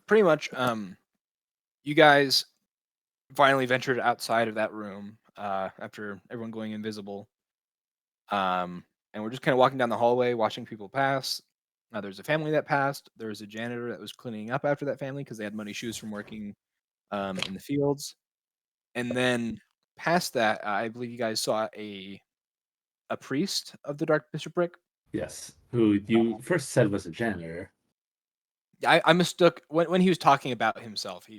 pretty much, you guys finally ventured outside of that room after everyone going invisible. And we're just kind of walking down the hallway, watching people pass. There's a family that passed. There was a janitor that was cleaning up after that family because they had muddy shoes from working in the fields. And then past that, I believe you guys saw a priest of the Dark Bishopric. Yes, who you first said was a janitor. I mistook when he was talking about himself.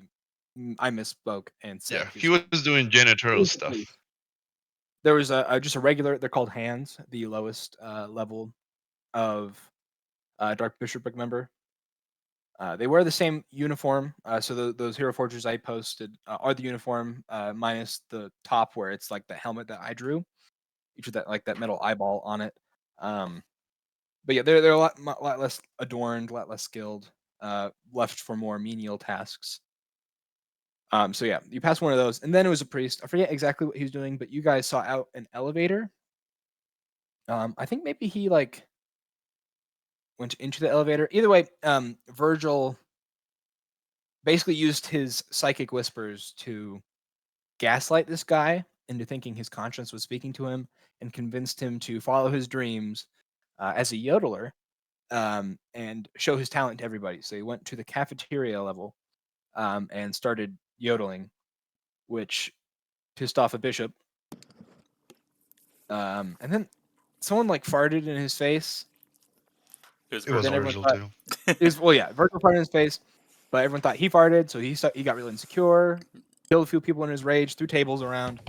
I misspoke and said he was doing janitorial stuff. There was just a regular. They're called hands, the lowest level of Dark Bishopric member. They wear the same uniform. So those hero forgers I posted are the uniform minus the top where it's like the helmet that I drew, each with that metal eyeball on it. But yeah, they're a lot less adorned, a lot less skilled, left for more menial tasks. So yeah, you pass one of those, and then it was a priest. I forget exactly what he was doing, but you guys saw out an elevator. I think maybe he went into the elevator. Either way, Virgil basically used his psychic whispers to gaslight this guy into thinking his conscience was speaking to him, and convinced him to follow his dreams as a yodeler and show his talent to everybody. So he went to the cafeteria level and started yodeling, which pissed off a bishop. And then someone farted in his face. It was Virgil too. Virgil farted in his face, but everyone thought he farted, so he got really insecure, killed a few people in his rage, threw tables around,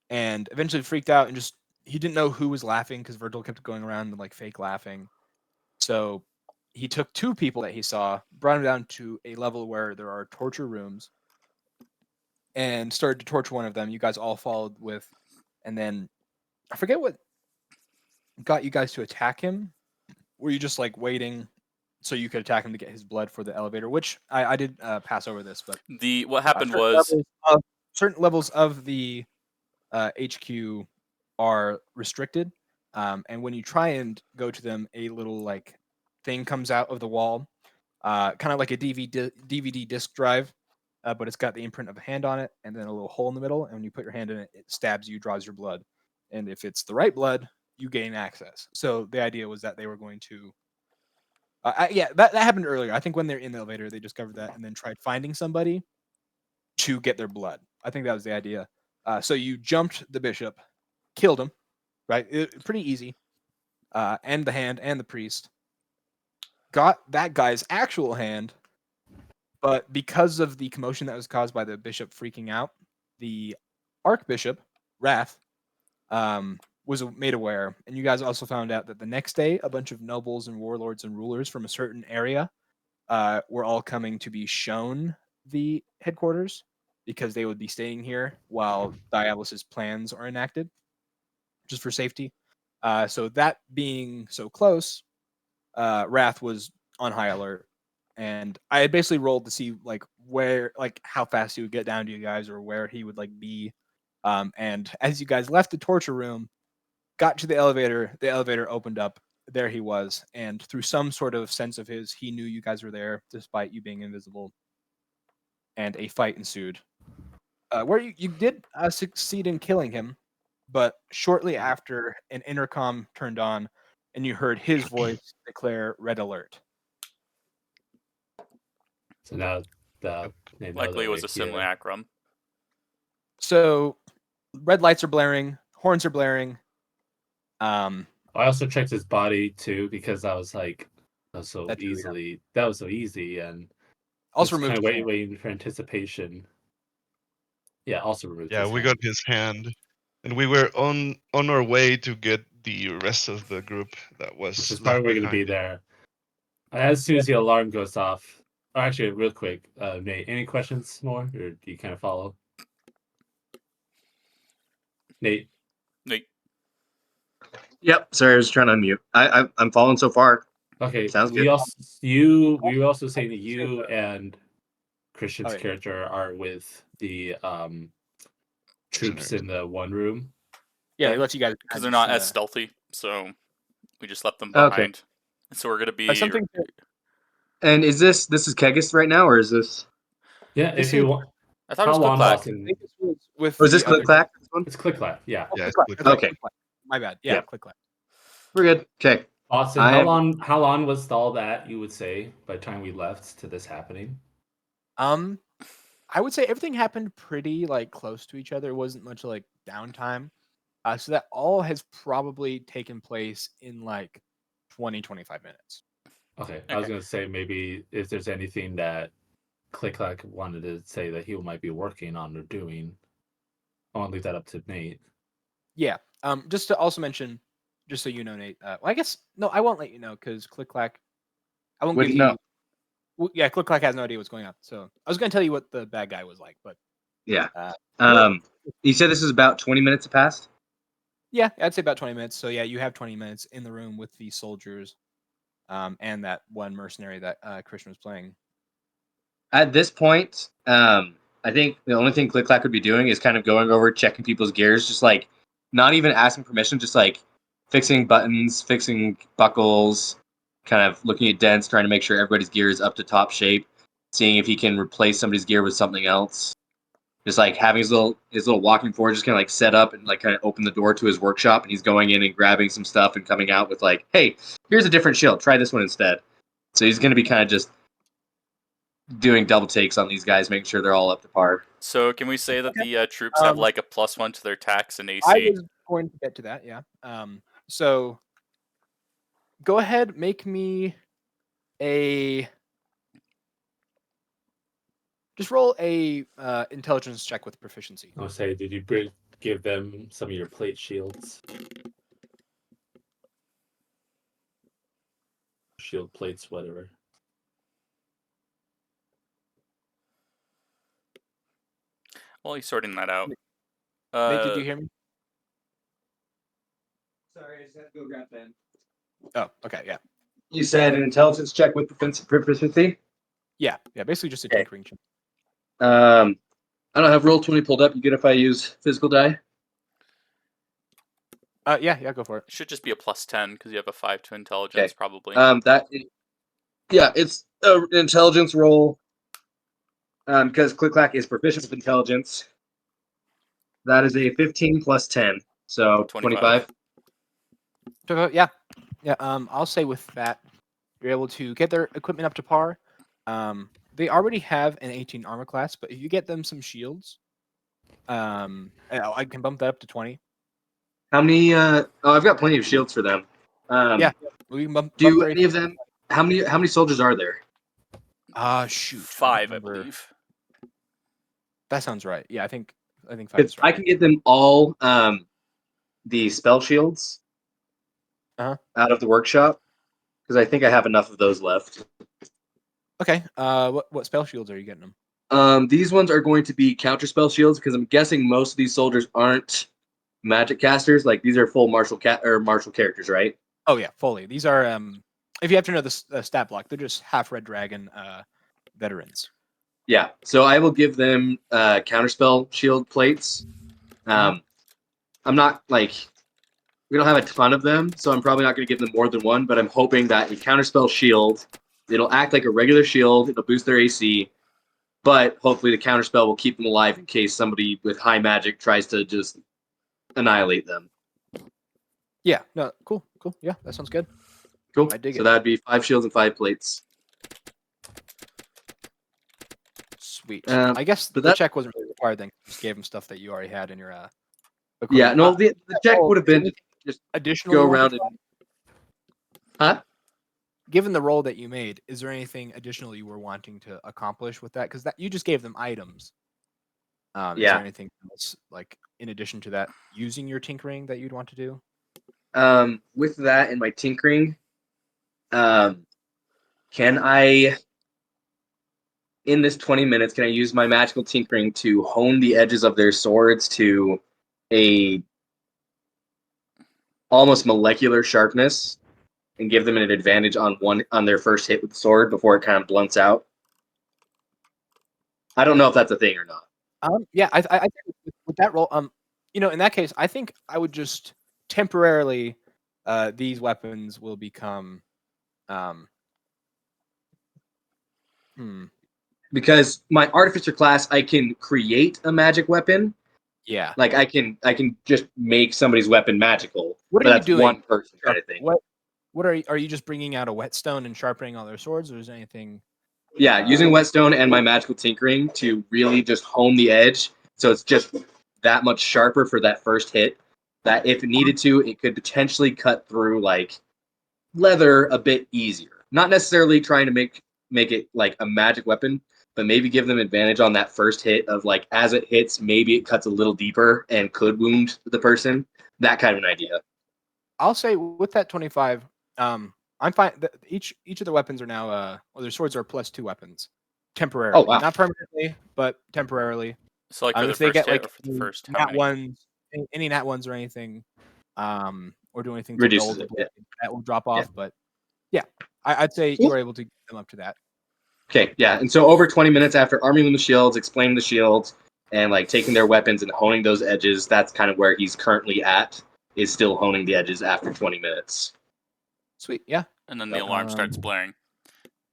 and eventually freaked out and he didn't know who was laughing because Virgil kept going around and fake laughing. So he took two people that he saw, brought them down to a level where there are torture rooms, and started to torture one of them. You guys all followed with, and then I forget what got you guys to attack him. Were you just waiting so you could attack him to get his blood for the elevator? Which I did pass over this, but what happened was certain levels of the HQ are restricted, and when you try and go to them, a little thing comes out of the wall, kind of like a DVD disc drive, but it's got the imprint of a hand on it, and then a little hole in the middle. And when you put your hand in it, it stabs you, draws your blood, and if it's the right blood, you gain access. So the idea was that they were going to. That happened earlier. I think when they're in the elevator, they discovered that and then tried finding somebody to get their blood. I think that was the idea. So you jumped the bishop, killed him, right? Pretty easy. And the hand and the priest. Got that guy's actual hand, but because of the commotion that was caused by the bishop freaking out, the archbishop, Wrath, was made aware. And you guys also found out that the next day, a bunch of nobles and warlords and rulers from a certain area were all coming to be shown the headquarters because they would be staying here while Diabolus' plans are enacted, just for safety. So that being so close, Wrath was on high alert. And I had basically rolled to see where, how fast he would get down to you guys or where he would be. And as you guys left the torture room, got to the elevator opened up. There he was. And through some sort of sense of his, he knew you guys were there despite you being invisible. And a fight ensued. Where you did succeed in killing him, but shortly after, an intercom turned on and you heard his voice declare red alert. So now likely it was a simulacrum. So red lights are blaring, horns are blaring. I also checked his body too because that was so easy, and also removed kind of waiting for anticipation. Yeah, also removed. Yeah, we got his hand, and we were on our way to get the rest of the group that was. Which is probably going to be there. As soon as the alarm goes off. Oh, actually, real quick, Nate, any questions more, or do you kind of follow? Nate. Yep. Sorry, I was trying to unmute. I'm following so far. Okay. Sounds good. We were also saying that you and Christian's character are with the troops in the one room. Yeah, they let you guys because they're not as stealthy, so we just left them behind. So we're gonna be something. And is this is Kegus right now, or is this? Yeah, if you want. I thought How it was long, Click-Clack. Austin? With Was this the other- Click-Clack? This one? It's Click-Clack. Yeah. Yeah, it's Click-Clack. Click-Clack. Okay. Click-Clack. My bad. Yeah, Yeah. Click-Clack. We're good. Okay. Austin, how long was all that, you would say, by the time we left to this happening? I would say everything happened pretty like close to each other. It wasn't much like downtime. So that all has probably taken place in like 20-25 minutes. Okay. I was going to say maybe if there's anything that Click-Clack wanted to say that he might be working on or doing, I want to leave that up to Nate. Yeah. Just to also mention, just so you know, Nate. Well, I guess no, I won't let you know because Click-Clack. I won't Wouldn't give you. know. Well, yeah, Click-Clack has no idea what's going on. So I was going to tell you what the bad guy was like, but Yeah. You said this is about 20 minutes past? yeah, I'd say about 20 minutes. So yeah, you have 20 minutes in the room with the soldiers, and that one mercenary that Christian was playing. At this point, I think the only thing Click-Clack would be doing is kind of going over, checking people's gears, just like not even asking permission, just like fixing buttons, fixing buckles, kind of looking at dents, trying to make sure everybody's gear is up to top shape, seeing if he can replace somebody's gear with something else. Just like having his little walking forward, just kind of like set up and like kind of open the door to his workshop, and he's going in and grabbing some stuff and coming out with like, hey, here's a different shield. Try this one instead. So he's going to be kind of just doing double takes on these guys, making sure they're all up to par. So can we say that the troops have like a +1 to their tax and AC? I was going to get to that, yeah. So go ahead, make me a. Just roll a intelligence check with proficiency. I'll say, did you give them some of your plate shields? Shield plates, whatever. While he's sorting that out. Nate, did you hear me? Sorry, I just had to go grab them. Oh, okay, yeah. You said an intelligence check with proficiency? Yeah, basically just a tinkering check. I don't have Roll20 pulled up. You good if I use physical die? Yeah, go for it. It should just be a +10 because you have a 5 to intelligence, probably. It's an intelligence roll. Because Click-Clack is proficient with intelligence. That is a 15 plus 10, so 25. Yeah. I'll say with that, you're able to get their equipment up to par. They already have an 18 armor class, but if you get them some shields, I can bump that up to 20. How many? I've got plenty of shields for them. Yeah, we can bump do their any of them? How many soldiers are there? Shoot, 5, I believe. That sounds right. Yeah, I think 5 is I right. can get them all the spell shields out of the workshop because I think I have enough of those left. Okay. What spell shields are you getting them? These ones are going to be counter spell shields because I'm guessing most of these soldiers aren't magic casters. Like these are full martial characters, right? Oh yeah, fully. These are if you have to know the stat block, they're just half red dragon veterans. Yeah. So I will give them counterspell shield plates. I'm not like we don't have a ton of them, so I'm probably not going to give them more than one. But I'm hoping that a counterspell shield, it'll act like a regular shield. It'll boost their AC, but hopefully the counterspell will keep them alive in case somebody with high magic tries to just annihilate them. Yeah. No. Cool. Yeah, that sounds good. Cool. I dig it. So that'd be 5 shields and 5 plates. Sweet. I guess the check wasn't really required then. Just gave him stuff that you already had in your equipment. Yeah, no, the check would have been just additional go around and... Huh? Given the roll that you made, is there anything additional you were wanting to accomplish with that? Because that you just gave them items. Is there anything else, like in addition to that, using your tinkering that you'd want to do? With that in my tinkering, can I, in this 20 minutes, can I use my magical tinkering to hone the edges of their swords to a almost molecular sharpness and give them an advantage on their first hit with the sword before it kind of blunts out? I don't know if that's a thing or not. Yeah, I think with that roll, in that case, I think I would just temporarily, these weapons will become Um, Because my artificer class, I can create a magic weapon. yeah. Like I can just make somebody's weapon magical. What but are you that's doing? one person kind of thing. What are you just bringing out a whetstone and sharpening all their swords, or is there anything? Yeah, using whetstone and my magical tinkering to really just hone the edge, so it's just that much sharper for that first hit. That if it needed to, it could potentially cut through like leather a bit easier. Not necessarily trying to make it like a magic weapon, but maybe give them advantage on that first hit of like as it hits, maybe it cuts a little deeper and could wound the person. That kind of an idea. I'll say with that 25, I'm fine. Each of the weapons are now well, their swords are +2 weapons temporarily, wow. not permanently, but temporarily. So like for the If they first get hit like or for the first how nat many? ones, any nat ones or anything, or do anything to Reduces dull the it, blade, yeah. that will drop off. But yeah, I'd say you were able to get them up to that. Okay, yeah. And so over 20 minutes after arming them with shields, explaining the shields, and like taking their weapons and honing those edges, that's kind of where he's currently at, is still honing the edges after 20 minutes. Sweet, yeah. And then the alarm starts blaring.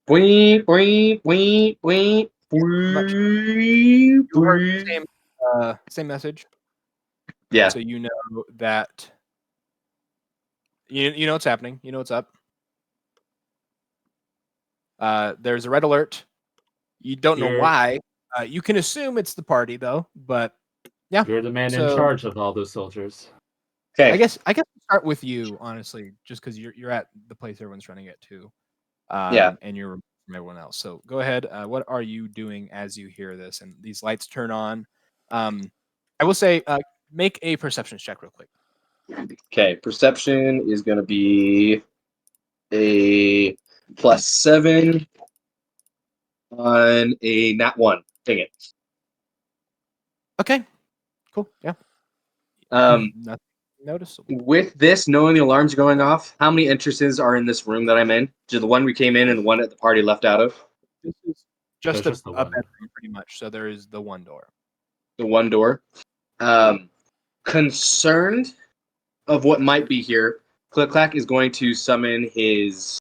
Boing, boing, boing, boing, You heard the same message. Yeah. So you know that you know what's happening. You know what's up. There's a red alert. You don't know why. You can assume it's the party though, but yeah. You're the man in So- charge of all those soldiers. Okay. I guess we'll start with you, honestly, just because you're at the place everyone's running it to. Yeah. And you're from everyone else. So go ahead. What are you doing as you hear this and these lights turn on? I will say, make a perception check real quick. Okay. Perception is going to be a +7 on a nat 1. Dang it. Okay. Cool. Yeah. Nothing noticeable. With this, knowing the alarms are going off, how many entrances are in this room that I'm in? Just the one we came in and the one that the party left out of? This is just There's just the a one. bedroom, pretty much. So there is the one door. The one door. Concerned of what might be here, Click-Clack is going to summon his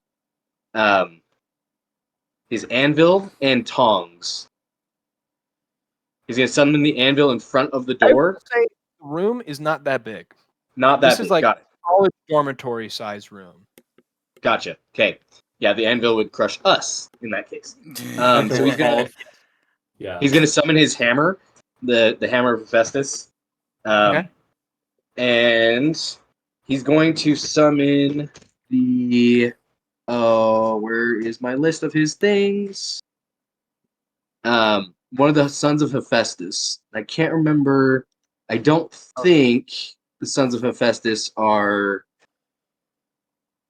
anvil and tongs. He's going to summon the anvil in front of the I will door. say the room is not that big. Not that This big. is like Got it. college dormitory size room. Gotcha. Okay. Yeah, the anvil would crush us in that case. So he's gonna he's gonna summon his hammer, the hammer of Hephaestus. Okay. And he's going to summon the where is my list of his things? One of the sons of Hephaestus. I can't remember. I don't think the sons of Hephaestus are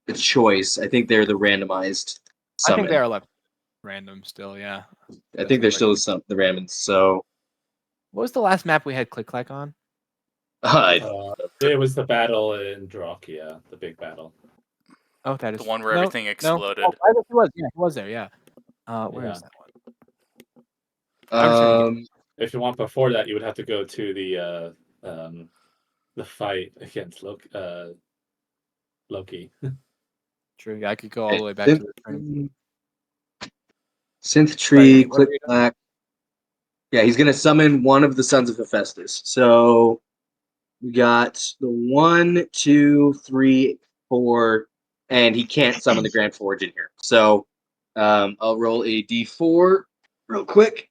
a choice. I think they're the randomized summon. I think they are left random still. Yeah. I think they're still the randoms. So What was the last map we had Click-Clack on? It was the battle in Drachia, the big battle. Oh, that is The one where everything exploded. Oh, I guess he was. Yeah, he was there. Yeah. Where is that one? If you want before that, you would have to go to the fight against Loki. True. Yeah, I could go all the way back to the turn. Synth Tree, What are you doing? Click-Clack. Yeah, he's gonna summon one of the sons of Hephaestus. So we got the 1, 2, 3, 4, and he can't summon the Grand Forge in here. So I'll roll a d4 real quick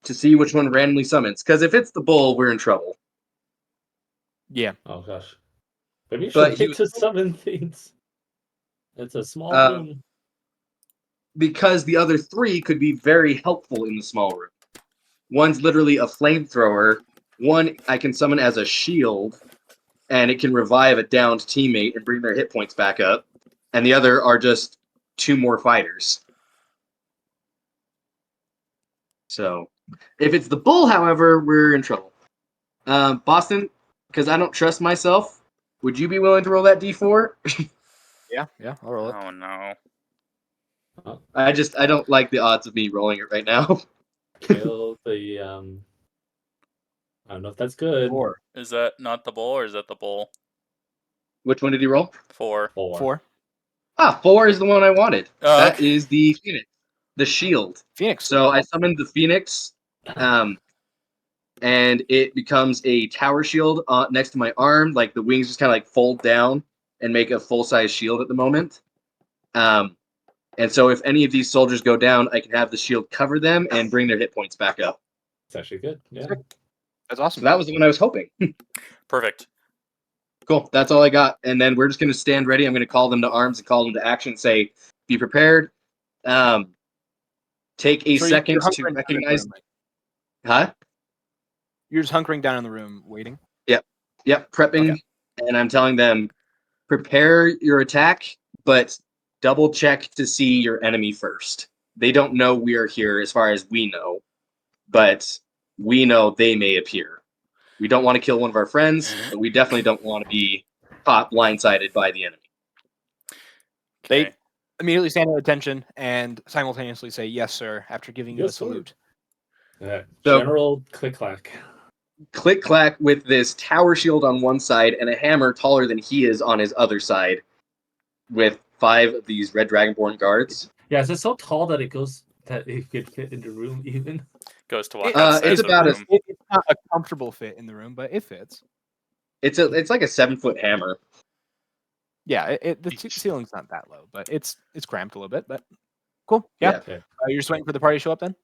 to see which one randomly summons. Because if it's the bull, we're in trouble. Yeah. Oh gosh. Maybe you But should he hit to summon things. It's a small room. Because the other 3 could be very helpful in the small room. One's literally a flamethrower. One I can summon as a shield, and it can revive a downed teammate and bring their hit points back up. And the other are just 2 more fighters. So, if it's the bull, however, we're in trouble. Boston, because I don't trust myself, would you be willing to roll that d4? Yeah. I'll roll it. Oh no. I don't like the odds of me rolling it right now. Kill the I don't know if that's good. 4. Is that not the bull or is that the bull? Which one did he roll? 4. 4. 4 is the one I wanted. Oh, That okay. is the Phoenix, the shield. Phoenix. So I summoned the Phoenix, and it becomes a tower shield next to my arm. Like the wings just kind of like fold down and make a full-size shield at the moment. And so if any of these soldiers go down, I can have the shield cover them and bring their hit points back up. It's actually good. Yeah. That's So awesome. that was the one I was hoping. Perfect. Cool. That's all I got. And then we're just going to stand ready. I'm going to call them to arms and call them to action. Say, be prepared. Take a So second you're to hunkering down in the recognize. room, right? Huh? You're just hunkering down in the room, waiting. Yep. Prepping. Okay. And I'm telling them, prepare your attack, but double check to see your enemy first. They don't know we are here as far as we know, but we know they may appear. We don't want to kill one of our friends, but we definitely don't want to be caught blindsided by the enemy. They Okay. immediately stand at attention and simultaneously say, "Yes, sir," after giving you a Yes, sir. salute. So- General Click Clack. Click clack with this tower shield on one side and a hammer taller than he is on his other side, with 5 of these red dragonborn guards. Yeah, is it so tall that it could fit in the room even? Goes to walk It- outside it's the about a- room. It's not a comfortable fit in the room, but it fits. It's like a 7-foot hammer. Yeah, the ceiling's not that low, but it's cramped a little bit. But cool. Yeah. Okay. You're just waiting for the party to show up then.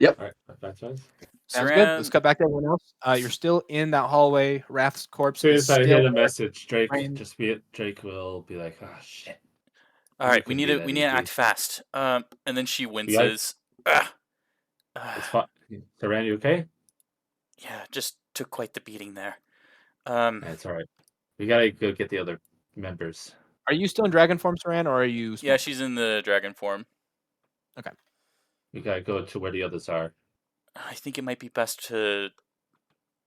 All right. That's right. Sounds Saran, good. Let's cut back to everyone else. You're still in that hallway. Wrath's corpse As soon is as I still hit a there. message, Drake Brain- Drake will be like, "Oh shit." all You right, we can need do to that, we need to EP. act fast. And then she winces. It's fine. Saran, you okay? Yeah, just took quite the beating there. That's all right. We gotta go get the other members. Are you still in dragon form, Saran, or are you? Yeah, small? she's in the dragon form. We gotta go to where the others are. I think it might be best to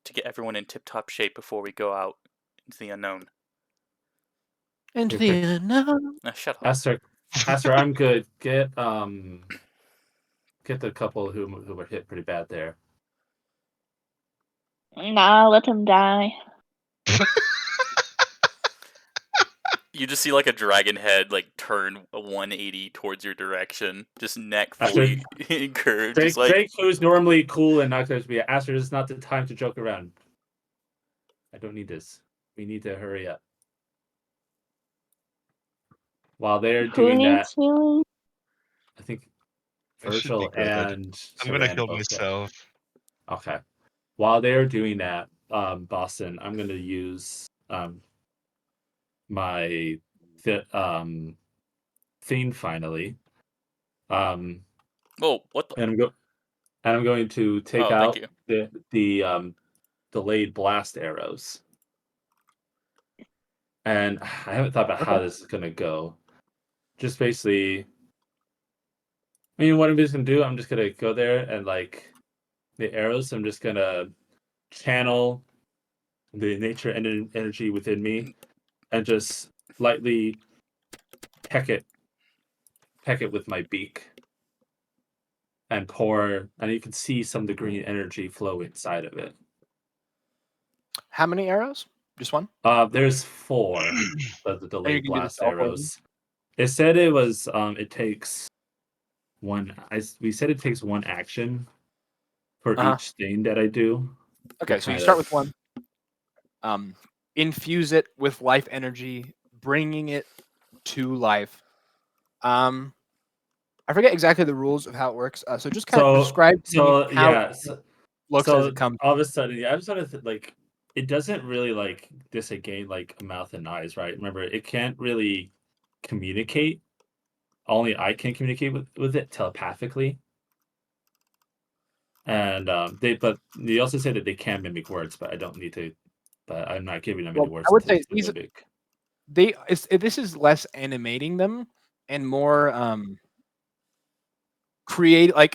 get everyone in tip-top shape before we go out into the unknown. Into Okay. the unknown. Shut up. Aster, I'm good. Get the couple who were hit pretty bad there. Nah, let him die. You just see like a dragon head like turn a 180 towards your direction, just neck After- fully curved, Drake, just like Drake, who's normally cool and not going to be Aster, this is not the time to joke around. I don't need this. We need to hurry up. While they're Who doing that, needs healing? I think I should be Virgil good. and I'm gonna Saran heal both get- myself. Okay. While they're doing that, Boston, I'm gonna use my theme finally. oh, what the? And I'm going to take Oh, thank out you. the delayed blast arrows. And I haven't thought about how this is gonna go. Just basically, I mean, what I'm just gonna do, I'm just gonna go there and like the arrows, I'm just gonna channel the nature and energy within me and just lightly peck it with my beak and pour, and you can see some of the green energy flow inside of it. How many arrows? Just one. There's 4 of the you delayed can do this blast to all 4 of them? arrows. It said it was it takes one. We said it takes 1 action for Uh-huh. each thing that I do. Okay, so you kind start of- with one. Infuse it with life energy, bringing it to life. I forget exactly the rules of how it works. So just kind of describe to me how it looks as it comes. all of a sudden, yeah, I'm sort of like it doesn't really like disengage like a mouth and eyes, right? Remember, it can't really communicate. Only I can communicate with it telepathically. And they also say that they can mimic words, but I don't need to. But I'm not giving them any Well, words. I would until say it's these- specific. This is less animating them and more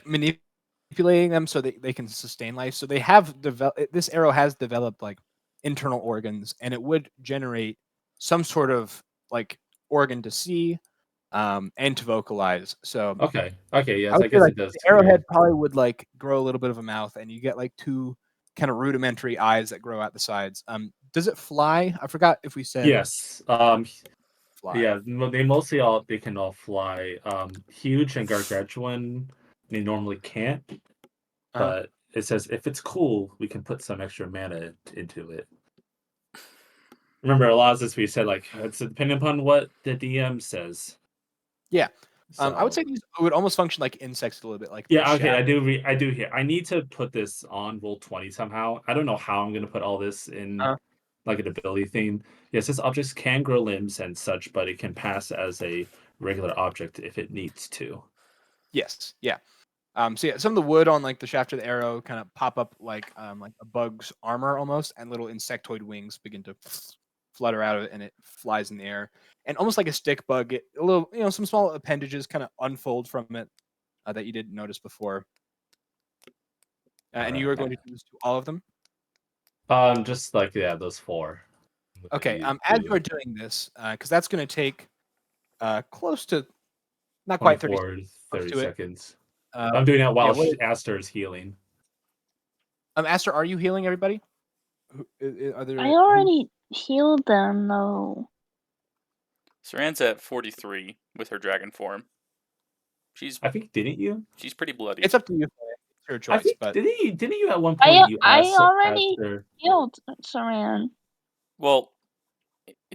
manipulating them so they can sustain life. So they have this arrow has developed like internal organs, and it would generate some sort of like organ to see and to vocalize. So Okay, I yes, would I say, guess like, it does. the arrowhead probably would like grow a little bit of a mouth, and you get like 2 kind of rudimentary eyes that grow out the sides. Does it fly? I forgot if we said. Yes. fly. Yeah, they can all fly. Huge and Gargantuan, they normally can't. But it says if it's cool, we can put some extra mana into it. Remember, a lot of this we said like it's depending upon what the DM says. Yeah. So, I would say these would almost function like insects a little bit, like yeah, okay, shadow. I do hear. I need to put this on Roll20 somehow. I don't know how I'm gonna put all this in like an ability thing. Yes, this objects can grow limbs and such, but it can pass as a regular object if it needs to. Yes. Yeah. So yeah, some of the wood on like the shaft of the arrow kind of pop up like a bug's armor almost, and little insectoid wings begin to flutter out of it, and it flies in the air. And almost like a stick bug, a little, some small appendages kind of unfold from it that you didn't notice before. And you are going to do this to all of them. Just like those 4. Okay. As you are doing this, because that's going to take close to not quite 30 seconds. I'm doing that while Aster is healing. Aster, are you healing everybody? Are there? I already healed them though. Saran's at 43 with her dragon form. I think didn't you? She's pretty bloody. It's up to you. It's your choice. I think, but didn't you at one point I already healed Saran. Well,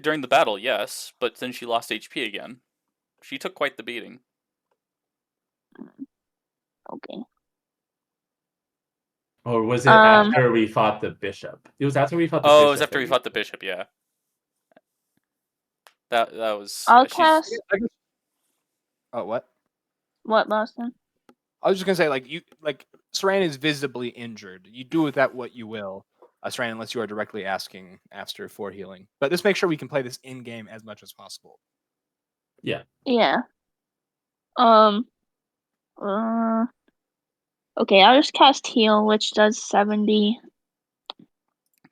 during the battle, yes, but then she lost HP again. She took quite the beating. Okay. Or was it after we fought the bishop? It was after we fought the bishop. Oh, it was after we fought the bishop, yeah. That was... I'll cast... Oh, what? What, Boston? I was just gonna say, Saran is visibly injured. You do with that what you will, Saran, unless you are directly asking Aster for healing. But let's make sure we can play this in game as much as possible. Yeah. Yeah. Okay, I'll just cast heal, which does 70.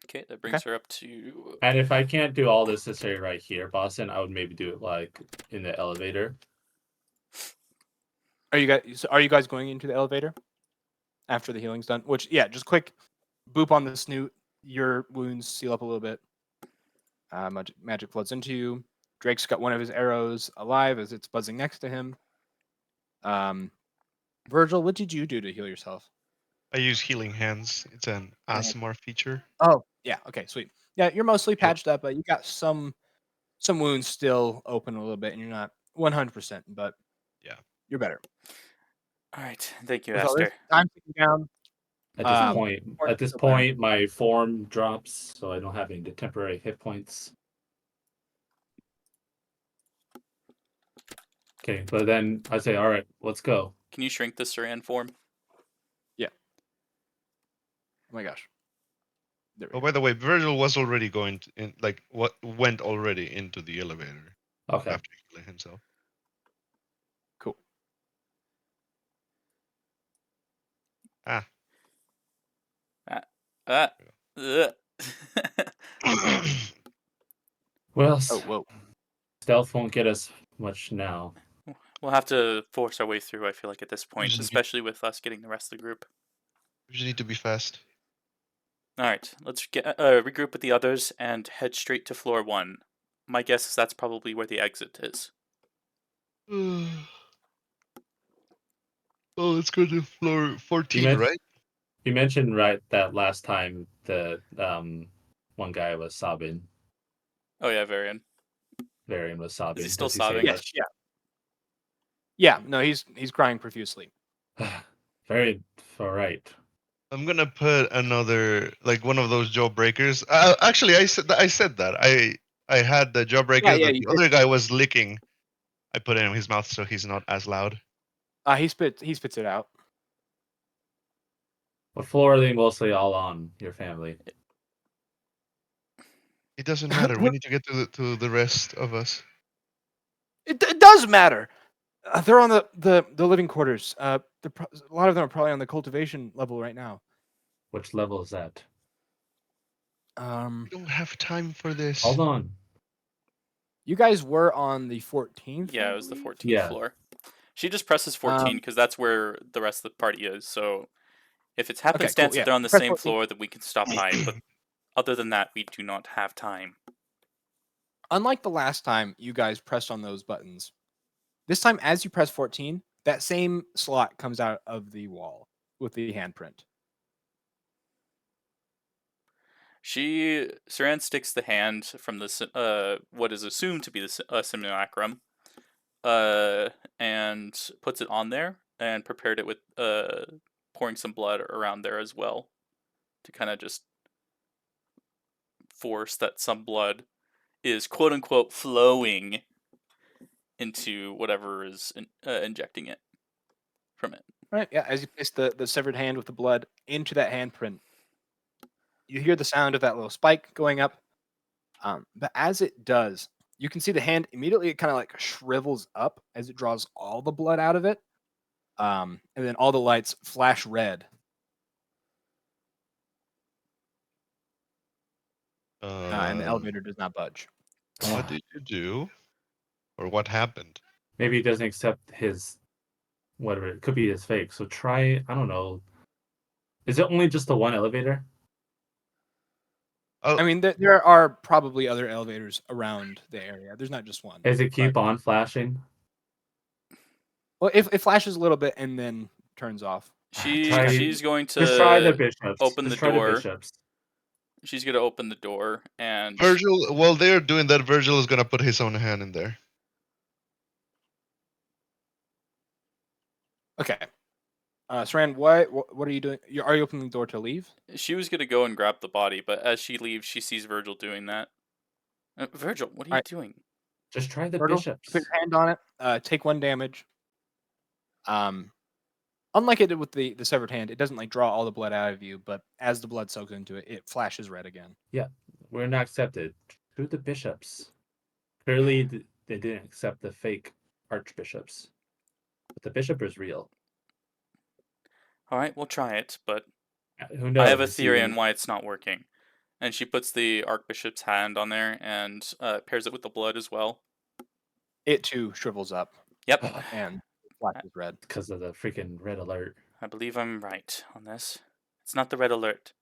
Okay, that brings her up to... And if I can't do all this necessary right here, Boston, I would maybe do it like in the elevator. Are you guys going into the elevator after the healing's done? Which, yeah, just quick boop on the snoot. Your wounds seal up a little bit. Magic floods into you. Drake's got one of his arrows alive as it's buzzing next to him. Virgil, what did you do to heal yourself? I use Healing Hands. It's an ASMR feature. Oh, yeah. Okay, sweet. Yeah, you're mostly patched up, but you got some wounds still open a little bit, and you're not 100%, but yeah, you're better. All right, thank you, Aster. I'm ticking down. At this point, my form drops, so I don't have any temporary hit points. Okay, but then I say, all right, let's go. Can you shrink the Saran form? Yeah. Oh my gosh. Oh, by the way, Virgil was already going went already into the elevator. Okay. After healing himself. Cool. Well, whoa. Stealth won't get us much now. We'll have to force our way through, I feel like, at this point, especially with us getting the rest of the group. We just need to be fast. All right, let's get regroup with the others and head straight to floor 1. My guess is that's probably where the exit is. Oh, let's go to floor 14, right? You mentioned that last time the one guy was sobbing. Oh yeah, Varian. Varian was sobbing. Is he still sobbing? Yes, yeah. Yeah, no, he's crying profusely. Very all right. I'm gonna put another one of those jawbreakers. Actually, I said that. I had the jawbreaker that the other guy was licking. I put it in his mouth so he's not as loud. He spits it out. What floor are they mostly all on? Your family. It doesn't matter. We need to get to the rest of us. It does matter. They're on the living quarters. A lot of them are probably on the cultivation level right now. Which level is that? We don't have time for this. Hold on. You guys were on the 14th. Yeah, it was the 14th floor. She just presses 14 because that's where the rest of the party is. So if it's happenstance that they're on the same floor, then we can stop by. But other than that, we do not have time. unlike the last time you guys pressed on those buttons, this time as you press 14, that same slot comes out of the wall with the handprint. Saran sticks the hand from the what is assumed to be the simulacrum, and puts it on there, and prepared it with pouring some blood around there as well, to kind of just force that some blood is quote unquote flowing into whatever is injecting it from it. All right, yeah. As you place the severed hand with the blood into that handprint, you hear the sound of that little spike going up. But as it does, you can see the hand immediately kind of like shrivels up as it draws all the blood out of it. And then all the lights flash red. And the elevator does not budge. What did you do? Or what happened? Maybe he doesn't accept his whatever. It could be his fake. So try. I don't know. Is it only just the one elevator? Oh, I mean, there are probably other elevators around the area. There's not just one. Does it keep on flashing? Well, if it flashes a little bit and then turns off. She's going to Just try the bishops. open Just the try door. The bishops. She's going to open the door, and Virgil, while they're doing that, Virgil is going to put his own hand in there. Okay. Saran, what are you doing? Are you opening the door to leave? she was going to go and grab the body, but as she leaves, she sees Virgil doing that. Virgil, what are you Alright. doing? Just try the Virgil, bishops. put your hand on it. Take 1 damage. Unlike it did with the severed hand, it doesn't like draw all the blood out of you, but as the blood soaks into it, it flashes red again. Yeah, we're not accepted. Through the bishops. Clearly, they didn't accept the fake archbishops. But the bishop is real. All right, we'll try it, but Who knows? I have a theory on why it's not working. And she puts the archbishop's hand on there and pairs it with the blood as well. It too shrivels up Yep, and flashes red. Because of the freaking red alert. I believe I'm right on this. It's not the red alert.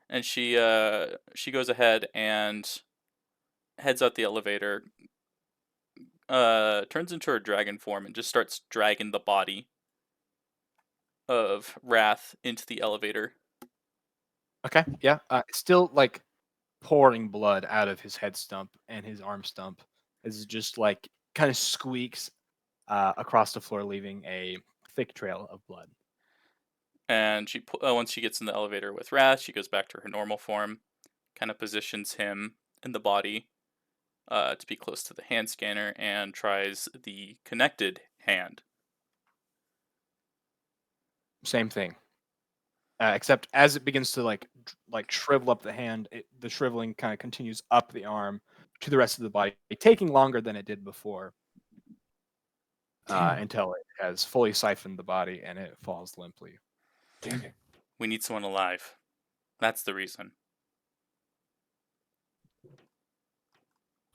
And she goes ahead and heads out the elevator, turns into her dragon form and just starts dragging the body of Wrath into the elevator. Okay, yeah. Still like pouring blood out of his head stump and his arm stump as it just like kind of squeaks across the floor, leaving a thick trail of blood. And she once she gets in the elevator with Wrath, she goes back to her normal form, kind of positions him in the body to be close to the hand scanner, and tries the connected hand. Same thing. Except as it begins to like shrivel up the hand, the shriveling kind of continues up the arm to the rest of the body, taking longer than it did before, until it has fully siphoned the body and it falls limply. Damn it. We need someone alive. That's the reason.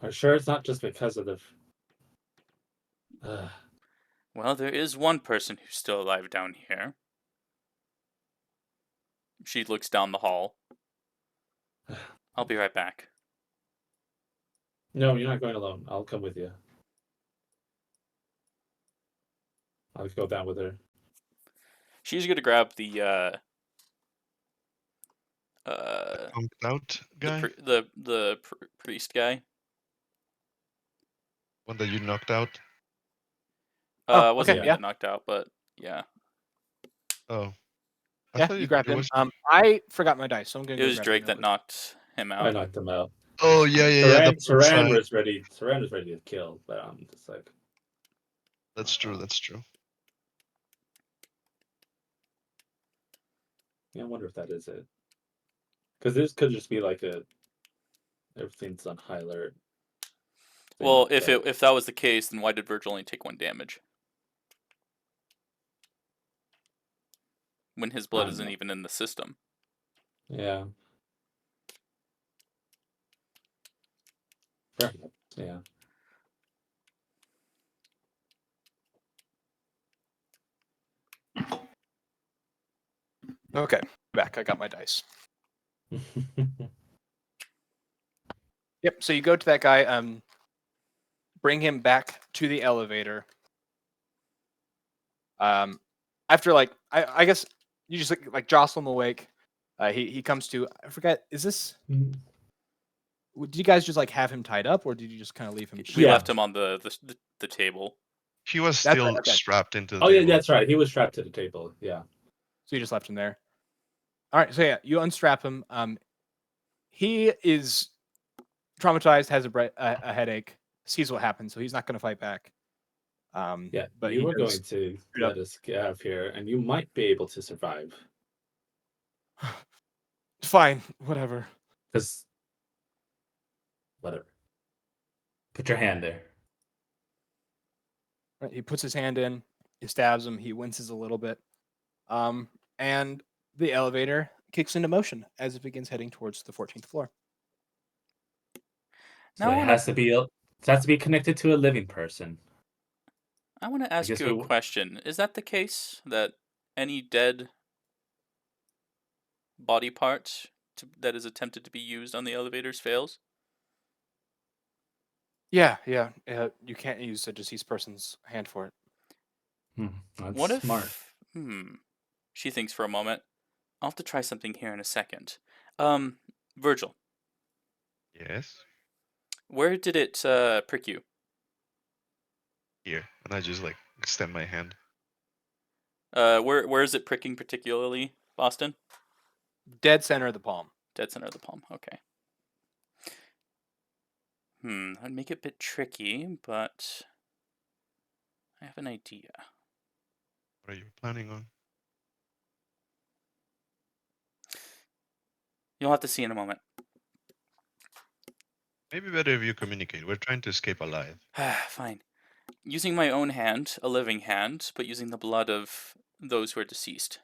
I'm sure it's not just because of the... Well, there is one person who's still alive down here. She looks down the hall. I'll be right back. No, you're not going alone. I'll come with you. I'll go down with her. She's gonna grab the Pumped out guy? the priest guy. One that you knocked out? Wasn't okay, yeah. knocked out, but yeah. Oh. Yeah, you grabbed him. I forgot my dice, so I'm gonna. It was grab Drake him that real knocked him out. I knocked him out. Oh, yeah. The Saran was ready. Saran was ready to kill, but I'm just like... That's true. Yeah, I wonder if that is it. Because this could just be like everything's on high alert. Well, if that was the case, then why did Virgil only take 1 damage? When his blood isn't even in the system. Yeah. Yeah. Okay, back. I got my dice. Yep. So you go to that guy. bring him back to the elevator. After like I guess you just like jostle him awake. He comes to. I forget. Is this? Did you guys just like have him tied up, or did you just kind of leave him? We left him on the table. He was That's still right, okay. strapped into the Oh table. yeah, that's right. He was strapped to the table. Yeah. So you just left him there. All right. So yeah, you unstrap him. He is traumatized, has a headache, sees what happens, so he's not going to fight back. Yeah, but you he were does going to straight up- let us get out of here, and you might be able to survive. Fine, whatever. Because, whatever. Put your hand there. Right, he puts his hand in, he stabs him, he winces a little bit, and the elevator kicks into motion as it begins heading towards the 14th floor. So Now I it wanna- has to be connected to a living person. I want to ask guess you we a question. Is that the case that any dead body part that is attempted to be used on the elevators fails? Yeah. You can't use a deceased person's hand for it. That's What if? smart. She thinks for a moment. I'll have to try something here in a second. Virgil, Yes. where did it prick you? Here, and I just like extend my hand. Where is it pricking particularly, Boston? Dead center of the palm. Dead center of the palm. Okay. That'd make it a bit tricky, but I have an idea. What are you planning on? You'll have to see in a moment. Maybe better if you communicate. We're trying to escape alive. Fine. Using my own hand, a living hand, but using the blood of those who are deceased.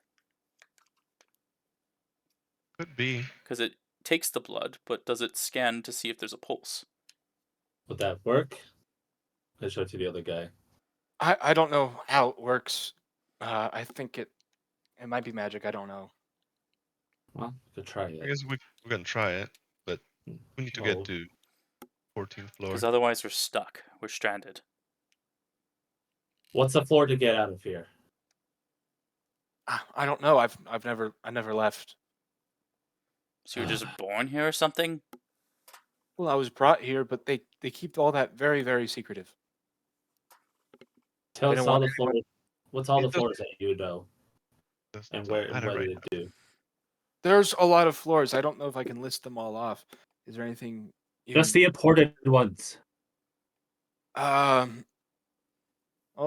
Could be. Because it takes the blood, but does it scan to see if there's a pulse? Would that work? I showed it to the other guy. I don't know how it works. I think it might be magic. I don't know. Well, we could try I it. guess we're gonna try it, but we need to Well, get to 14th floor. Because otherwise we're stuck. We're stranded. What's the floor to get out of here? I don't know. I never left. So you were just born here or something? Well, I was brought here, but they keep all that very, very secretive. Tell They us don't all want the floors. What's all It the doesn't- floors that you know, Doesn't and where matter what right did it do? There's a lot of floors. I don't know if I can list them all off. Is there anything? Just the important ones. Well,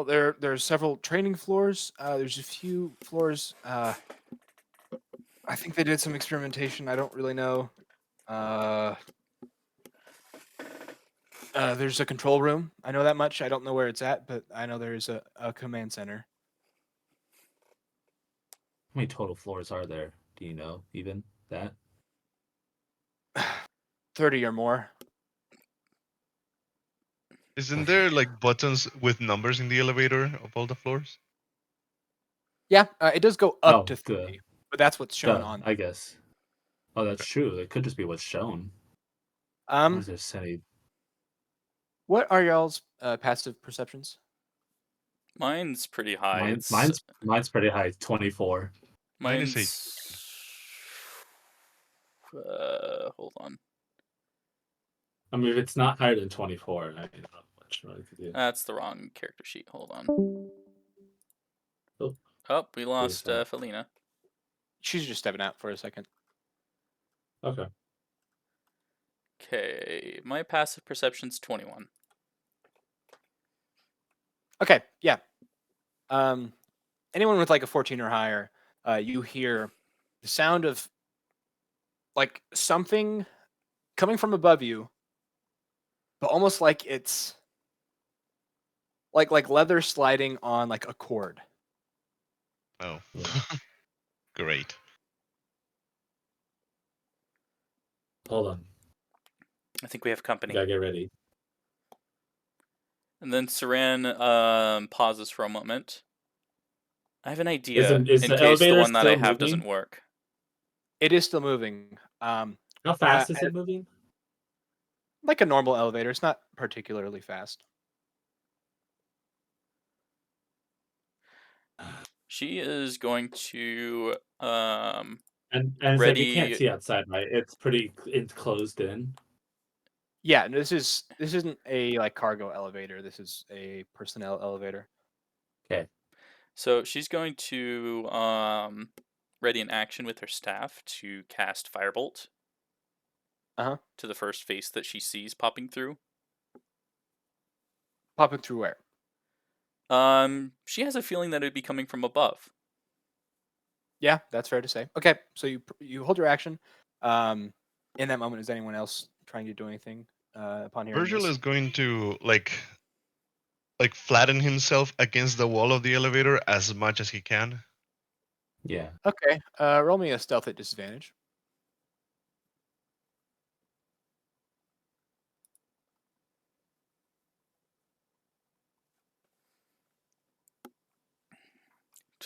there's several training floors. There's a few floors. I think they did some experimentation. I don't really know. There's a control room. I know that much. I don't know where it's at, but I know there's a command center. How many total floors are there? Do you know even that? 30 or more. Isn't there like buttons with numbers in the elevator of all the floors? Yeah, it does go up Oh, to the- 30, but that's what's shown on. I guess. Oh, that's true. It could just be what's shown. Or is there any? What are y'all's passive perceptions? Mine's pretty high. Mine's pretty high. 24. Mine is Mine's... hold on. I mean, if it's not higher than 24, I mean, not much more I could do. That's the wrong character sheet. Hold on. Oh. Oh, we lost sorry. Felina. She's just stepping out for a second. Okay. Okay, my passive perception's 21. Okay, yeah. Anyone with like a 14 or higher, you hear the sound of like something coming from above you, but almost like it's like leather sliding on like a cord. Oh. Great. Hold on. I think we have company. Gotta get ready. And then Saran pauses for a moment. I have an idea Is in the case the elevator one that I still have moving? doesn't work. It is still moving. How fast is I- it moving? Like a normal elevator. It's not particularly fast. She is going to And so you can't see outside, right? It's closed in. Yeah, no, this isn't a like cargo elevator. This is a personnel elevator. Okay. So she's going to ready an action with her staff to cast Firebolt. To the first face that she sees popping through. Popping through where? She has a feeling that it'd be coming from above. Yeah, that's fair to say. Okay, so you hold your action. In that moment, is anyone else trying to do anything upon hearing Virgil this? is going to like flatten himself against the wall of the elevator as much as he can. Yeah. Okay, roll me a stealth at disadvantage.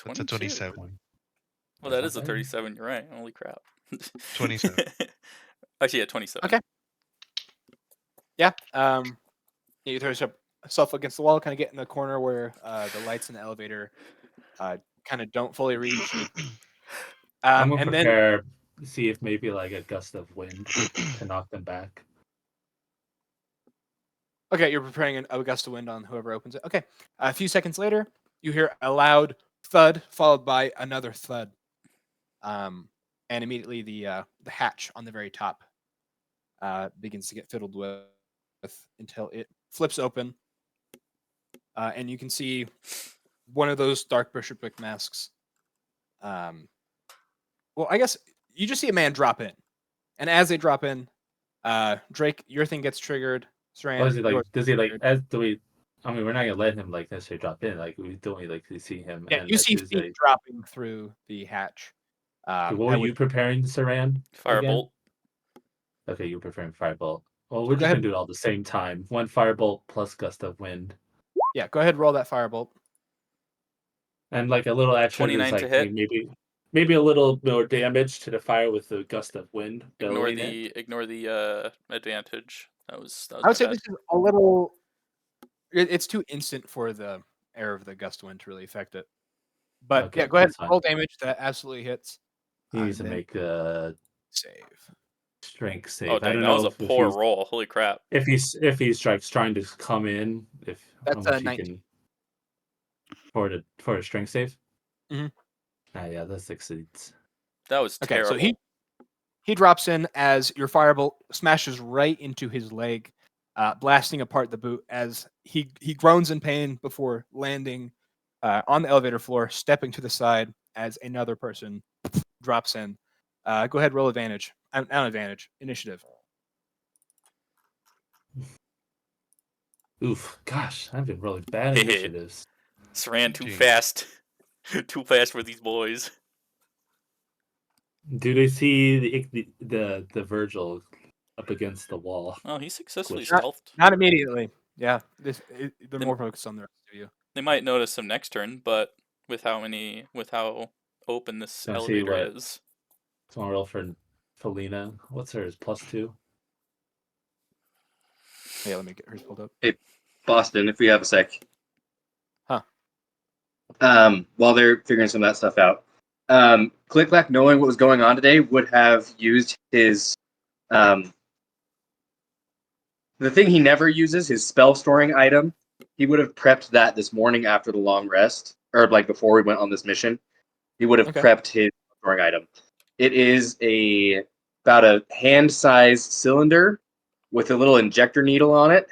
That's a 27. Well, that is a 37. You're right. Holy crap. 27. Actually, yeah, 27. Okay. Yeah. You throw yourself against the wall, kind of get in the corner where the lights in the elevator kind of don't fully reach. I'm gonna and prepare, see if maybe like a gust of wind to knock them back. Okay, you're preparing a gust of wind on whoever opens it. Okay. A few seconds later, you hear a loud thud followed by another thud. And immediately the hatch on the very top begins to get fiddled with until it flips open. And you can see one of those dark Bishopric masks. Well, I guess you just see a man drop in. And as they drop in, Drake, your thing gets triggered. Saran, Oh, is he like? yours Does he like? triggered. Do we? I mean, we're not gonna let him like necessarily drop in. Like we don't like to see him. Yeah, And you as see soon as feet dropping through the hatch. what were you preparing, Saran? Firebolt. Okay, you're preparing firebolt. Well, So we're go just ahead. gonna do it all at the same time. One firebolt plus gust of wind. Yeah, go ahead, roll that firebolt. And like a little action is 29 to like hit. maybe a little more damage to the fire with the gust of wind. Ignore Billowing the advantage. That was I would say my bad. this is a little. It's too instant for the air of the gust of wind to really affect it. But Okay, yeah, go ahead. that's fine. Roll damage. That absolutely hits. He needs to then make a save. strength save. Oh I dang, don't that know was a if poor he's roll. Holy crap. if he's like trying to come in. If I That's don't know a if he 19. can for a strength save. Mhm. Yeah, that succeeds. That was Okay, terrible. so he drops in as your firebolt smashes right into his leg, blasting apart the boot as he groans in pain before landing on the elevator floor, stepping to the side as another person drops in. Go ahead, roll advantage. Not advantage. Initiative. Oof, gosh, I've been rolling bad initiatives. Saran too fast. Too fast for these boys. Do they see the Virgil up against the wall? Oh, he successfully Squished. stealthed. Not immediately. Yeah, they're more focused on the rest of you. They might notice him next turn, but with how open this Let's see elevator what. is. So I'll roll for Felina. What's hers? +2. Yeah, let me get hers pulled up. Hey, Boston, if we have a sec. Huh. While they're figuring some of that stuff out. Click-Clack, knowing what was going on today, would have used his the thing he never uses, his spell storing item. He would have prepped that this morning after the long rest, or like before we went on this mission. He would have prepped his storing item. It is about a hand-sized cylinder with a little injector needle on it.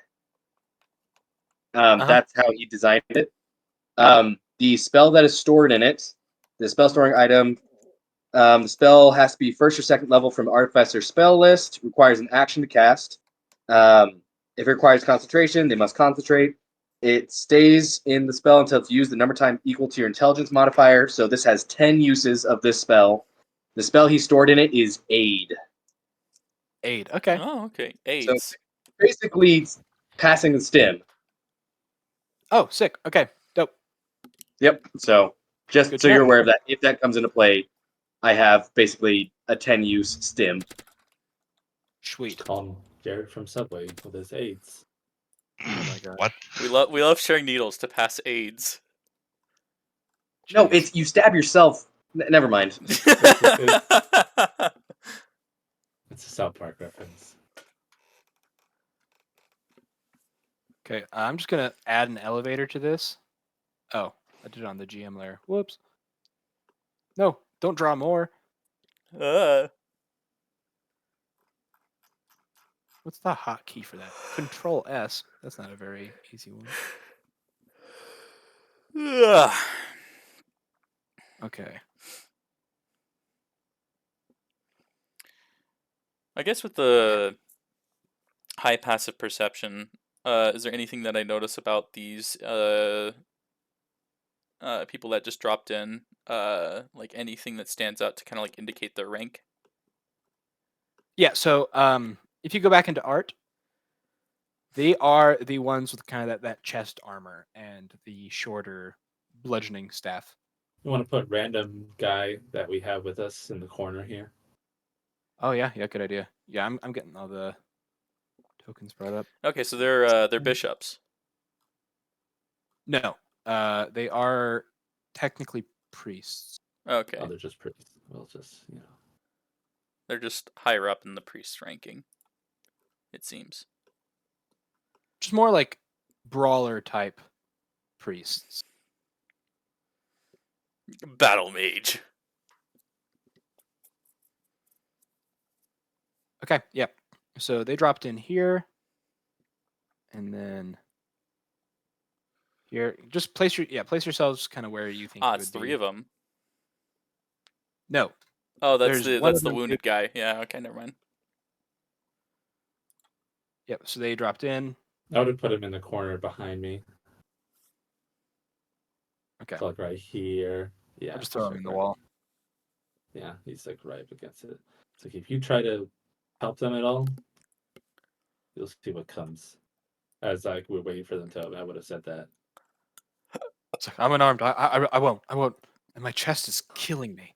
That's how he designed it. The spell that is stored in it, the spell storing item, the spell has to be first or second level from Artificer spell list, requires an action to cast. If it requires concentration, they must concentrate. It stays in the spell until it's used the number of time equal to your intelligence modifier. So this has 10 uses of this spell. The spell he stored in it is Aid. Aid, okay. Oh, okay. Aids. So basically passing the stim. Oh, sick. Okay, dope. Yep. So just so you're aware of that, if that comes into play, I have basically a 10-use stim. Sweet. Call Jared from Subway with his aids. Oh my god. What? We love sharing needles to pass AIDS. No, Jeez. it's you stab yourself. Never mind. It's a South Park reference. Okay, I'm just gonna add an elevator to this. Oh, I did it on the GM layer. Whoops. No, don't draw more. What's the hotkey for that? Control S. That's not a very easy one. Okay. I guess with the high passive perception, is there anything that I notice about these people that just dropped in? Like anything that stands out to kind of like indicate their rank? Yeah, so if you go back into art, they are the ones with kind of that chest armor and the shorter bludgeoning staff. You want to put random guy that we have with us in the corner here? Oh yeah, good idea. Yeah, I'm getting all the tokens brought up. Okay, so they're bishops. No, they are technically priests. Okay, Oh, they're just priests. We'll just, they're just higher up in the priest ranking, it seems. Just more like brawler type priests. Battle mage. Okay, yep. So they dropped in here, and then here. Just place yourselves kind of where you think. Ah, you it's would 3 be. of them. No. Oh, that's There's one the of them wounded guy. Yeah. Okay, never mind. Yep. So they dropped in. I would have put him in the corner behind me. Okay. So like right here. Yeah. I'll just throw him like in the right- wall. Yeah, he's like right up against it. It's like if you try to help them at all, you'll see what comes. As like we're waiting for them to, I would have said that. It's like, I'm unarmed. I won't. And my chest is killing me.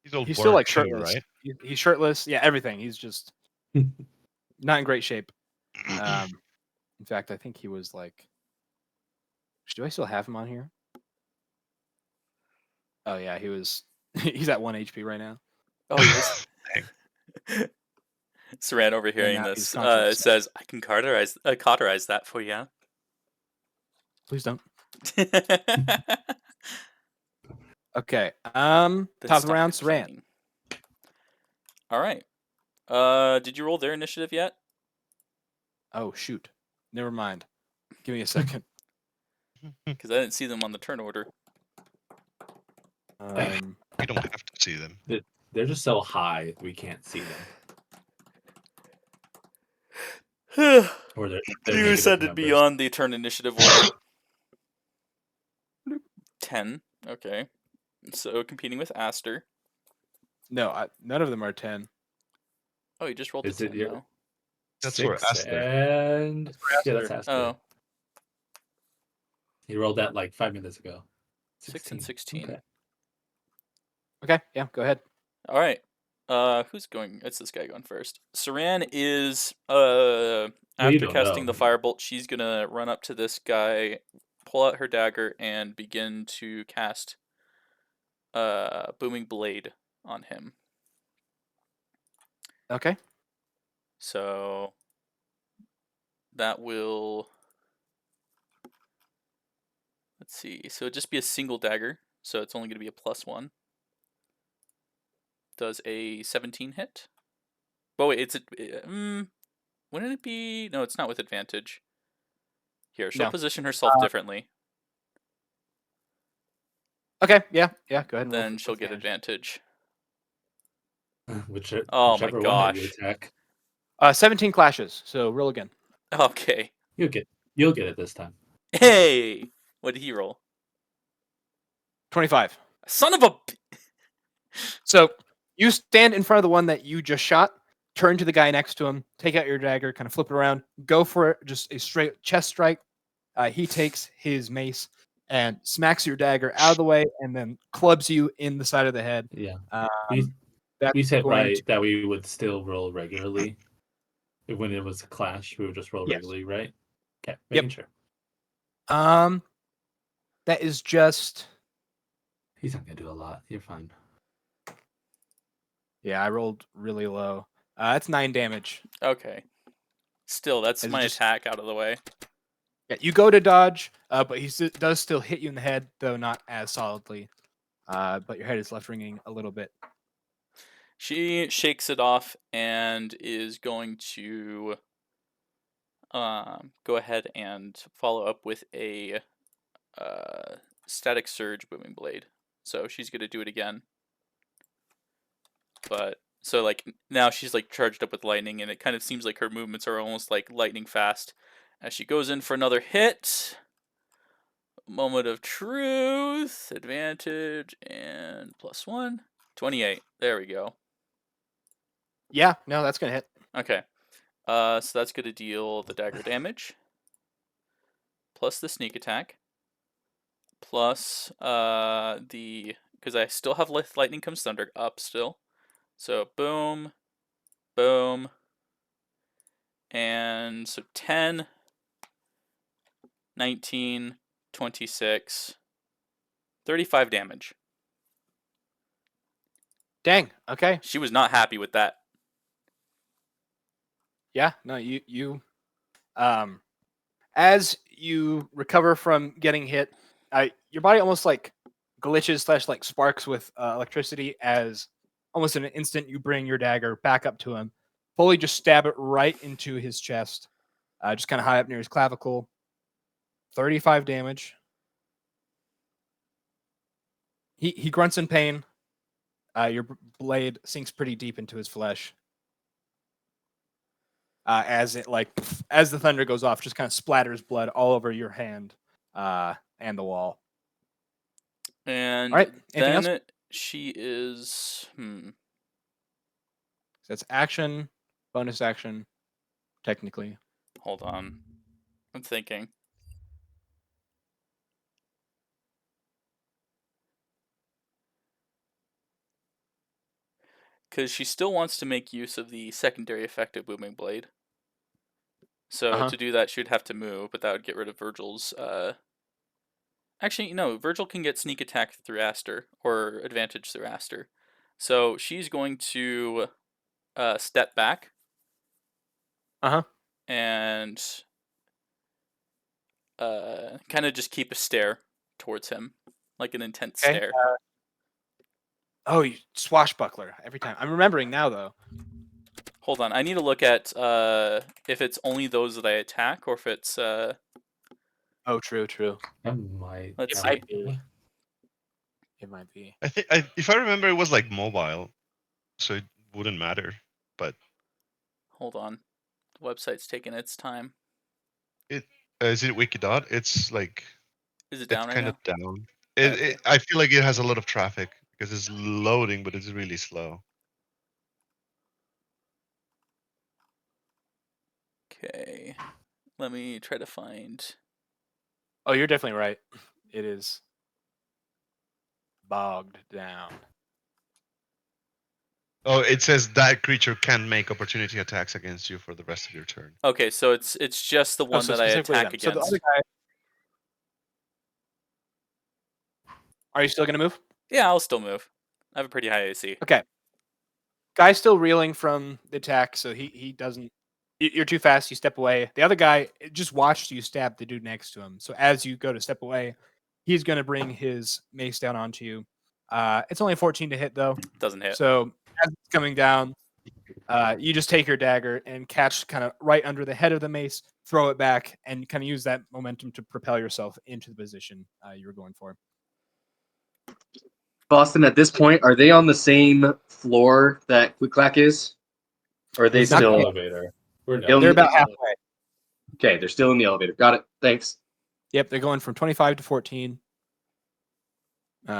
He's still like shirtless. right? He's shirtless. Yeah, everything. He's just not in great shape. In fact, I think he was like. Do I still have him on here? Oh yeah, he was. He's at 1 HP right now. Oh, yes. Saran overhearing now this he's conscious. says, "I can cauterize that for you." Please don't. The Okay. Top of the round, stock Saran. planning. All right. Did you roll their initiative yet? Oh shoot. Never mind. Give me a second. Because I didn't see them on the turn order. You don't have to see them. They're just so high we can't see them. Or they're You negative ascended numbers. beyond the turn initiative order. 10. Okay. So competing with Aster. No, none of them are 10. Oh, you just rolled Is a it 10 your- now. That's for 6 Aster. and yeah, that's Aster. Oh, He rolled that like 5 minutes ago. 6 and 16. Okay. Okay, yeah, go ahead. All right. Who's going? It's this guy going first. Saran is you after don't casting know. the firebolt, she's gonna run up to this guy, pull out her dagger, and begin to cast booming blade on him. Okay. So that will, let's see. So it'd just be a single dagger. So it's only going to be a +1. Does a 17 hit? Oh wait, it's a. Wouldn't it be? No, it's not with advantage. Here, she'll No. position herself differently. Okay, yeah, go ahead. And roll Then for she'll get advantage. Whichever Oh my one that you gosh. attack, 17 clashes, so roll again. Okay. you'll get it this time. Hey, what did he roll? 25. Son of a. So you stand in front of the one that you just shot, turn to the guy next to him, take out your dagger, kind of flip it around, go for it, just a straight chest strike. He takes his mace and smacks your dagger out of the way, and then clubs you in the side of the head. Yeah. That's We said going right to- that we would still roll regularly. When it was a clash, we would just roll Yes. regularly, right? Okay, Yep. making sure. That is just... He's not gonna do a lot. You're fine. Yeah, I rolled really low. That's 9 damage. Okay. Still, that's Is it my just- attack out of the way. Yeah, you go to dodge, but he does still hit you in the head, though not as solidly. But your head is left ringing a little bit. She shakes it off and is going to go ahead and follow up with a static surge booming blade. So she's gonna do it again. But so like now she's like charged up with lightning, and it kind of seems like her movements are almost like lightning fast. As she goes in for another hit. Moment of truth, advantage, and +1. 28. There we go. Yeah, no, that's gonna hit. Okay. So that's going to deal the dagger damage, plus the sneak attack, plus because I still have lightning comes thunder up still. So boom, boom, and so 10, 19, 26, 35 damage. Dang. Okay. She was not happy with that. Yeah. No, you. As you recover from getting hit, your body almost like glitches / like sparks with electricity. As almost in an instant, you bring your dagger back up to him, fully just stab it right into his chest, just kind of high up near his clavicle. 35 damage. He grunts in pain. Your blade sinks pretty deep into his flesh. As the thunder goes off, just kind of splatters blood all over your hand and the wall. And all right, anything then else? she is That's action, bonus action, technically. hold on. I'm thinking. Because she still wants to make use of the secondary effect of Booming Blade. So to do that, she would have to move, but that would get rid of Virgil's... Actually, no, Virgil can get sneak attack through Aster, or advantage through Aster. So she's going to step back. And kind of just keep a stare towards him. Like an intense stare. Oh, you swashbuckler every time. I'm remembering now, though. Hold on, I need to look at if it's only those that I attack, or if it's... Oh, true. That might. Let's It see. might be. It might be. I think, if I remember, it was like mobile, so it wouldn't matter. But Hold on, the website's taking its time. is it Wikidot? It's like Is it down right kind now? of down. Okay. I feel like it has a lot of traffic because it's loading, but it's really slow. Okay, let me try to find... Oh, you're definitely right. It is bogged down. Oh, it says that creature can make opportunity attacks against you for the rest of your turn. Okay, so it's just the one so that I specifically attack them. So the against. other guy... Are you still going to move? Yeah, I'll still move. I have a pretty high AC. Okay. Guy's still reeling from the attack, so he doesn't... You're too fast, you step away. The other guy just watched you stab the dude next to him. So as you go to step away, he's going to bring his mace down onto you. It's only 14 to hit, though. Doesn't hit. So as it's coming down, you just take your dagger and catch kind of right under the head of the mace, throw it back, and kind of use that momentum to propel yourself into the position you were going for. Boston, at this point, are they on the same floor that Quick Clack is? Or are they It's not still... the elevator. We're They'll- They're about halfway. Okay, they're still in the elevator. Got it. Thanks. Yep, they're going from 25 to 14.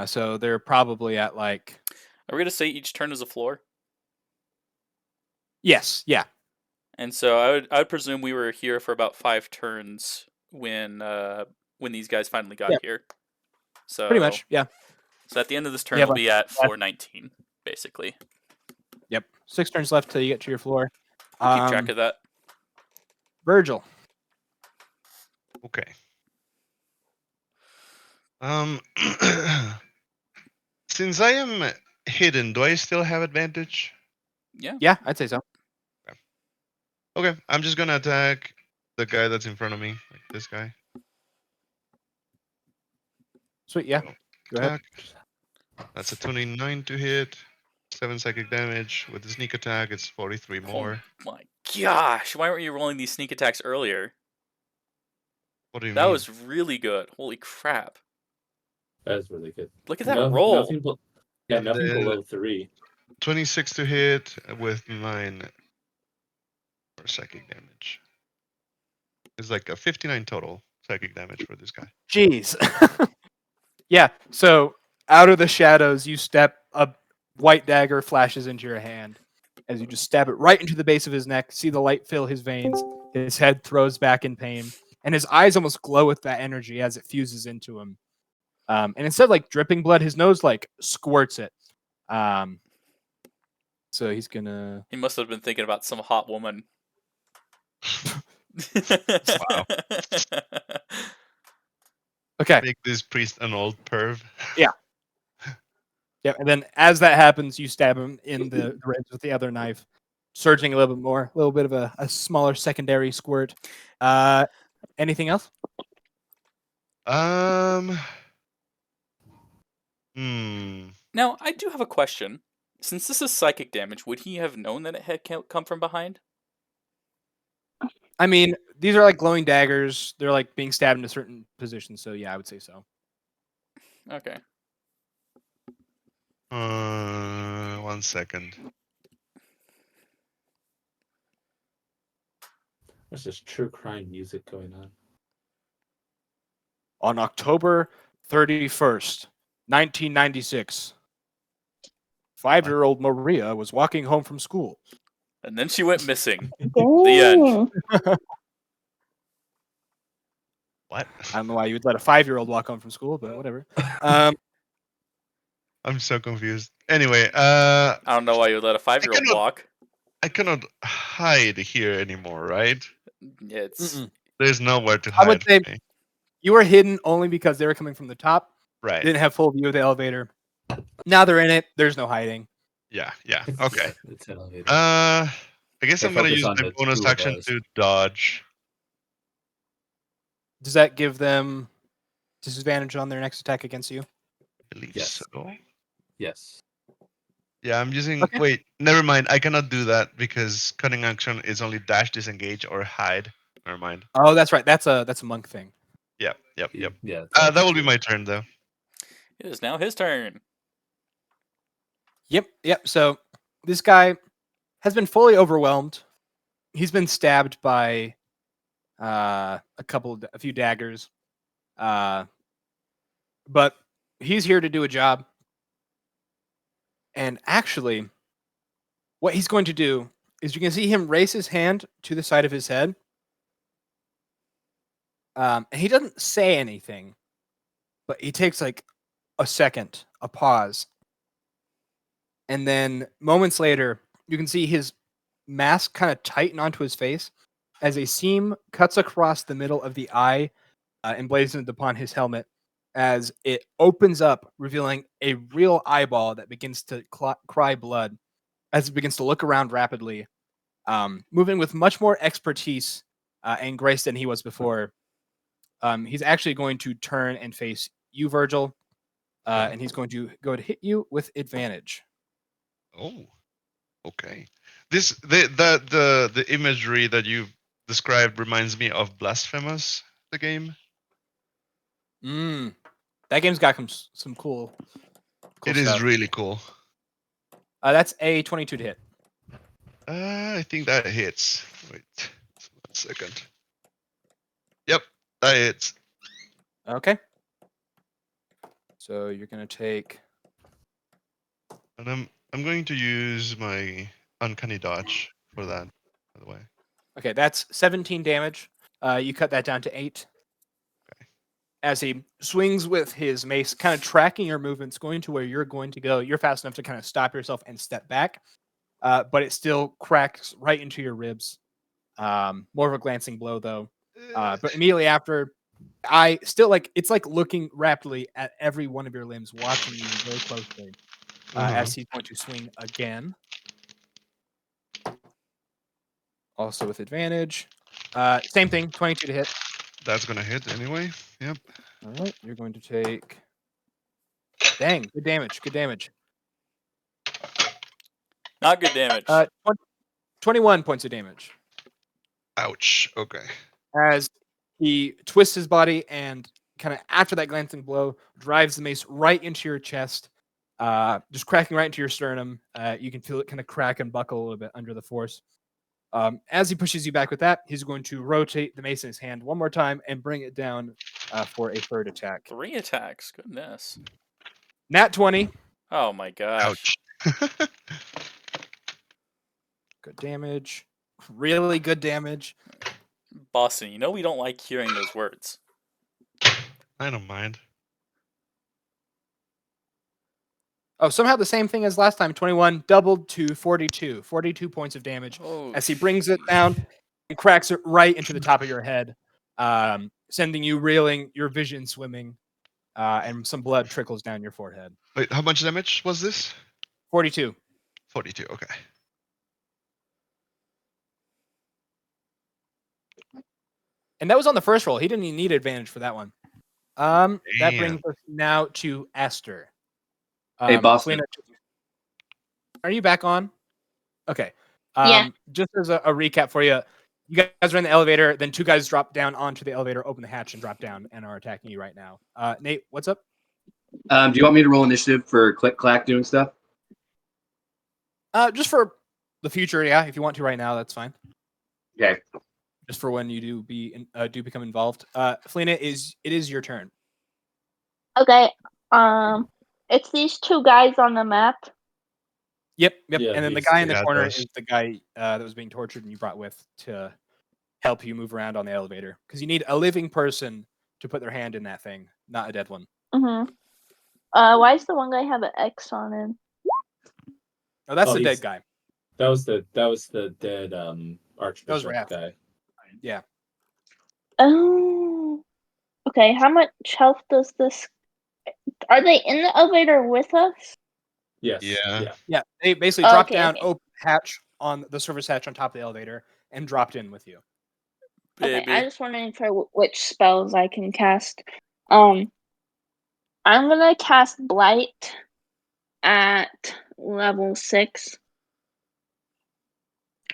So they're probably at like... Are we going to say each turn is a floor? Yes, yeah. And so I would presume we were here for about 5 turns when these guys finally got here. So Pretty much, yeah. So at the end of this turn, we'll be at floor 19, basically. Yep. 6 turns left till you get to your floor. We'll keep track of that. Virgil. Okay. Since I am hidden, do I still have advantage? Yeah, I'd say so. Okay, I'm just gonna attack the guy that's in front of me, like this guy. Sweet, yeah. So, Go ahead. attack. That's a 29 to hit. 7 psychic damage. With the sneak attack, it's 43 more. Oh my gosh! Why weren't you rolling these sneak attacks earlier? What do you That mean? was really good. Holy crap! That is really good. Look at that roll. Nothing, nothing below 3. 26 to hit with 9 for psychic damage. It's like a 59 total psychic damage for this guy. Jeez. Yeah, so out of the shadows, you step, a white dagger flashes into your hand. As you just stab it right into the base of his neck, see the light fill his veins, his head throws back in pain, and his eyes almost glow with that energy as it fuses into him. And instead of like dripping blood, his nose like squirts it. So he's gonna. He must have been thinking about some hot woman. Wow. Okay. Make this priest an old perv. Yeah. Yeah, and then as that happens, you stab him in the ribs with the other knife, surging a little bit more, a little bit of a smaller secondary squirt. Anything else? Now, I do have a question. Since this is psychic damage, would he have known that it had come from behind? I mean, these are like glowing daggers. They're like being stabbed into certain positions. So yeah, I would say so. Okay. 1 second. There's just true crime music going on. On October 31st, 1996, 5-year-old Maria was walking home from school. And then she went missing. Dang. What? I don't know why you would let a 5-year-old walk home from school, but whatever. I'm so confused. Anyway, I don't know why you would let a 5-year-old walk. I cannot hide here anymore, right? It's There's nowhere to hide. I would say you were hidden only because they were coming from the top. Right. Didn't have full view of the elevator. Now they're in it. There's no hiding. Yeah. Okay. It's elevator. I guess Or I'm gonna focus use on my the bonus two of action us. to dodge. Does that give them disadvantage on their next attack against you? I believe Yes. so. Yes. Yeah, I'm using. Okay. Wait, never mind. I cannot do that because cunning action is only dash, disengage, or hide. Never mind. Oh, that's right. That's a monk thing. Yep. Yeah. That will be my turn though. It is now his turn. Yep. So this guy has been fully overwhelmed. He's been stabbed by a few daggers. But he's here to do a job. And actually, what he's going to do is you can see him raise his hand to the side of his head. And he doesn't say anything, but he takes like a second, a pause. And then moments later, you can see his mask kind of tighten onto his face as a seam cuts across the middle of the eye, emblazoned upon his helmet, as it opens up, revealing a real eyeball that begins to cry blood as it begins to look around rapidly, moving with much more expertise and grace than he was before. He's actually going to turn and face you, Virgil, and he's going to go to hit you with advantage. Oh, okay. The imagery that you described reminds me of Blasphemous, the game. That game's got some cool It is stuff. really cool. That's a 22 to hit. I think that hits. Wait, 1 second. Yep, that hits. Okay. So you're gonna take. And I'm going to use my uncanny dodge for that, by the way. Okay, that's 17 damage. You cut that down to 8. Okay. As he swings with his mace, kind of tracking your movements, going to where you're going to go. You're fast enough to kind of stop yourself and step back, but it still cracks right into your ribs. More of a glancing blow, though. But immediately after, eye still like it's like looking rapidly at every one of your limbs, watching you very closely. As he's going to swing again. Also with advantage. Same thing, 22 to hit. That's gonna hit anyway. Yep. All right, you're going to take. Dang, good damage. Good damage. Not good damage. 21 points of damage. Ouch. Okay. As he twists his body and kind of after that glancing blow, drives the mace right into your chest, just cracking right into your sternum. You can feel it kind of crack and buckle a little bit under the force. As he pushes you back with that, he's going to rotate the mace in his hand one more time and bring it down for a third attack. 3 attacks. Goodness. Nat 20. Oh my gosh. Ouch. Good damage. Really good damage. Boston, you know we don't like hearing those words. I don't mind. Oh, somehow the same thing as last time. 21 doubled to 42. 42 points of damage as he brings it down and cracks it right into the top of your head, sending you reeling, your vision swimming, and some blood trickles down your forehead. Wait, how much damage was this? 42. 42. Okay. And that was on the first roll. He didn't even need advantage for that one. That Damn. brings us now to Esther. Hey, Boston. Are you back on? Okay. Yeah. Just as a recap for you, you guys are in the elevator, then 2 guys drop down onto the elevator, open the hatch, and drop down, and are attacking you right now. Nate, what's up? Do you want me to roll initiative for Click Clack doing stuff? Just for the future, yeah. If you want to right now, that's fine. Okay. Just for when you do become involved. Felina, it is your turn. Okay. It's these 2 guys on the map. Yep. Yeah, And then the these guy in two. the Yeah, corner those. is the guy that was being tortured and you brought with to help you move around on the elevator. Because you need a living person to put their hand in that thing, not a dead one. Mm-hmm. Why does the one guy have an X on him? Oh, that's Oh, the he's- dead guy. That was the dead Archbishop Raph. guy. Yeah. Oh. Okay, how much health does this... Are they in the elevator with us? Yes. Yeah. Yeah. They basically dropped Okay, down, okay. open hatch on the service hatch on top of the elevator, and dropped in with you. Okay, Baby. I just wondering for which spells I can cast. I'm gonna cast Blight at level 6.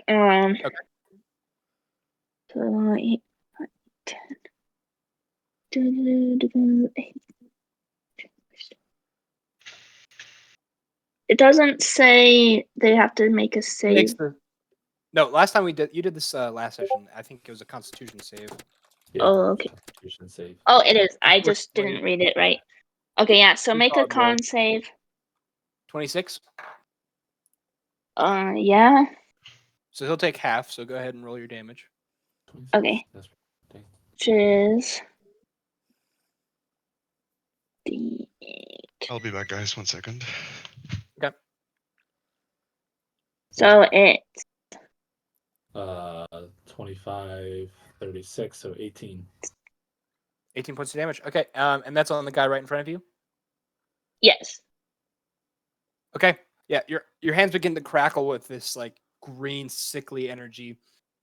Okay. So 8, 10. It doesn't say they have to make a save. No, last time you did this last session. I think it was a Constitution save. Yeah, Oh, okay. Constitution save. Oh, it is. I just Unfortunately- didn't read it right. Okay, yeah. So make a solid roll. con save. 26. Yeah. So he'll take half. So go ahead and roll your damage. Okay. That's right. Which is D8. I'll be back, guys. 1 second. So it's 25, 36, so 18. 18 points of damage. Okay. And that's on the guy right in front of you. yes. Okay. Yeah. Your hands begin to crackle with this like green sickly energy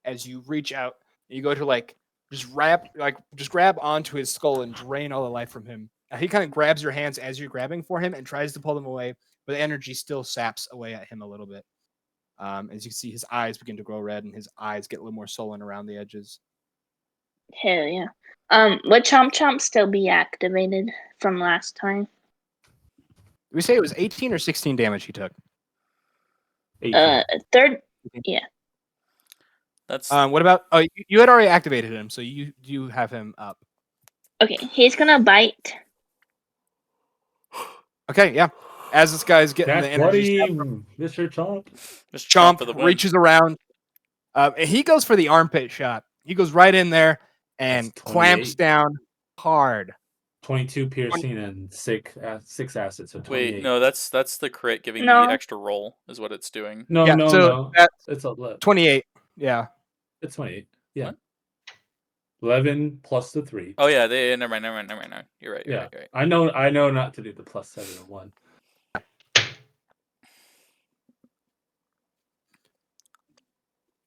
as you reach out. You go to just grab onto his skull and drain all the life from him. He kind of grabs your hands as you're grabbing for him and tries to pull them away, but the energy still saps away at him a little bit. As you can see, his eyes begin to grow red and his eyes get a little more sullen around the edges. Hell yeah. Would Chomp Chomp still be activated from last time? Did we say it was 18 or 16 damage he took? 18. Third. That's What about? Oh, you had already activated him, so you have him up. Okay, he's gonna bite. Okay, yeah. As this guy's getting the Nat energy, 20, Mr. Chomp. just Chomp for the win. reaches around. And he goes for the armpit shot. He goes right in there and That's clamps 28. down hard. 22 piercing and 6 acid, so 28. Wait, no, that's the crit giving No. the extra roll is what it's doing. No, Yeah, no, so no. that's It's a left. 28. Yeah. It's 28. Yeah. What? 11 plus the 3. Oh yeah, never mind. You're right. You're right. I know not to do the plus 7 and 1.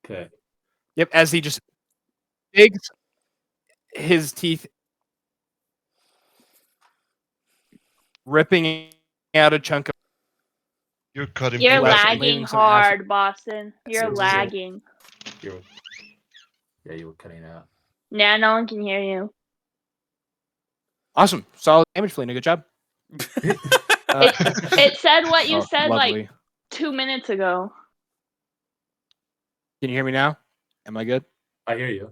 Okay. Yep, as he just digs his teeth, ripping out a chunk of. You're cutting. You're flesh, lagging leaving some acid. hard, Boston. You're Acid. lagging. You were cutting out. Nah, no one can hear you. Awesome, solid damage, Felina. Good job. It said what you said lovely. like 2 minutes ago. Can you hear me now? Am I good? I hear you.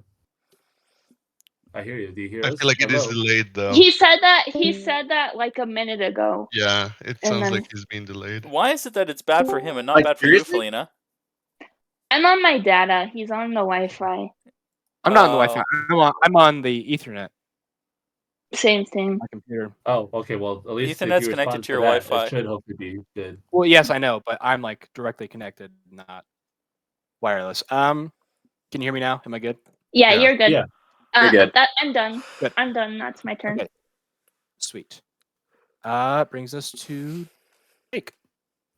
Do you hear I us? feel like it is Hello? delayed though. He said that like a minute ago. Yeah, it And sounds then- like he's being delayed. Why is it that it's bad for him and not Like, bad for you, seriously? Felina? I'm on my data. He's on the Wi-Fi. I'm not on the Wi-Fi. I'm on the Ethernet. Same thing. My computer. Oh, okay. Well, at least if Ethernet's you connected respond to your that, Wi-Fi. it should hopefully be good. Well, yes, I know, but I'm like directly connected, not wireless. Can you hear me now? Am I good? Yeah, Yeah. you're good. Yeah. You're good. I'm done. Good. I'm done. That's my turn. Okay. Sweet. Brings us to Jake.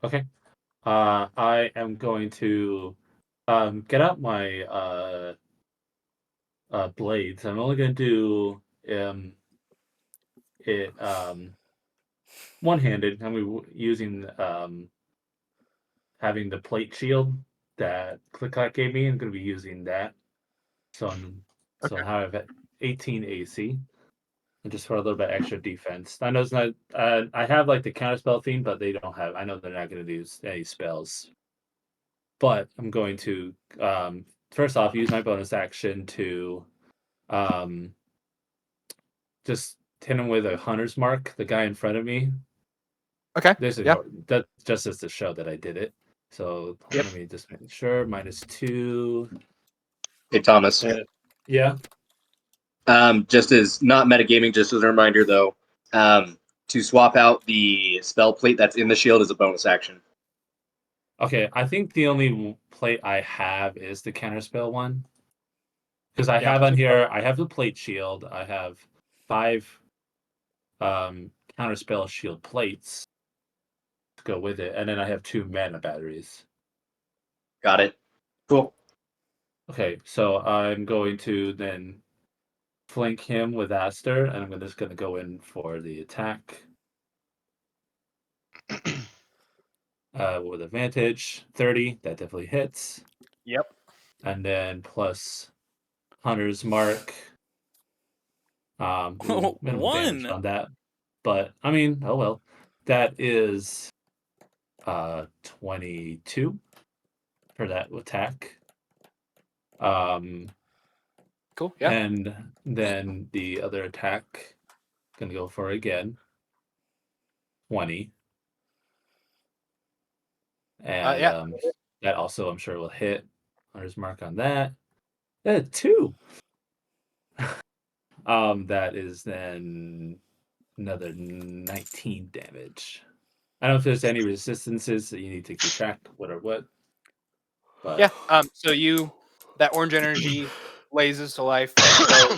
Okay. I am going to get out my blades. I'm only going to do it one-handed. I'm using having the plate shield that Click-Clack gave me. I'm going to be using that. So I have 18 AC. And just for a little bit extra defense. I know it's not. I have like the counterspell theme, but they don't have. I know they're not going to do any spells. But I'm going to first off use my bonus action to just hit him with a hunter's mark. The guy in front of me. Okay. That's just as to show that I did it. So let me just make sure. -2. Hey, Thomas. Yeah. Just as not metagaming, just as a reminder though, to swap out the spell plate that's in the shield is a bonus action. Okay, I think the only plate I have is the counterspell one. Because I have on here, I have the plate shield. I have 5 counterspell shield plates to go with it, and then I have 2 mana batteries. Got it. Cool. Okay, so I'm going to then flank him with Aster, and I'm just going to go in for the attack. With advantage, 30. That definitely hits. Yep. And then plus Hunter's Mark. Minimal damage 1. on that. But, I mean, oh well. That is 22 for that attack. Cool. Yeah. And then the other attack, gonna go for again. 20. And that also, I'm sure, will hit. Hunter's Mark on that. 2. That is then another 19 damage. I don't know if there's any resistances that you need to keep track, what or what. But Yeah. So that orange energy blazes to life. So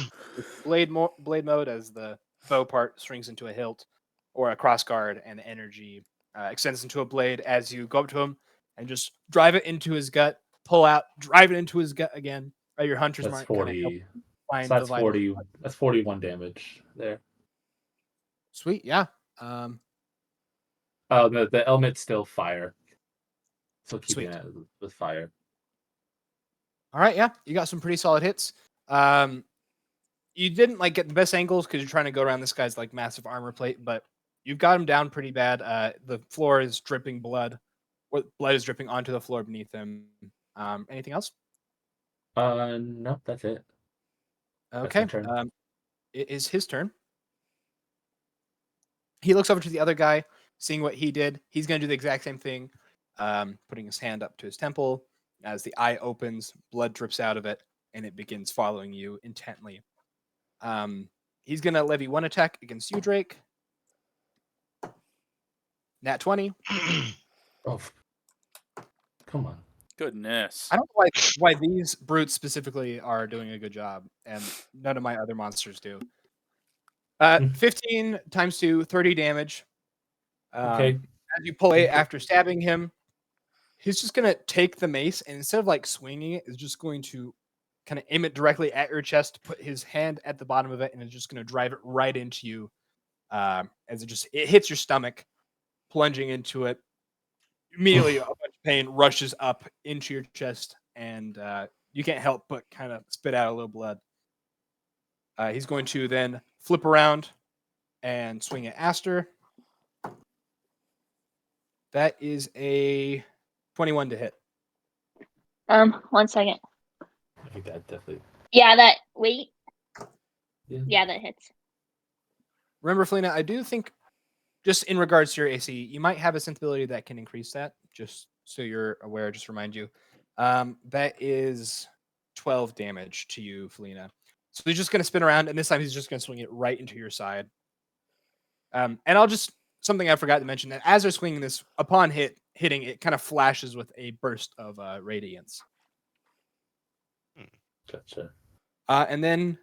blade mode as the bow part swings into a hilt or a cross guard, and the energy extends into a blade as you go up to him and just drive it into his gut. Pull out, drive it into his gut again. Your hunter's that's mark. 40. Find So that's the vital 40. spot. That's 41 damage there. Sweet. Yeah. The element's still fire. So keeping Sweet. it with fire. All right. Yeah. You got some pretty solid hits. You didn't like get the best angles because you're trying to go around this guy's like massive armor plate, but you've got him down pretty bad. The floor is dripping blood, or blood is dripping onto the floor beneath him. Anything else? No, that's it. Okay. That's my turn. It is his turn. He looks over to the other guy, seeing what he did. He's going to do the exact same thing, putting his hand up to his temple. As the eye opens, blood drips out of it, and it begins following you intently. He's going to levy 1 attack against you, Drake. Nat 20. Oh, come on. Goodness. I don't know why these brutes specifically are doing a good job, and none of my other monsters do. 15 times 2, 30 damage. Okay. As you pull away after stabbing him, he's just gonna take the mace, and instead of like swinging it, is just going to kind of aim it directly at your chest, put his hand at the bottom of it, and it's just gonna drive it right into you. As it hits your stomach, plunging into it. Immediately, a bunch of pain rushes up into your chest, and you can't help but kind of spit out a little blood. He's going to then flip around and swing at Aster. That is a 21 to hit. 1 second. I think that definitely. Yeah, wait. Yeah. Yeah, that hits. Remember, Felina, I do think, just in regards to your AC, you might have a sensibility that can increase that, just so you're aware, just remind you. That is 12 damage to you, Felina. So he's just going to spin around, and this time he's just going to swing it right into your side. And something I forgot to mention, that as they're swinging this, upon hitting, it kind of flashes with a burst of radiance. Gotcha. And then,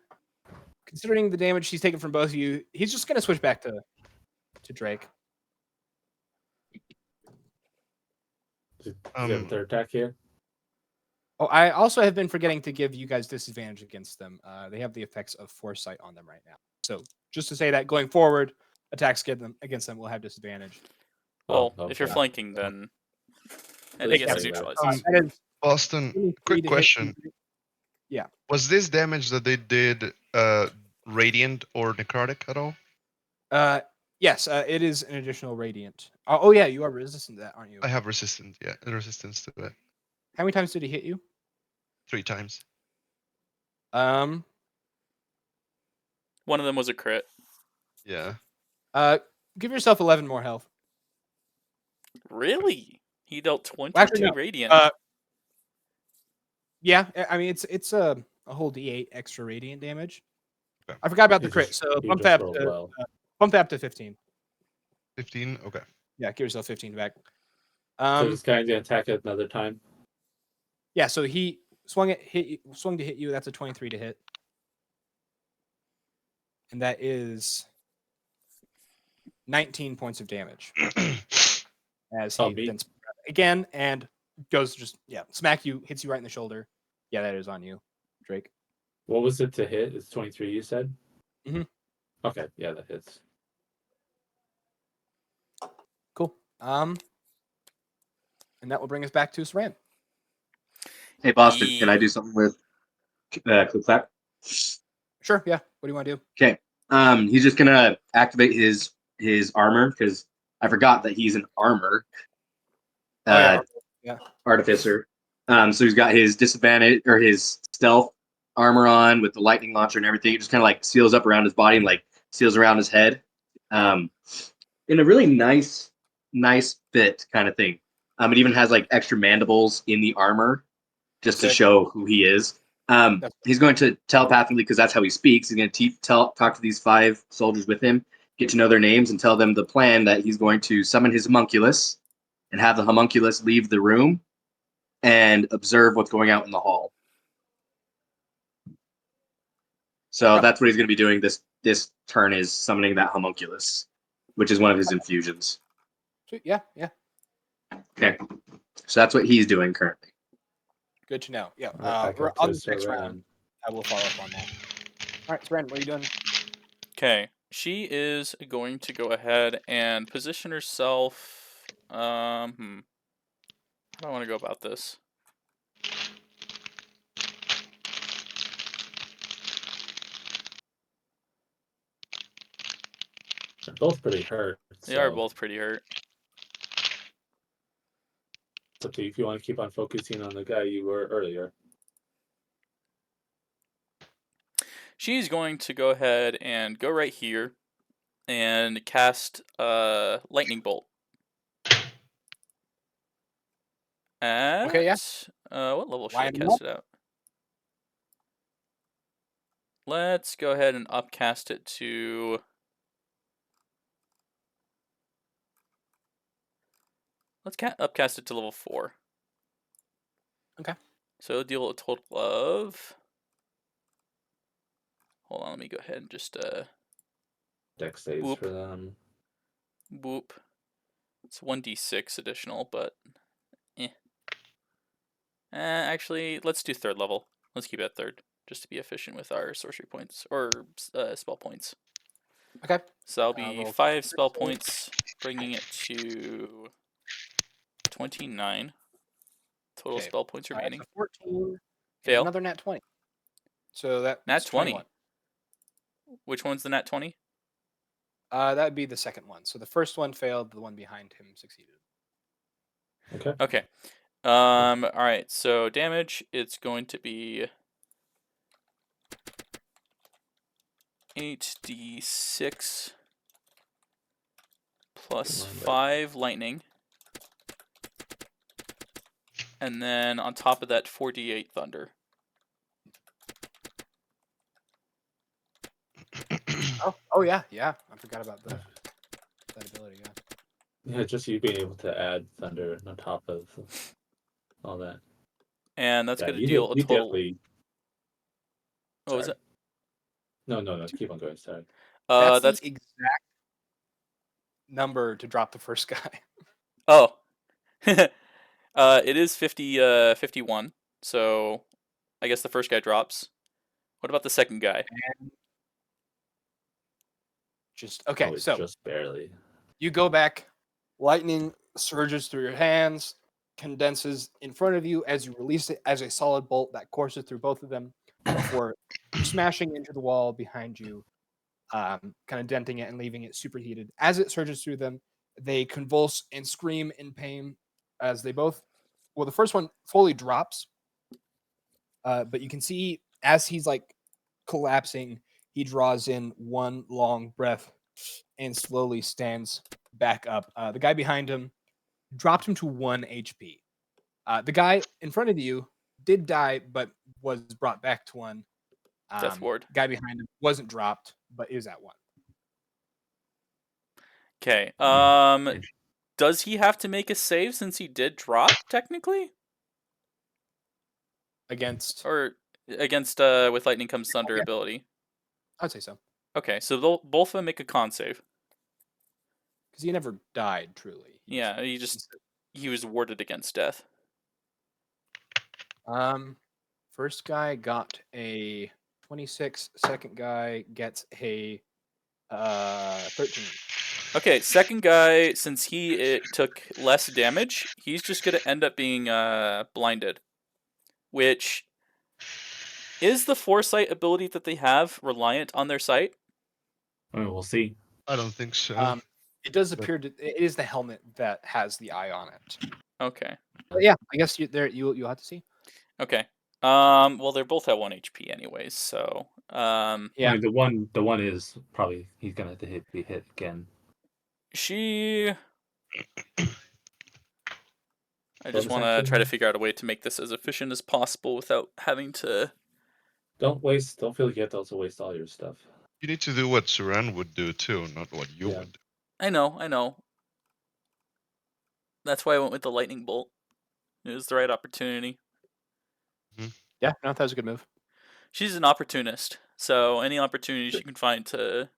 considering the damage he's taken from both of you, he's just going to switch back to Drake. Does he have a third attack here? Oh, I also have been forgetting to give you guys disadvantage against them. They have the effects of foresight on them right now. So just to say that going forward, attacks against them will have disadvantage. Well, Oh, if you're okay. flanking, then and Yeah, it gets yeah. neutralized. That is Boston, 23 quick to hit. question. Yeah. Was this damage that they did radiant or necrotic at all? Yes, it is an additional radiant. Oh yeah, you are resistant to that, aren't you? I have resistance to it. How many times did he hit you? 3 times. One of them was a crit. Yeah. Give yourself 11 more health. Really? He dealt 22 Actually, no. radiant. Yeah, I mean it's a whole D8 extra radiant damage. Okay. I forgot about the He crit, just- so he bump just that rolled to well. bump that up to 15. 15. Okay. Yeah, give yourself 15 back. So this guy's gonna attack it another time. Yeah, so he swung to hit you. That's a 23 to hit, and that is 19 points of damage. As he me? then again and goes smack you, hits you right in the shoulder. Yeah, that is on you, Drake. What was it to hit? It's 23. You said. Mhm. Okay, yeah, that hits. Cool. And that will bring us back to Saran. Hey, Boston, can I do something with Click Clack? Sure. Yeah. What do you want to do? Okay. He's just gonna activate his armor because I forgot that he's an armor. Yeah. Artificer. So he's got his disadvantage or his stealth armor on with the lightning launcher and everything. It just kind of like seals up around his body and like seals around his head. In a really nice fit kind of thing. It even has like extra mandibles in the armor just to Sick. show who he is. He's going to telepathically, because that's how he speaks. He's going to talk to these 5 soldiers with him, get to know their names, and tell them the plan that he's going to summon his homunculus and have the homunculus leave the room and observe what's going out in the hall. So Okay. that's what he's going to be doing this turn, is summoning that homunculus, which is one of his infusions. Sweet. Yeah. Okay. So that's what he's doing currently. Good to know. Yeah. Back up On to the next Saran. round, I will follow up on that. All right, Saran, what are you doing? Okay, she is going to go ahead and position herself. How do I want to go about this? They're both pretty hurt. They are both pretty hurt. It's up to you if you want to keep on focusing on the guy you were earlier. She's going to go ahead and go right here and cast lightning bolt. Okay, yeah. What level should I Line 'em cast it out? Let's go ahead and upcast it to. Let's upcast it to level 4. Okay. So it'll deal a total of. Hold on, let me go ahead and just Dex saves Whoop. for them. boop. It's 1d6 additional, but actually, let's do third level. Let's keep it at third, just to be efficient with our sorcery points or spell points. Okay. So that'll be roll 5 spell points, bringing it to 29 total Okay. spell points remaining. So 14. And Fail. another nat 20. So that's Nat 20. 21. Which one's the nat 20? That would be the second one. So the first one failed. The one behind him succeeded. Okay. Okay. All right. So damage, it's going to be 8d6 plus Come on, 5 lightning. And then on top of that, 4d8 thunder. Oh yeah. I forgot about that ability. Yeah. Yeah, just you being able to add thunder on top of all that. And that's Yeah, going to deal a you total. definitely. What was it? No. Keep on going. Sorry. That's the exact number to drop the first guy. Oh. It is 51. So I guess the first guy drops. What about the second guy? And okay. Oh, it's So just barely. you go back. Lightning surges through your hands, condenses in front of you as you release it as a solid bolt that courses through both of them before smashing into the wall behind you, kind of denting it and leaving it superheated. As it surges through them, they convulse and scream in pain as they both. Well, the first one fully drops, but you can see as he's like collapsing, he draws in one long breath and slowly stands back up. The guy behind him dropped him to 1 HP. The guy in front of you did die, but was brought back to 1. Death ward. Guy behind him wasn't dropped, but is at 1. Okay. Does he have to make a save since he did drop technically? Against Or against with lightning comes thunder yeah. ability? I'd say so. Okay, so both of them make a con save. Because he never died truly. Yeah, he was warded against death. First guy got a 26. Second guy gets a 13. Okay, second guy, since he took less damage, he's just gonna end up being blinded. Which is the foresight ability that they have reliant on their sight? I mean, we'll see. I don't think so. It does appear it is the helmet that has the eye on it. Okay. But yeah, I guess you'll have to see. Okay. Well, they're both at 1 HP anyways, so Yeah. I mean, the one is probably he's gonna have to be hit again. I just want to try to figure out a way to make this as efficient as possible without having to. Don't feel like you have to also waste all your stuff. You need to do what Suran would do too, not what you Yeah. would. I know. That's why I went with the lightning bolt. It was the right opportunity. Yeah, no, that was a good move. She's an opportunist, so any opportunity she can find to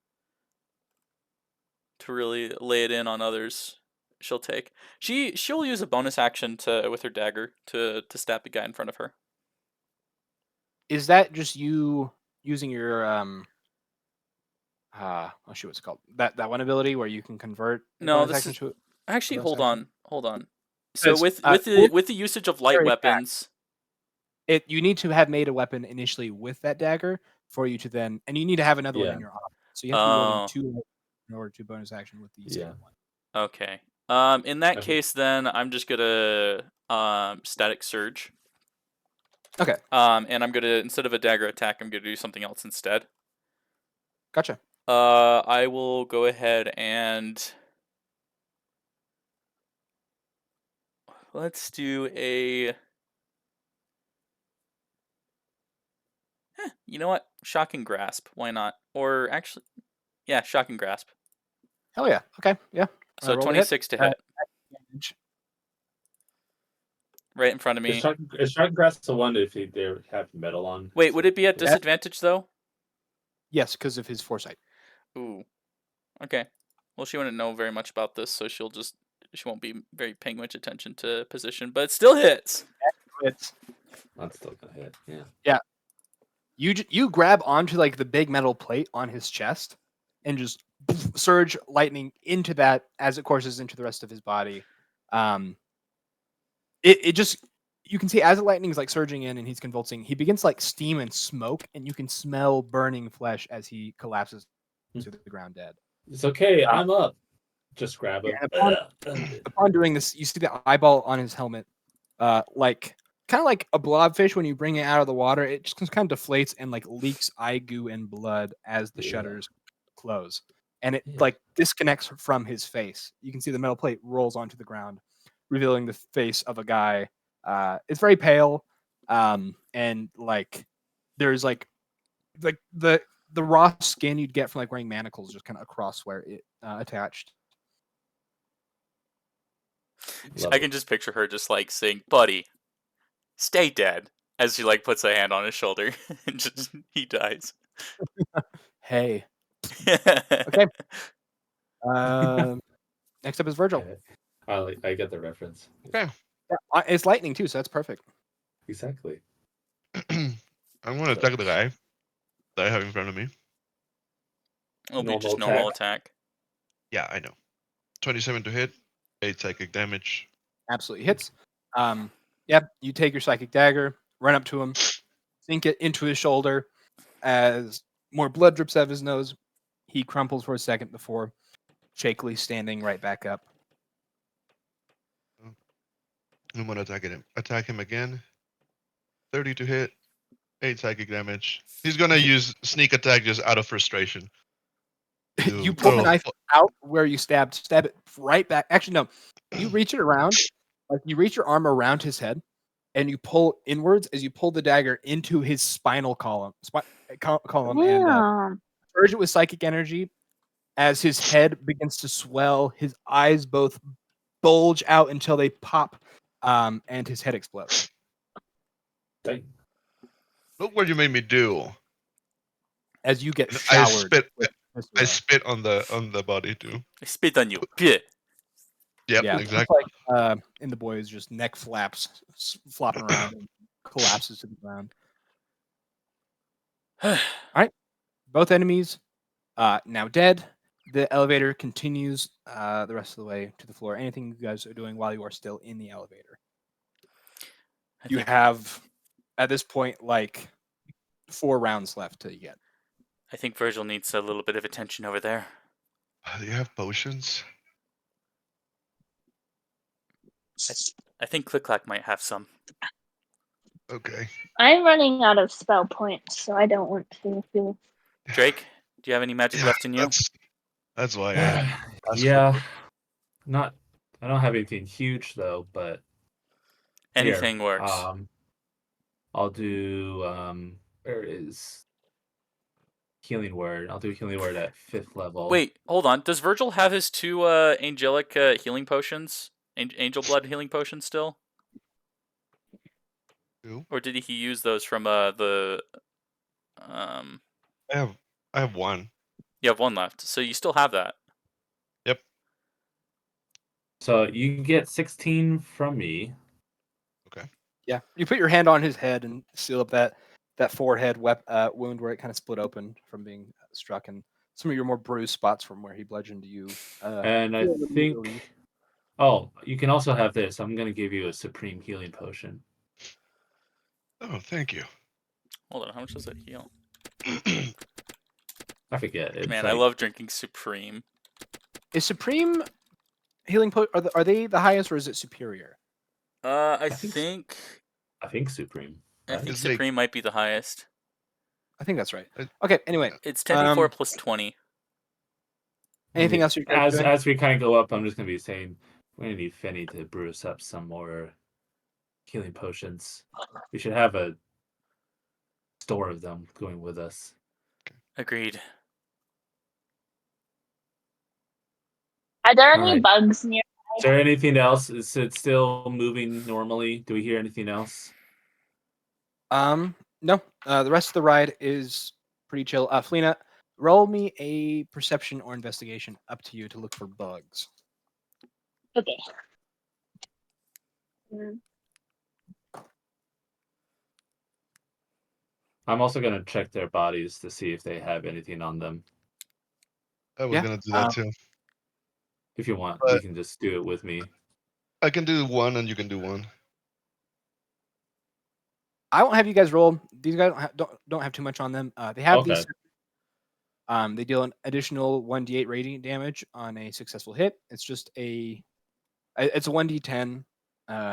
really lay it in on others, she'll take. She'll use a bonus action with her dagger to stab the guy in front of her. Is that just you using your oh shoot, what's it called? That one ability where you can convert No, bonus action to it? Actually, bonus hold on. So Because, with the usage of light weapons, you need to have made a weapon initially with that dagger for you to then, and you need to have another one in your arm. So you have to be rolling 2 in order to bonus action with the second one. Okay. In that case, then I'm just gonna static surge. Okay. And I'm gonna, instead of a dagger attack, I'm gonna do something else instead. Gotcha. I will go ahead and let's do a. You know what? Shocking grasp. Why not? Or actually, yeah, shocking grasp. Hell yeah. Okay. Yeah. So 26 to hit. right in front of me. Is shotgun grass the one if they have metal on? Wait, would it be at disadvantage though? Yes, because of his foresight. Ooh. Okay. Well, she wouldn't know very much about this, so she won't be very paying much attention to position, but it still hits. It's That's still gonna hit. Yeah. Yeah. You grab onto like the big metal plate on his chest and just surge lightning into that as it courses into the rest of his body. It just, you can see as the lightning is like surging in and he's convulsing, he begins to like steam and smoke, and you can smell burning flesh as he collapses to the ground dead. It's okay. I'm up. Just grab him. Upon doing this, you see the eyeball on his helmet, like kind of like a blobfish when you bring it out of the water. It just kind of deflates and like leaks eye goo and blood as the shutters close, and it like disconnects from his face. You can see the metal plate rolls onto the ground, revealing the face of a guy. It's very pale, and like there's like the raw skin you'd get from like wearing manacles just kind of across where it attached. I can just picture her just like saying, "Buddy, stay dead," as she like puts a hand on his shoulder and just he dies. Hey. Okay. Next up is Virgil. I get the reference. Okay. Yeah, it's lightning too, so that's perfect. Exactly. I'm gonna attack the guy that I have in front of me. It'll be just normal attack. Yeah, I know. 27 to hit, 8 psychic damage. Absolutely hits. You take your psychic dagger, run up to him, sink it into his shoulder. As more blood drips out of his nose, he crumples for a second before shakily standing right back up. I'm gonna attack him again. 30 to hit, 8 psychic damage. He's gonna use sneak attack just out of frustration. You pull the knife out where you stab it right back. Actually, no. You reach it around, like you reach your arm around his head, and you pull inwards as you pull the dagger into his spinal column, and urge it with psychic energy. As his head begins to swell, his eyes both bulge out until they pop, and his head explodes. Dang. Look what you made me do. As you get showered. I spit on the body too. I spit on you. Yep, yeah, exactly. Like in the boys, just neck flaps flopping around and collapses to the ground. All right, both enemies now dead. The elevator continues the rest of the way to the floor. Anything you guys are doing while you are still in the elevator? You have, at this point, like 4 rounds left till you get. I think Virgil needs a little bit of attention over there. Do you have potions? I think Click Clack might have some. Okay. I'm running out of spell points, so I don't want to feel. Drake, do you have any magic left in you? That's why I yeah. Not. I don't have anything huge though, but anything works. I'll do. Where is healing word? I'll do healing word at 5th level. Wait, hold on. Does Virgil have his 2 angelic healing potions? Angel blood healing potions still? Who? Or did he use those from the? I have 1. You have 1 left, so you still have that. Yep. So you get 16 from me. Okay. Yeah, you put your hand on his head and seal up that forehead wound where it kind of split open from being struck, and some of your more bruised spots from where he bludgeoned you. And I think. Oh, you can also have this. I'm gonna give you a supreme healing potion. Oh, thank you. Hold on, how much does it heal? I forget. It's Man, like... I love drinking Supreme. Is Supreme healing are they the highest, or is it superior? I think Supreme. Right? I think Supreme might be the highest. I think that's right. Okay, anyway. It's 10d4 plus 20. Anything else you guys doing? As we kind of go up, I'm just going to be saying, we're going to need Fenny to brew us up some more healing potions. We should have a store of them going with us. Agreed. Are there any bugs nearby Is there anything else? Is it still moving normally? Do we hear anything else? No. The rest of the ride is pretty chill. Felina, roll me a perception or investigation, up to you, to look for bugs. Okay. Mm, I'm also gonna check their bodies to see if they have anything on them. I was Yeah, gonna do that too. If you want, But- you can just do it with me. I can do one, and you can do one. I won't have you guys roll. These guys don't have too much on them. They have Okay. these. They deal an additional 1d8 radiant damage on a successful hit. It's just it's a 1d10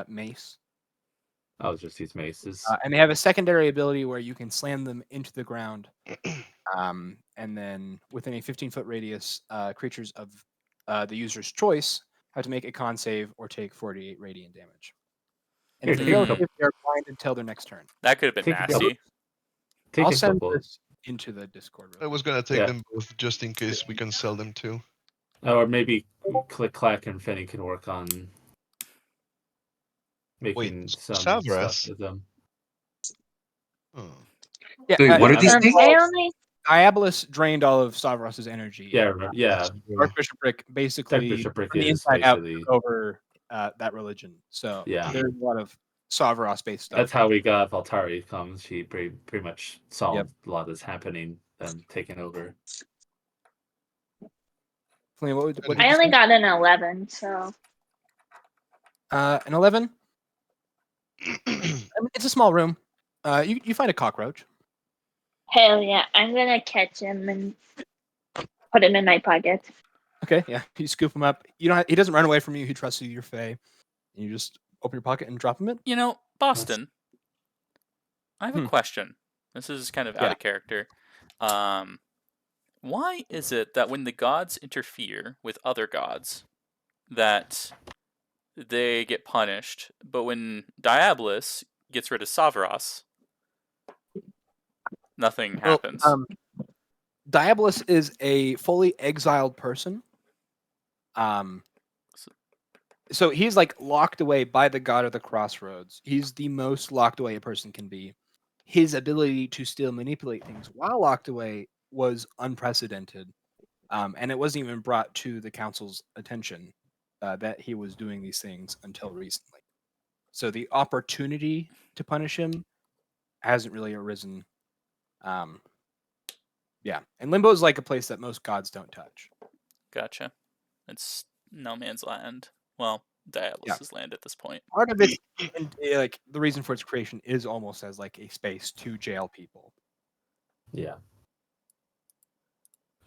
mace. I'll just use maces. And they have a secondary ability where you can slam them into the ground. And then within a 15-foot radius, creatures of the user's choice have to make a con save or take 48 radiant damage. And if they Here, fail, take a they are blind until their next turn. That could have been Take a couple- nasty. Take I'll a send couple. this into the Discord. I real was quick. gonna take Yeah. them both just in case we can sell them too. Or maybe Click Clack and Fenny can work on making some Savras? stuff with them. Oh. Yeah, Wait, what are these things? I only Diabolus drained all of Savras's energy. Yeah, yeah. Dark Bishopric basically Bishopric from the is inside out basically- took over that religion. So Yeah. there's a lot of Savras-based stuff. That's how we got Valtari comes. She pretty much saw Yep. a lot that's happening and taking over. Felina, what did I you only say? got an 11, so An 11. I mean, it's a small room. You find a cockroach. hell yeah, I'm gonna catch him and put him in my pocket. Okay, yeah. You scoop him up. You don't. He doesn't run away from you. He trusts you. You're Fae. You just open your pocket and drop him in. You know, Boston. I have a question. This is kind of out Yeah. of character. Why is it that when the gods interfere with other gods, that they get punished, but when Diabolus gets rid of Savras, nothing happens? Diabolus is a fully exiled person. So he's like locked away by the god of the crossroads. He's the most locked away a person can be. His ability to still manipulate things while locked away was unprecedented. And it wasn't even brought to the council's attention that he was doing these things until recently. So the opportunity to punish him hasn't really arisen. Yeah, and Limbo is like a place that most gods don't touch. Gotcha. It's no man's land. Well, Diabolus's land at this point. Part of it, and like the reason for its creation, is almost as like a space to jail people. Yeah.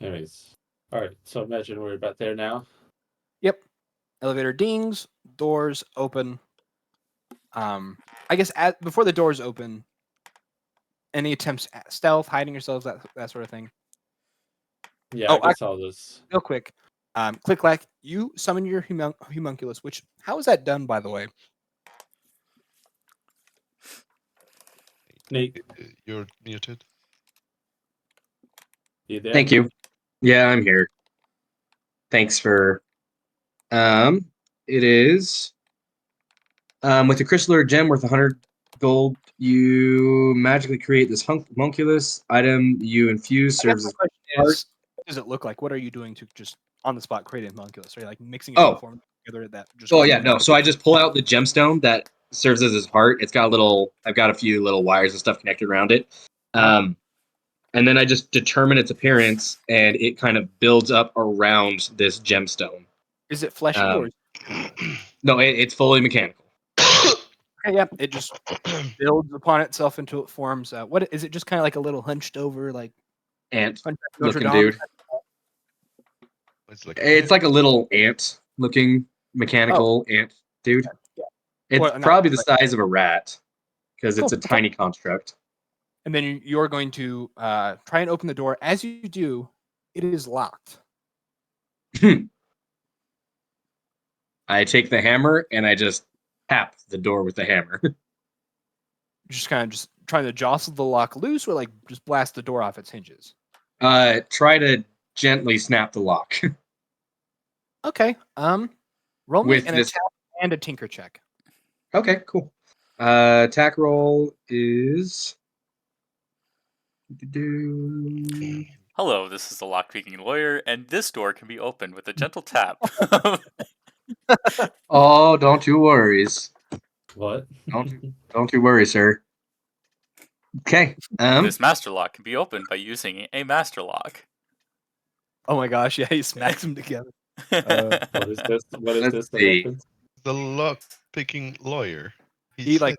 Anyways, all right. So imagine we're about there now. Yep. Elevator dings, doors open. I guess before the doors open, any attempts at stealth, hiding yourselves, that sort of thing. Yeah, I guess I'll just. Real quick, Click Clack, you summon your homunculus. Which how is that done, by the way? Nate, You're muted. you there? Thank you. Yeah, I'm here. Thanks for. It is. With a crystal or gem worth 100 gold, you magically create this homunculus item. You infuse serves as. What does it look like? What are you doing to just on the spot create a homunculus? Are you like mixing Oh. form together that just? Oh yeah, no. So I just pull out the gemstone that serves as his heart. It's got a little. I've got a few little wires and stuff connected around it. And then I just determine its appearance, and it kind of builds up around this gemstone. Is it fleshy or? No, it's fully mechanical. Okay, yeah, it just builds upon itself until it forms. What is it? Just kind of like a little hunched over, like Ant Notre looking Dame? dude. It's like a little ant looking mechanical ant dude. Yeah. It's Well, not probably the quite. size of a rat because it's Cool. a tiny construct. And then you're going to try and open the door. As you do, it is locked. I take the hammer and I just tap the door with the hammer. Just kind of just trying to jostle the lock loose, or like just blast the door off its hinges. Try to gently snap the lock. Okay. Roll me With an this- attack and a tinker check. Okay, cool. Attack roll is. Hello, this is the lockpicking lawyer, and this door can be opened with a gentle tap. Oh, don't you worries. What? Don't you worry, sir. Okay. This master lock can be opened by using a master lock. Oh my gosh! Yeah, he smacks them together. What is this? What is Let's this? see. Reference? The lock picking lawyer. He said- like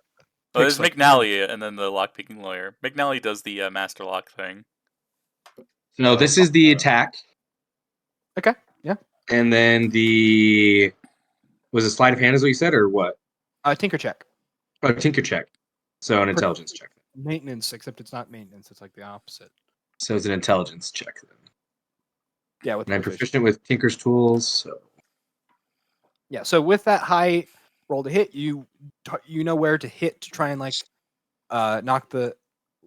Well, there's Picks, like, McNally and then the lockpicking lawyer. McNally does the master lock thing. No, this is the attack. Okay, yeah. And then the was it sleight of hand is what you said, or what? Tinker check. Oh, tinker check. So an intelligence check. Maintenance, except it's not maintenance. It's like the opposite. So it's an intelligence check then. Yeah, with And I'm proficiency. proficient with Tinker's tools. So Yeah, so with that high roll to hit, you know where to hit to try and like knock the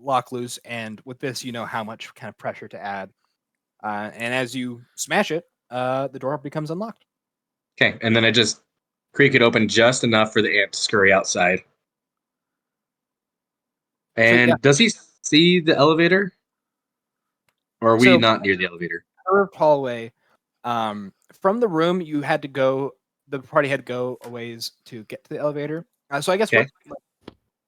lock loose, and with this, you know how much kind of pressure to add. And as you smash it, the door becomes unlocked. okay, and then I just creak it open just enough for the ant to scurry outside. And yeah. does he see the elevator? Or are we So- not near the elevator? Curved hallway. From the room, you had to go. The party had to go a ways to get to the elevator. So I guess Okay.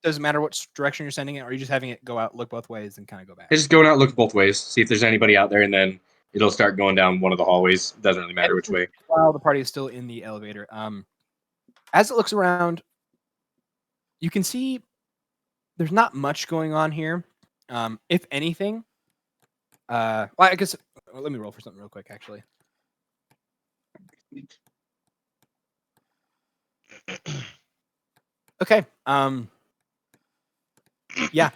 doesn't matter which direction you're sending it, or are you just having it go out, look both ways, and kind of go back? It's just going out, look both ways, see if there's anybody out there, and then it'll start going down one of the hallways. Doesn't really matter which way. While the party is still in the elevator, as it looks around, you can see there's not much going on here. If anything, well, I guess let me roll for something real quick, actually. Okay. Yeah.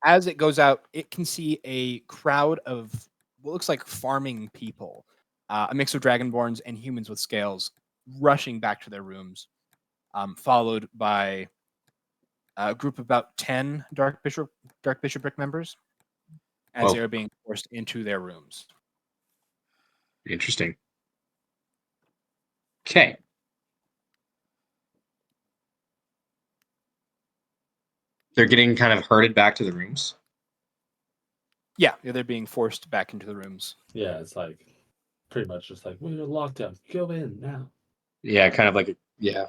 As it goes out, it can see a crowd of what looks like farming people, a mix of dragonborns and humans with scales, rushing back to their rooms, followed by a group of about 10 Dark Bishopric members, as Whoa. they are being forced into their rooms. Interesting. Okay. They're getting kind of herded back to the rooms. Yeah, they're being forced back into the rooms. Yeah, it's like pretty much just like we're locked down. Go in now. Yeah, kind of like yeah.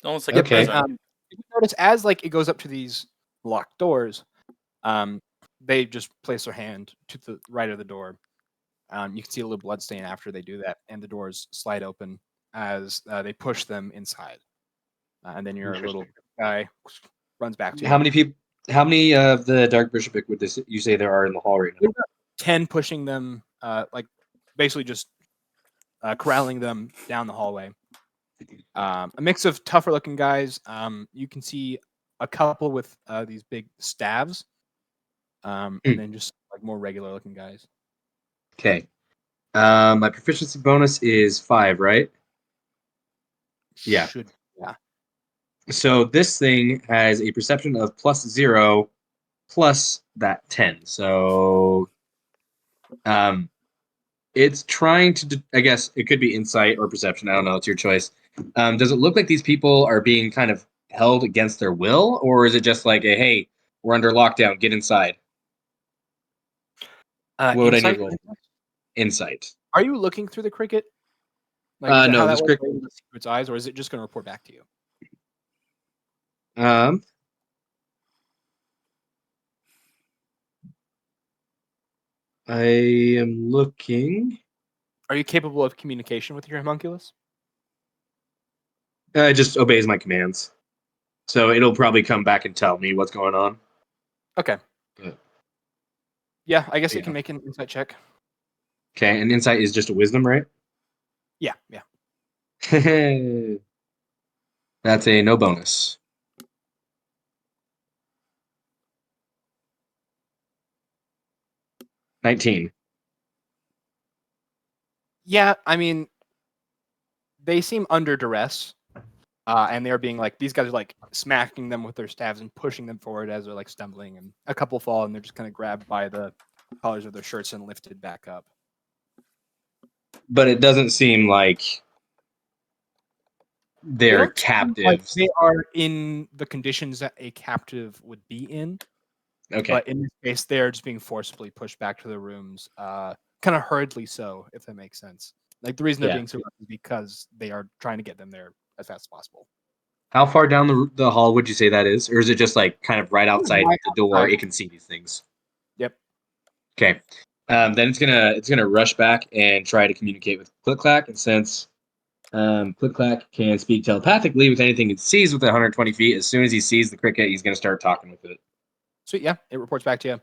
Almost like Okay. a prison. You notice as like it goes up to these locked doors, they just place their hand to the right of the door. You can see a little blood stain after they do that, and the doors slide open as they push them inside. And then your little guy runs back to you. How many people? How many of the Dark Bishopric would you say there are in the hall right now? There's about 10 pushing them, like basically just corralling them down the hallway. A mix of tougher looking guys. You can see a couple with these big staves, and then just like more regular looking guys. Okay. My proficiency bonus is 5, right? Yeah. Yeah. So this thing has a perception of +0 plus that 10. So it's trying to, I guess it could be insight or perception. I don't know. It's your choice. Does it look like these people are being kind of held against their will? Or is it just like, a, hey, we're under lockdown, get inside? What would I need to roll? Insight. Are you looking through the cricket? Like, is No, how this that cricket. works, able to see through its eyes, or is it just going to report back to you? I am looking. Are you capable of communication with your homunculus? It just obeys my commands. So it'll probably come back and tell me what's going on. Okay. Good. Yeah, I guess Yeah. it can make an insight check. Okay, and insight is just a wisdom, right? Yeah. That's a no bonus. $19. Yeah, I mean, they seem under duress, and they're being like, these guys are like smacking them with their staves and pushing them forward as they're like stumbling, and a couple fall, and they're just kind of grabbed by the collars of their shirts and lifted back up. But it doesn't seem like they're don't seem like captives. they are in the conditions that a captive would be in. Okay. But in this case, they're just being forcibly pushed back to their rooms, kind of hurriedly so, if that makes sense. Like the reason they're Yeah. being so rough is because they are trying to get them there as fast as possible. How far down the hall would you say that is, or is it just like kind of right outside Right the door? outside. It can see these things. Yep. Okay. Then it's gonna rush back and try to communicate with Click Clack, and since Click Clack can speak telepathically with anything it sees within 120 feet, as soon as he sees the cricket, he's gonna start talking with it. Sweet. Yeah, it reports back to you.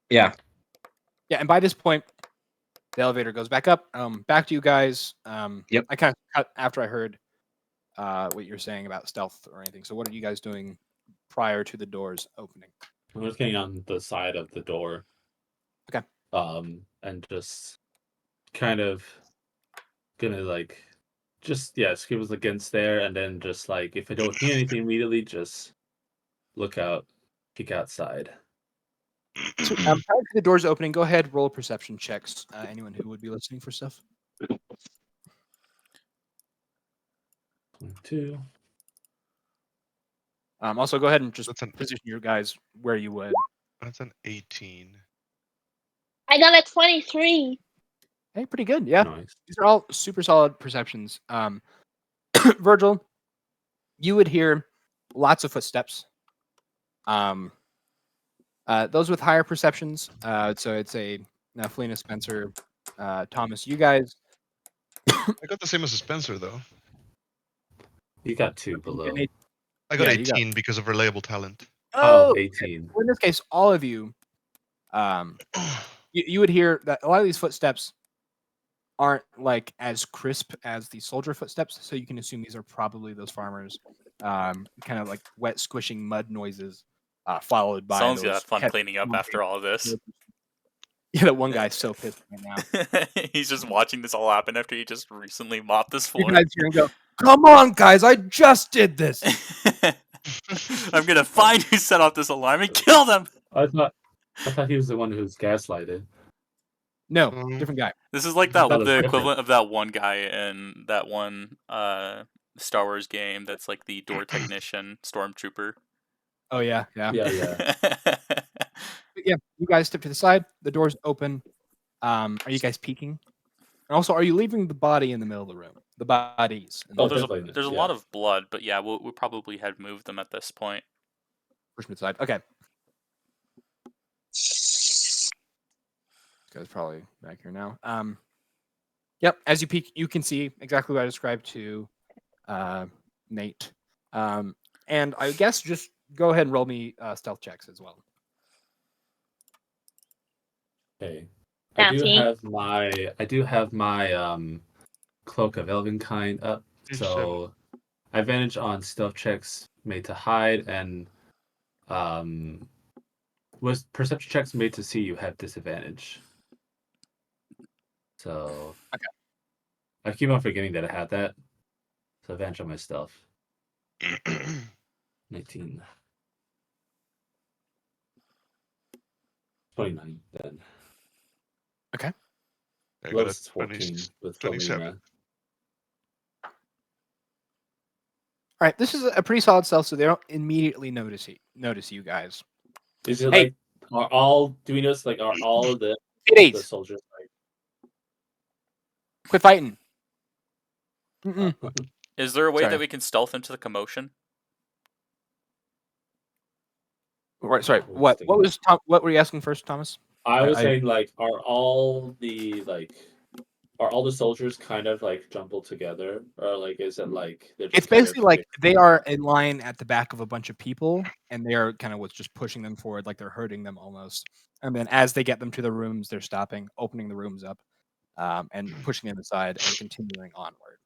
Yeah. Yeah, and by this point, the elevator goes back up. Back to you guys. Yep. I kind of cut after I heard what you're saying about stealth or anything. So what are you guys doing prior to the doors opening? I'm just getting on the side of the door. Okay. And just kind of gonna like scribbles against there, and then just like if I don't hear anything immediately, just look out, peek outside. So, prior to the doors opening, go ahead, roll perception checks. Anyone who would be listening for stuff. 2. Also, go ahead and just That's an position your guys where you would. that's an 18. I got a 23. Hey, pretty good. Yeah, Nice. these are all super solid perceptions. Virgil, you would hear lots of footsteps. Those with higher perceptions. So it's a Felina, Spencer, Thomas. You guys. I got the same as Spencer though. You got 2 below. I got Yeah, you 18 because of reliable talent. Oh, 18. Well, in this case, all of you, you would hear that a lot of these footsteps aren't like as crisp as the soldier footsteps, so you can assume these are probably those farmers, kind of like wet, squishing mud noises, followed by Someone's those. got fun heavy cleaning up thumping. after all of this. Yeah, that one guy's so pissed right now. He's just watching this all happen after he just recently mopped this You floor. guys hear him go, "Come on, guys! I just did this." I'm gonna find who set off this alarm and kill them. I thought he was the one who's gaslighted. No, different guy. This is like That that was the different. equivalent of that one guy in that one Star Wars game that's like the door technician stormtrooper. Oh yeah. Yeah. But yeah, you guys step to the side. The doors open. Are you guys peeking? And also, are you leaving the body in the middle of the room? The bodies. In the Well, Oh, room. definitely. there's a lot of blood, but yeah, we probably had moved them at this point. Push me to the side. Okay. This guy's probably back here now. Yep. As you peek, you can see exactly what I described to Nate. And I guess just go ahead and roll me stealth checks as well. Okay. I do Fancy. have my Cloak of Elvenkind up, so advantage on stealth checks made to hide, and was perception checks made to see you have disadvantage. So Okay. I keep on forgetting that I had that. So advantage on my stealth. 19. 29 then. Okay. I got Plus a 14 with 27. Felina. All right. This is a pretty solid stealth, so they don't immediately notice you guys. Is it Hey. like do we notice like are all of the Ladies, soldiers like quit fighting. Is there a way Sorry. that we can stealth into the commotion? Right. Sorry. What were you asking first, Thomas? I was saying like are all the soldiers kind of like jumbled together, or like is it like they're just It's basically like they are in line at the back of a bunch of people, and they are kind of what's just pushing them forward, like they're hurting them almost. And then as they get them to the rooms, they're stopping, opening the rooms up, and pushing them aside and continuing onward.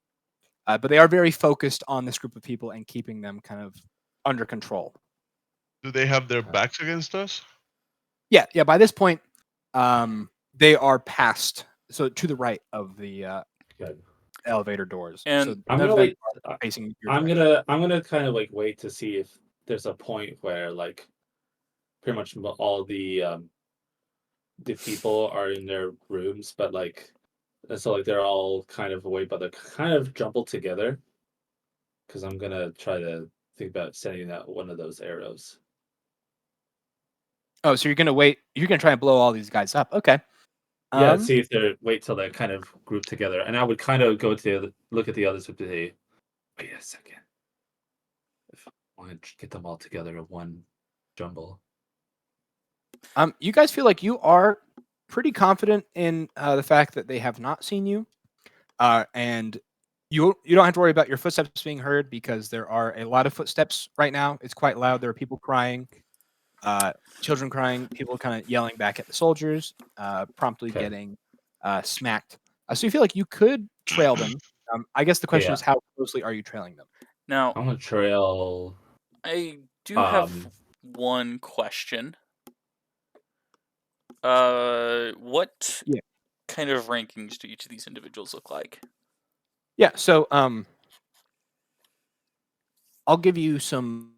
But they are very focused on this group of people and keeping them kind of under control. Do they have their backs against us? Yeah. By this point, they are past, so to the right of the elevator doors. And so I'm gonna wait. facing your I'm direction. gonna kind of like wait to see if there's a point where like pretty much all the people are in their rooms, but like And so like they're all kind of away, but they're kind of jumbled together. Because I'm gonna try to think about sending out one of those arrows. Oh, so you're gonna wait? You're gonna try and blow all these guys up? Okay. Yeah, see if they're wait till they're kind of grouped together, and I would kind of go to look at the others with the wait a second. If I want to get them all together in one jumble. You guys feel like you are pretty confident in the fact that they have not seen you, and you don't have to worry about your footsteps being heard because there are a lot of footsteps right now. It's quite loud. There are people crying, children crying, people kind of yelling back at the soldiers, promptly getting smacked. So you feel like you could trail them. I guess the question is, how closely are you trailing them? Now, I'm gonna trail. I do have one question. What kind of rankings do each of these individuals look like? Yeah, so I'll give you some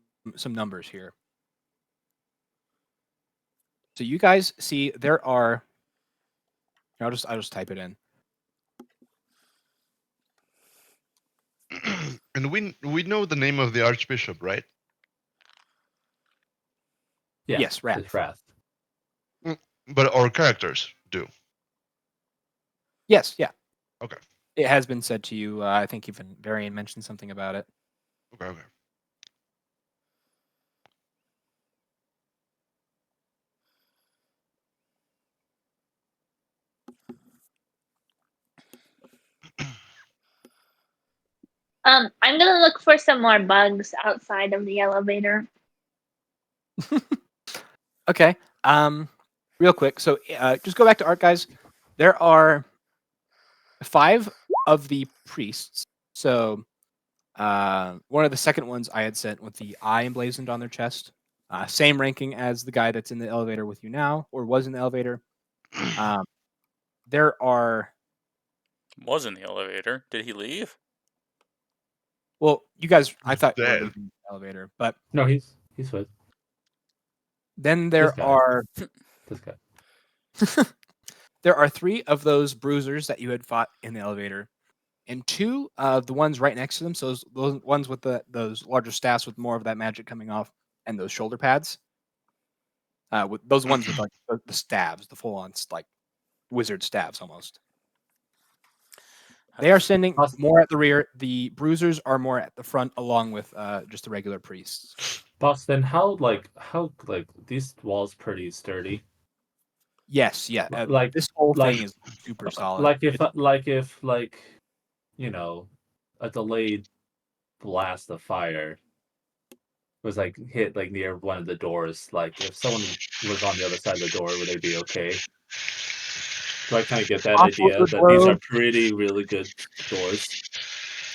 numbers here. So you guys see there are. I'll just type it in. And we know the name of the Archbishop, right? Yeah, yes, Wrath. It's Wrath. But our characters do. Yes, yeah. Okay. It has been said to you. I think even Varian mentioned something about it. Okay. I'm gonna look for some more bugs outside of the elevator. Okay. Real quick. So just go back to art, guys. There are 5 of the priests. So one of the second ones I had sent with the eye emblazoned on their chest. Same ranking as the guy that's in the elevator with you now, or was in the elevator. There are. Was in the elevator. Did he leave? Well, you guys, I thought you were dead. leaving the elevator, but No, he's with then there This guy. are this guy. there are 3 of those bruisers that you had fought in the elevator, and 2 of the ones right next to them. So those ones with those larger staffs with more of that magic coming off, and those shoulder pads. With those ones with like the stabs, the full on like wizard stabs almost. They are sending more at the rear. The bruisers are more at the front, along with just the regular priests. Boss, then how these walls pretty sturdy? Yes, yeah. Like this whole thing is super solid. Like if you know, a delayed blast of fire was like hit like near one of the doors, like if someone was on the other side of the door, would they be okay? Do I kind of get that idea that these are pretty really good doors?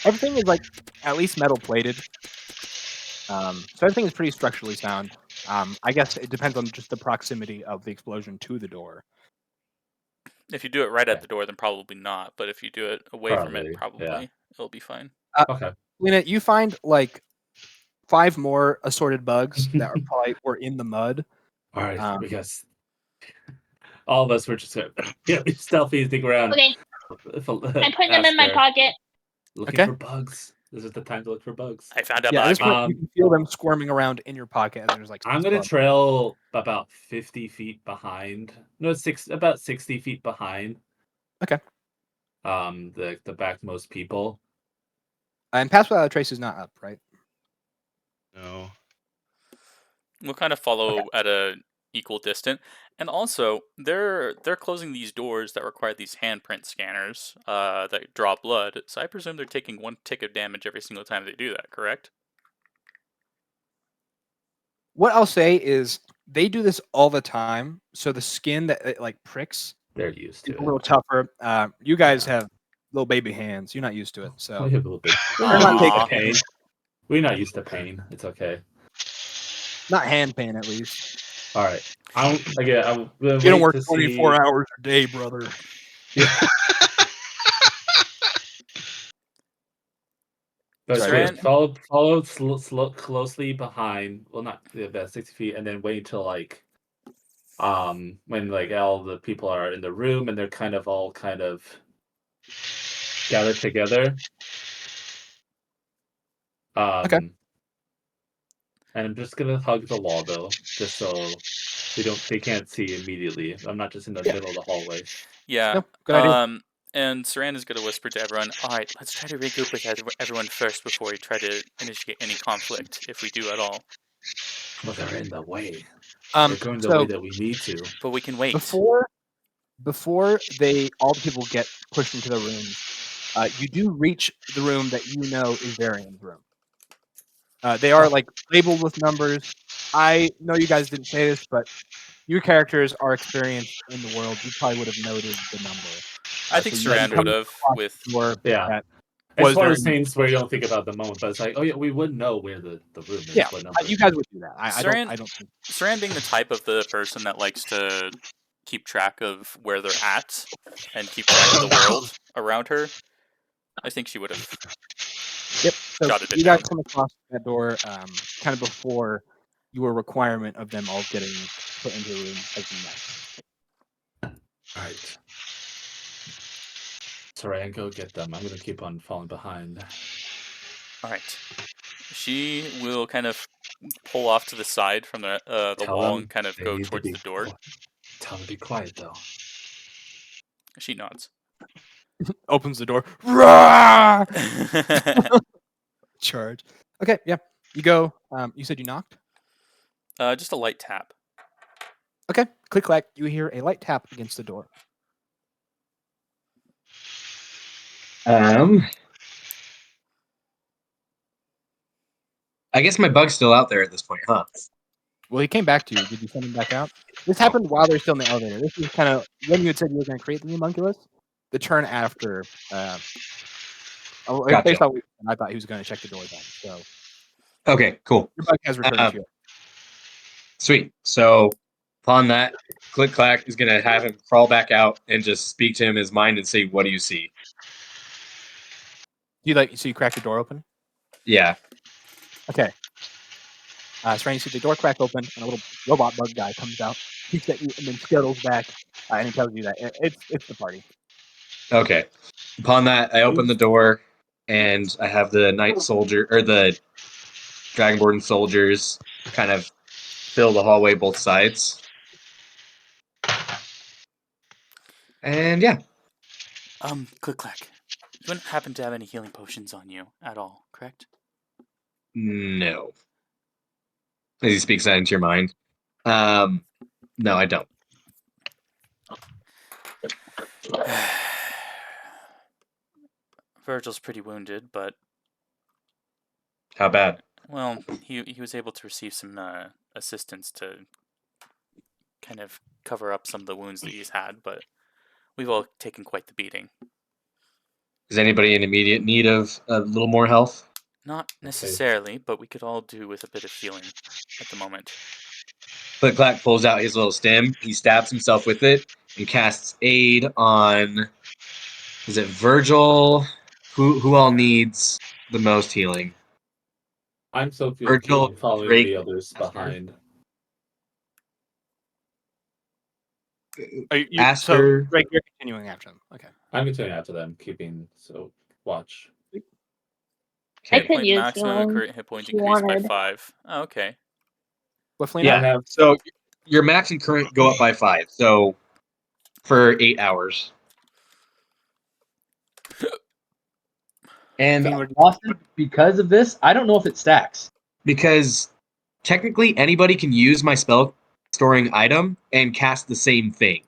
Everything is like at least metal plated. So everything is pretty structurally sound. I guess it depends on just the proximity of the explosion to the door. If you do it right at the door, then probably not. But if you do it away from it, probably it'll be fine. Okay. Lena, you find like 5 more assorted bugs that are probably were in the mud. All right, because all of us were just stealthy dig around. Okay. I put them in my pocket. Looking for bugs. This is the time to look for bugs. I found a Yeah, bug. at this point, you can feel them squirming around in your pocket. And there's like I'm gonna trail about 50 feet behind. No, about 60 feet behind. Okay. The backmost people. And Pass Without a Trace is not up, right? No. We'll kind of follow at a equal distance. And also, they're closing these doors that require these handprint scanners that draw blood. So I presume they're taking 1 tick of damage every single time they do that, correct? What I'll say is they do this all the time. So the skin that it like pricks, they're used to a little tougher. You guys have little baby hands. You're not used to it. So we have a little bit. We're not taking pain. We're not used to pain. It's okay. Not hand pain, at least. All right. I'm you don't work 24 hours a day, brother. Yeah. But follow closely behind. Well, not about 60 feet, and then wait until like, when like all the people are in the room and they're kind of all gather together. Okay. And I'm just gonna hug the wall though, just so they can't see immediately. I'm not just in the middle of the hallway. Yeah. No, good idea. And Saran is going to whisper to everyone, all right, let's try to regroup with everyone first before we try to initiate any conflict, if we do at all. Well, they're in the way. They're going the way that we need to. But we can wait. Before all the people get pushed into the room, you do reach the room that you know is Varian's room. They are like labeled with numbers. I know you guys didn't say this, but your characters are experienced in the world. You probably would have noted the number. I think so you Saran would have with Yeah. It's one of those things where you don't think about the moment, but it's like, oh yeah, we would know where the room is. Yeah, what number. you guys would do that. I don't think Saran being the type of the person that likes to keep track of where they're at and keep track of the world around her, I think she would have. Yep. So you guys come across that door kind of before your requirement of them all getting put into a room as next. All right. Saran, go get them. I'm gonna keep on falling behind. All right. She will kind of pull off to the side from the wall and kind of go towards the door. Tell them to be quiet, though. She nods. Opens the door. Charge. Okay, yeah. You go. You said you knocked? Just a light tap. Okay. Click clack. You hear a light tap against the door. I guess my bug's still out there at this point, huh? Well, he came back to you. Did you send him back out? This happened while they're still in the elevator. This is kind of when you had said you were going to create the homunculus. The turn after. Gotcha. Based on I thought he was going to check the door then. So. Okay, cool. Your bug has returned to you. Sweet. So upon that, Click Clack is going to have him crawl back out and just speak to him in his mind and say, "What do you see?" So you crack the door open? Yeah. Okay. So you see the door crack open, and a little robot bug guy comes out, peeks at you, and then scuttles back, and he tells you that it's the party. Okay. Upon that, I open the door, and I have the Night Soldier, or the Dragonborn soldiers kind of fill the hallway both sides. And yeah. Click Clack. You wouldn't happen to have any healing potions on you at all, correct? No. As he speaks that into your mind. No, I don't. Virgil's pretty wounded, but how bad? Well, he was able to receive some assistance to kind of cover up some of the wounds that he's had, but we've all taken quite the beating. Is anybody in immediate need of a little more health? Not necessarily, but we could all do with a bit of healing at the moment. Click Clack pulls out his little stem. He stabs himself with it and casts aid on. Is it Virgil? Who all needs the most healing? I'm so Virgil, following Drake, the others behind. So Drake, you're continuing after them. Okay. I'm continuing after them, watch. I could use maximum current hit point increased by 5. Oh, okay. What yeah. So your max and current go up by 5. So for 8 hours. And Austin, because of this, I don't know if it stacks. Because technically anybody can use my spell storing item and cast the same thing.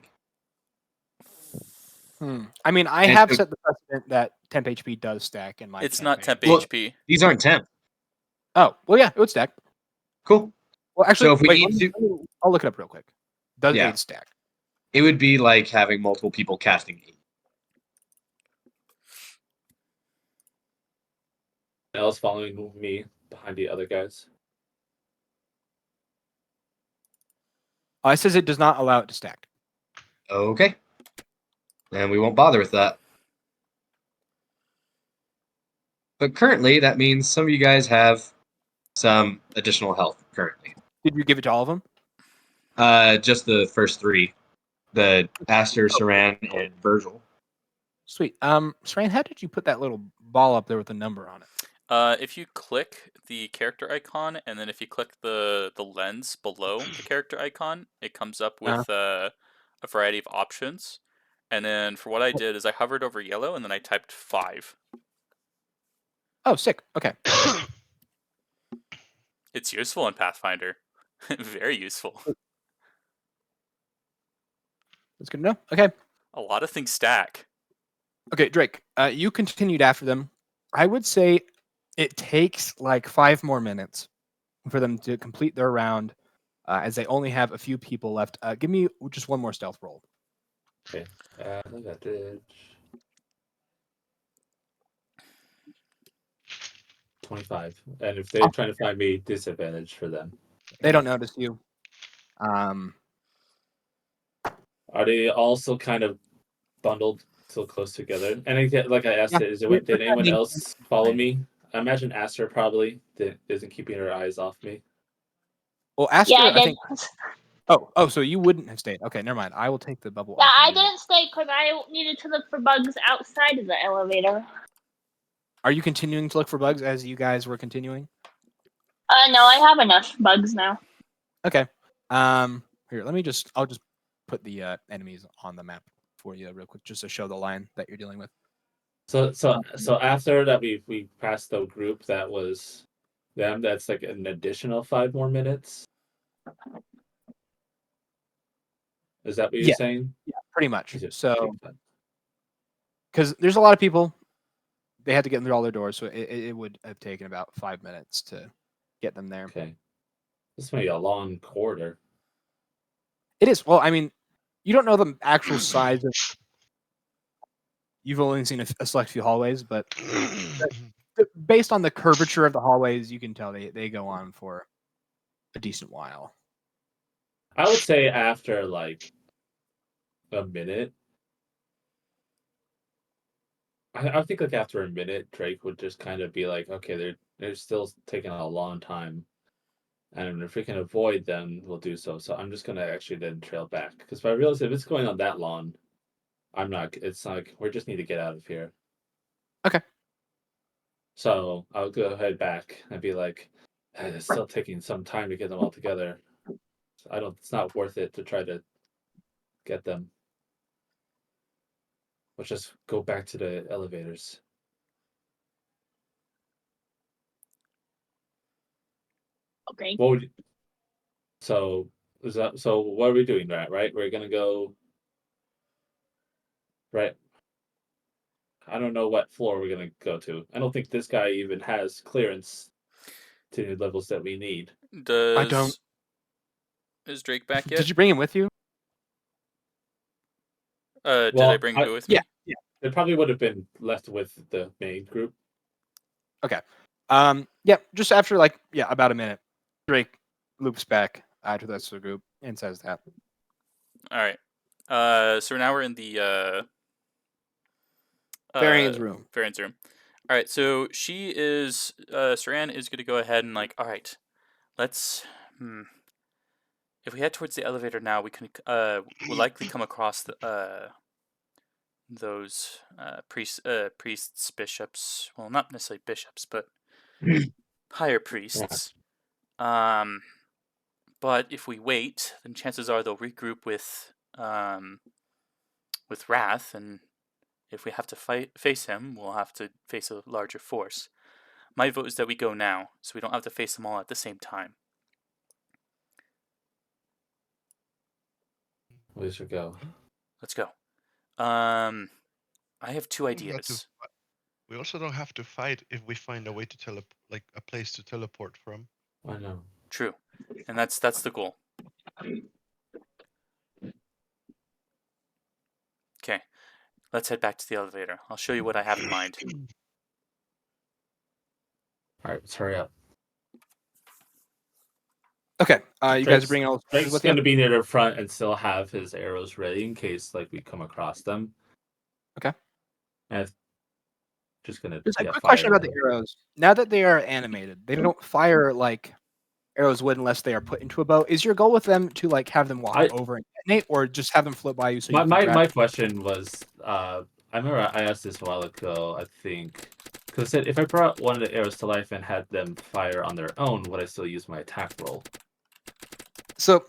I mean, I have set the precedent that temp HP does stack in my. It's not temp HP. These aren't temp. Oh well, yeah, it would stack. Cool. Well, actually, so if we need to, I'll look it up real quick. Does aid stack? It would be like having multiple people casting aid. Else following me behind the other guys. It says it does not allow it to stack. Okay. And we won't bother with that. But currently, that means some of you guys have some additional health currently. Did you give it to all of them? Just the first 3. The Aster, Saran, and Virgil. Sweet. Srain, how did you put that little ball up there with a number on it? If you click the character icon, and then if you click the lens below the character icon, it comes up with a variety of options. And then for what I did is I hovered over yellow, and then I typed 5. Oh, sick. Okay. It's useful in Pathfinder. Very useful. That's good to know. Okay. A lot of things stack. Okay, Drake, you continued after them. I would say it takes like 5 more minutes for them to complete their round, as they only have a few people left. Give me just one more stealth roll. Okay. Advantage. 25. And if they're trying to find me, disadvantage for them. They don't notice you. Are they also kind of bundled so close together? And I get, like I asked, did anyone else follow me? I imagine Aster probably isn't keeping her eyes off me. Well, Aster, Yeah, I did. think. Oh, so you wouldn't have stayed. Okay, never mind. I will take the bubble. Yeah, off of I you. didn't stay because I needed to look for bugs outside of the elevator. Are you continuing to look for bugs as you guys were continuing? No, I have enough bugs now. Okay. Here, I'll just put the enemies on the map for you real quick, just to show the line that you're dealing with. So after that, we passed the group that was them. That's like an additional 5 more minutes. Is that what you're saying? Yeah, pretty much. Okay, So, because there's a lot of people, they had to get through all their doors, so it would have taken about 5 minutes to get them there. Okay, this may be a long corridor. It is. Well, I mean, you don't know the actual size of. You've only seen a select few hallways, but based on the curvature of the hallways, you can tell they go on for a decent while. I would say after like a minute. I think like after a minute, Drake would just kind of be like, okay, they're still taking a long time, and if we can avoid them, we'll do so. So I'm just gonna actually then trail back, because if I realize if it's going on that long, I'm not. It's like we just need to get out of here. Okay. So I'll go ahead back and be like, it's still taking some time to get them all together. So it's not worth it to try to get them. Let's just go back to the elevators. Okay. So what are we doing, right? We're gonna go right. I don't know what floor we're gonna go to. I don't think this guy even has clearance to the levels that we need. I don't. Is Drake back yet? Did you bring him with you? Did I bring who with me? Yeah. It probably would have been left with the main group. Okay. Yeah, just after about a minute, Drake loops back to the rest of the group and says that. All right. So now we're in the Varian's room. Varian's room. All right. So Saran is going to go ahead and all right, let's. If we head towards the elevator now, we can will likely come across those priests, bishops. Well, not necessarily bishops, but higher priests. But if we wait, then chances are they'll regroup with Wrath, and if we have to face him, we'll have to face a larger force. My vote is that we go now, so we don't have to face them all at the same time. We should go. Let's go. I have 2 ideas. We also don't have to fight if we find a way to a place to teleport from. I know. True, and that's the goal. Okay, let's head back to the elevator. I'll show you what I have in mind. All right, let's hurry up. Okay, you guys are bringing all. Drake's going to be near the front and still have his arrows ready in case we come across them. Okay. And just going to. Just a quick question about the arrows. Now that they are animated, they don't fire like arrows would unless they are put into a bow. Is your goal with them to have them walk over and detonate, or just have them float by you? So my question was, I remember I asked this a while ago, I think. Because I said, if I brought one of the arrows to life and had them fire on their own, would I still use my attack roll? So,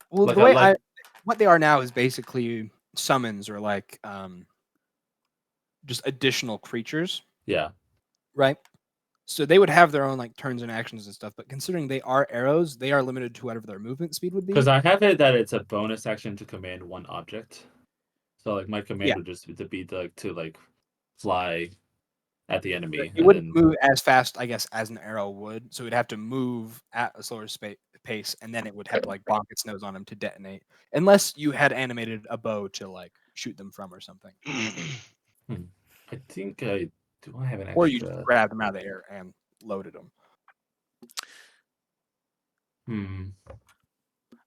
well, Like the a- way like- what they are now is basically summons or like just additional creatures, Yeah. right? So they would have their own like turns and actions and stuff, but considering they are arrows, they are limited to whatever their movement speed would be. Because I have it that it's a bonus action to command one object. So like my command Yeah. would just be to fly at the enemy. It wouldn't move as fast, I guess, as an arrow would. So it'd have to move at a slower pace, and then it would have to like bonk its nose on them to detonate, unless you had animated a bow to like shoot them from or something, I think I do. I have an extra. or you just grabbed them out of the air and loaded them.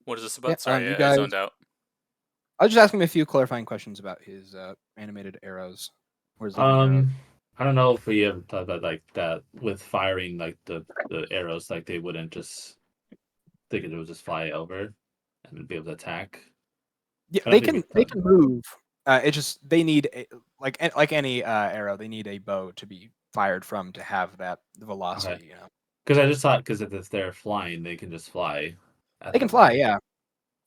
What is this about? Yeah, Sorry, you I guys- zoned out. I was just asking him a few clarifying questions about his animated arrows. Or his living arrows. I don't know if we ever thought about like that with firing like the arrows, like they wouldn't just think it would just fly over and be able to attack. Yeah, I they don't think can move. It's just they need like any arrow, they need a bow to be fired from to have that velocity. Okay. You know, Because I just thought because if they're flying, they can just fly. they can fly. Yeah,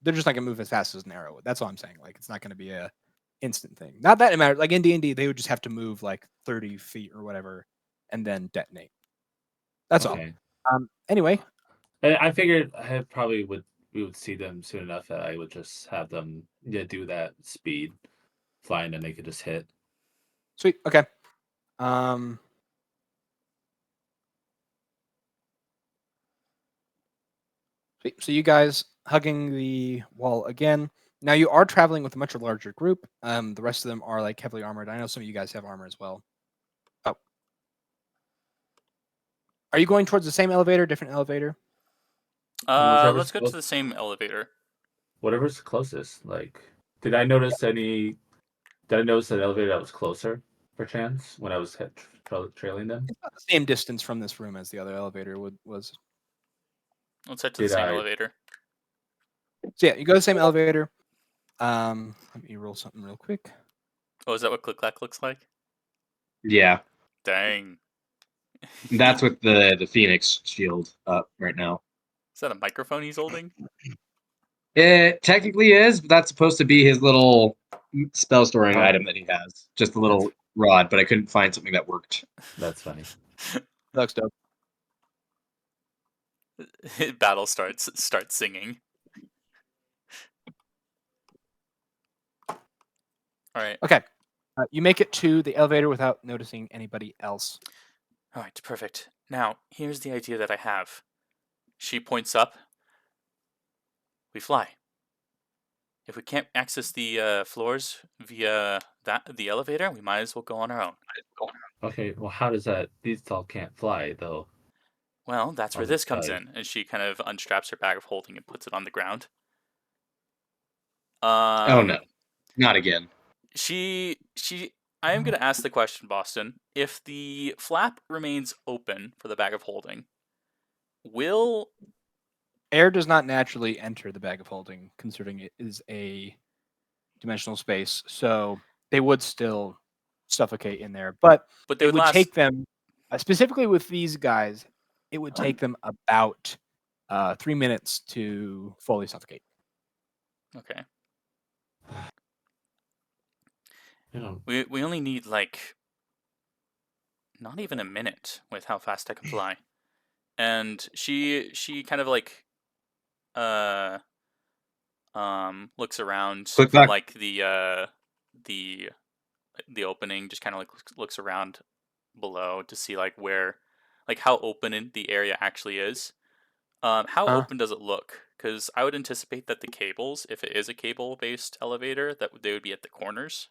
they're just not gonna move as fast as an arrow would. That's all I'm saying. Like it's not gonna be a instant thing. Not that it matters. Like in D&D, they would just have to move like 30 feet or whatever, and then detonate. That's Okay. all. Anyway, I figured we would see them soon enough that I would just have them do that speed flying and they could just hit. sweet. Okay. Sweet. So you guys hugging the wall again. Now you are traveling with a much larger group. The rest of them are like heavily armored. I know some of you guys have armor as well. Oh. Are you going towards the same elevator, different elevator? Let's go to the same elevator. Whatever's closest. Like, did I notice an elevator that was closer, perchance, when I was trailing them? It's about the same distance from this room as the other elevator was. Let's head to the same elevator. So yeah, you go to the same elevator. Let me roll something real quick. Oh, is that what Click Clack looks like? Yeah, Dang. that's with the Phoenix shield up right now. Is that a microphone he's holding? It technically is, but that's supposed to be his little spell storing item that he has. Just a little rod, but I couldn't find something that worked. That's funny. Looks dope. Battle starts singing. All right. Okay. You make it to the elevator without noticing anybody else. All right, perfect. Now, here's the idea that I have. She points up. We fly. If we can't access the floors via the elevator, we might as well go on our own. Okay, well, how does that? These all can't fly, though. Well, that's where On the this comes side. in. And she kind of unstraps her bag of holding and puts it on the ground. Oh no, not again. I am going to ask the question, Boston. If the flap remains open for the bag of holding, will Air does not naturally enter the bag of holding, considering it is a dimensional space. So they would still suffocate in there. But they it would take them, specifically with these guys, it would take them about 3 minutes to fully suffocate. Okay. You know, We only need like not even a minute with how fast I can fly. And she kind of like looks around Click from back. like the opening, just kind of like looks around below to see like where like how open the area actually is. How open does it look? Because I would anticipate that the cables, if it is a cable-based elevator, that they would be at the corners.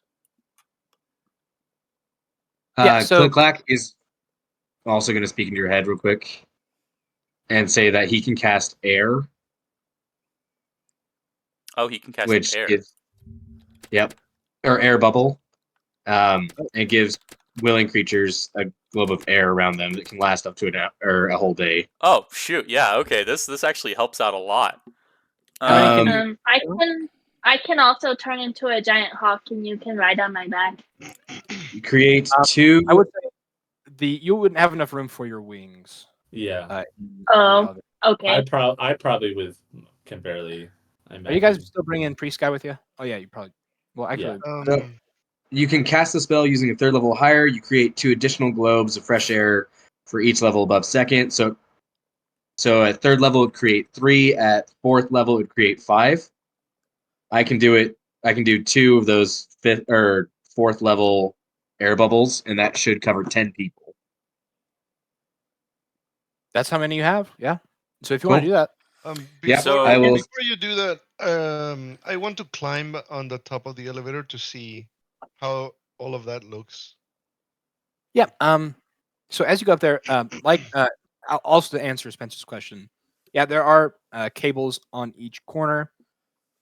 Yeah, so- Click Clack is also going to speak into your head real quick and say that he can cast air, Oh, he can cast which air. gives, or air bubble. It gives willing creatures a globe of air around them that can last up to a whole day. Oh shoot! Yeah. Okay. This actually helps out a lot. How many can Um, I I can also turn into a giant hawk, and you can ride on my back. You create Um, 2. I would say you wouldn't have enough room for your wings. Yeah. In the Oh, elevator. okay. I probably can barely. I Are you guys imagine. still bringing Pre-Sky with you? Oh yeah, you probably. Well, actually, You can cast the spell using a 3rd level or higher. You create 2 additional globes of fresh air for each level above 2nd. So at 3rd level, it would create 3. At 4th level, it would create 5. I can do it. I can do 2 of those 5th or 4th level air bubbles, and that should cover 10 people. that's how many you have. Yeah. So if you want to Cool. do that, Yeah, So- I will. Before you do that, I want to climb on the top of the elevator to see how all of that looks. yeah. So as you go up there, also to answer Spencer's question, yeah, there are cables on each corner,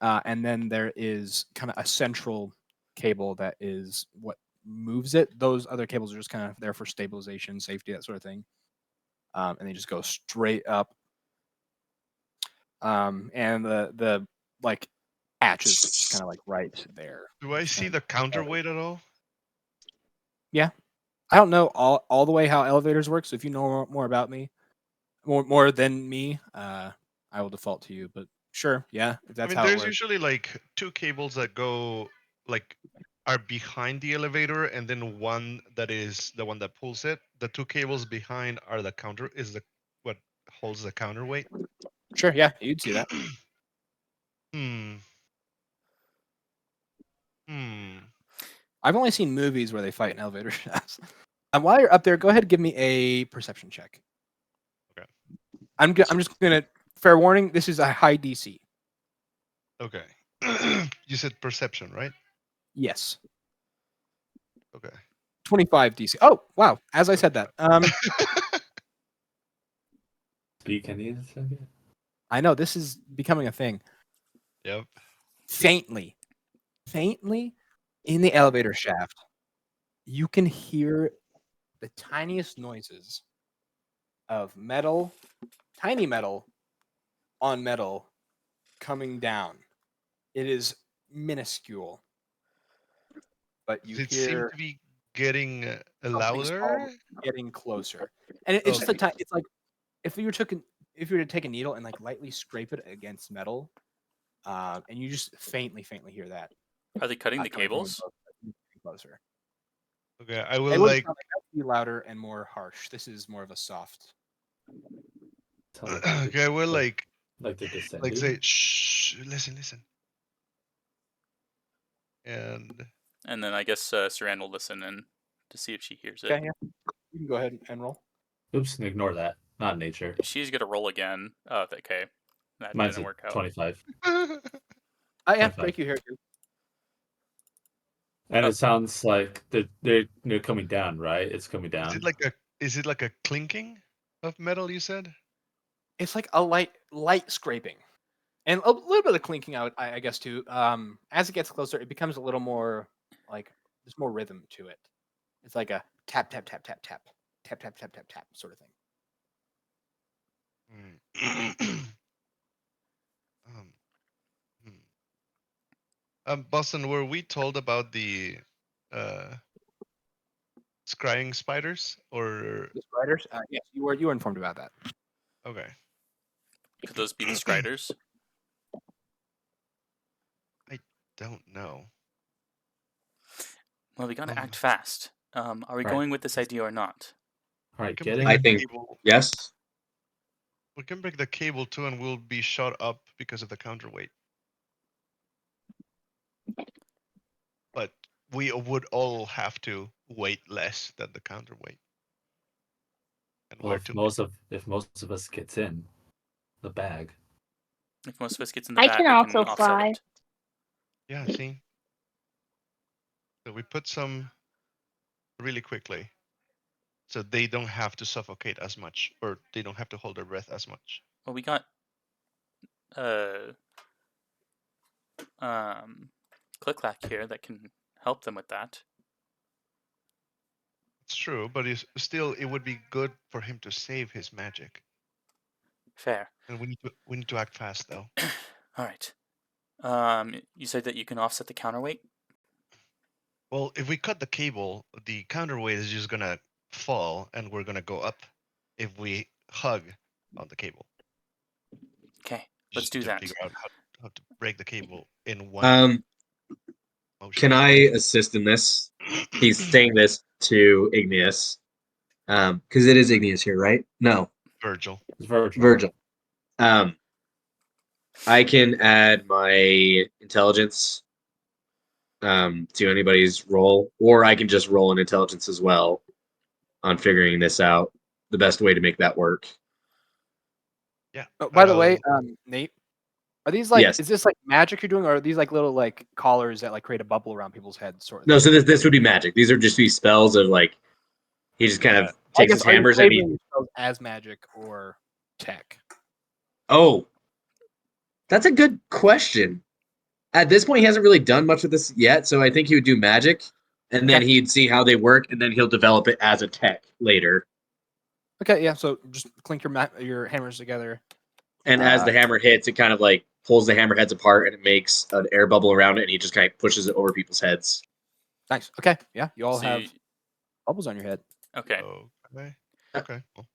and then there is kind of a central cable that is what moves it. Those other cables are just kind of there for stabilization, safety, that sort of thing, and they just go straight up. And the like hatch is just kind of like right there. Do I Just see kinda- the counterweight at all? Yeah, I don't know all the way how elevators work. So if you know more about me, more than me, I will default to you. But sure, yeah, if that's I mean, how it there's works. usually like 2 cables that go like are behind the elevator, and then one that is the one that pulls it. The 2 cables behind are the counter is the what holds the counterweight. Sure, yeah, you'd see that. Hmm. Hmm. I've only seen movies where they fight in elevator shafts. And while you're up there, go ahead and give me a perception check. Okay. I'm just gonna fair warning. This is a high DC. Okay. You said perception, right? Yes, Okay. 25 DC. Oh wow! As I said that, Speak any of this again? I know this is becoming a thing. Yep. Faintly in the elevator shaft, you can hear the tiniest noises of metal, tiny metal on metal coming down. It is minuscule, but you Does it seem hear to be getting something small louder? getting closer, and it's just a Okay. tiny. It's like if you were to take a needle and like lightly scrape it against metal, and you just faintly hear that. Are they cutting the coming from cables? closer. Okay. I It will wouldn't like. sound like that would be louder and more harsh. This is more of a soft. Tell them Okay. I will like they're like descending. say shh. Listen. And And then I guess Saran will listen and to see if she hears it. Okay, yeah. You can go ahead and roll. Oops, ignore that. Not nature. She's gonna roll again. Okay, that Mine's didn't a work out. 25. Oh yeah, 25. break you here. And Oh. it sounds like they're coming down, right? It's coming down. is it like a clinking of metal? You said. It's like a light scraping, and a little bit of clinking out, I guess too. As it gets closer, it becomes a little more like there's more rhythm to it. It's like a tap tap tap tap tap tap tap tap tap tap sort of thing. um, Boston, were we told about the uh, scrying spiders or The spiders? Yes, you were informed about that. okay? Could those be the Striders? I don't know. Well, we gotta Um, act fast. Are we Right. going with this idea or not? All right, we can getting. break I the think cable. yes. We can break the cable too, and we'll be shot up because of the counterweight. But we would all have to weight less than the counterweight. And Well, we're if too most of us gets in the bag. If most of us gets in the I bag, can we also can offset fly. it. Yeah, see. So we put some really quickly, so they don't have to suffocate as much, or they don't have to hold their breath as much. Well, we got Click-Clack here that can help them with that. It's true, but it would be good for him to save his magic. Fair. And we need to act fast though. All right. You said that you can offset the counterweight. Well, if we cut the cable, the counterweight is just gonna fall, and we're gonna go up. If we hug on the cable, Okay, let's just do to that. figure out how to break the cable in one motion. Can I assist in this? He's saying this to Igneous. Because it is Igneous here, right? No, Virgil. It's Virgil. Virgil. I can add my intelligence to anybody's roll, or I can just roll an intelligence as well on figuring this out. The best way to make that work. Yeah. Oh, by the way, Nate, are these like? Yes. Is this like magic you're doing, or are these like little like collars that like create a bubble around people's heads? Sort of. No, thing? so this would be magic. These are just these spells of like he just kind of I takes guess his are you hammers and he. flavoring yourselves as magic or tech? Oh, that's a good question. At this point, he hasn't really done much of this yet, so I think he would do magic, and then Okay. he'd see how they work, and then he'll develop it as a tech later. Okay, yeah. So just clink your hammers together. And as the hammer hits, it kind of like pulls the hammer heads apart, and it makes an air bubble around it, and he just kind of pushes it over people's heads. Nice. Okay. Yeah. You all So have bubbles on your head. Okay. Okay. Cool.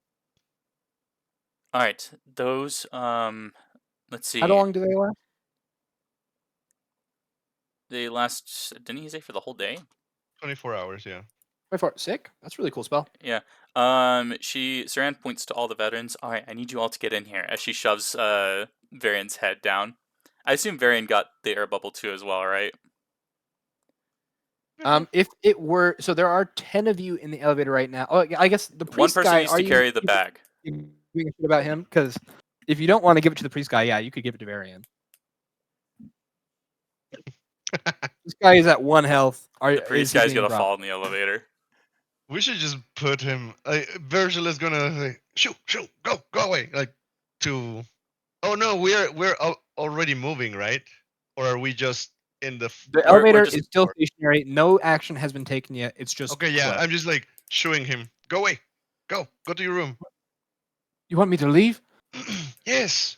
All right. Those. Let's see. How long do they last? They last. Didn't he say for the whole day? 24 hours. Yeah. Wait for it. Sick. That's a really cool spell. Yeah. Saran points to all the veterans. All right, I need you all to get in here. As she shoves Varian's head down. I assume Varian got the air bubble too as well, right? If it were so, there are 10 of you in the elevator right now. Oh, I guess the priest One person guy. needs to carry the bag. Giving a shit about him because if you don't want to give it to the priest guy, yeah, you could give it to Varian. This guy is at 1 health. The priest guy's gonna fall in the elevator. We should just put him. Virgil is gonna say, shoot, go away. Like to. Oh no, we're already moving, right? Or are we just in the? The elevator is still stationary. No action has been taken yet. It's just okay. Yeah, closed. I'm just like shooing him. Go away. Go to your room. You want me to leave? Yes.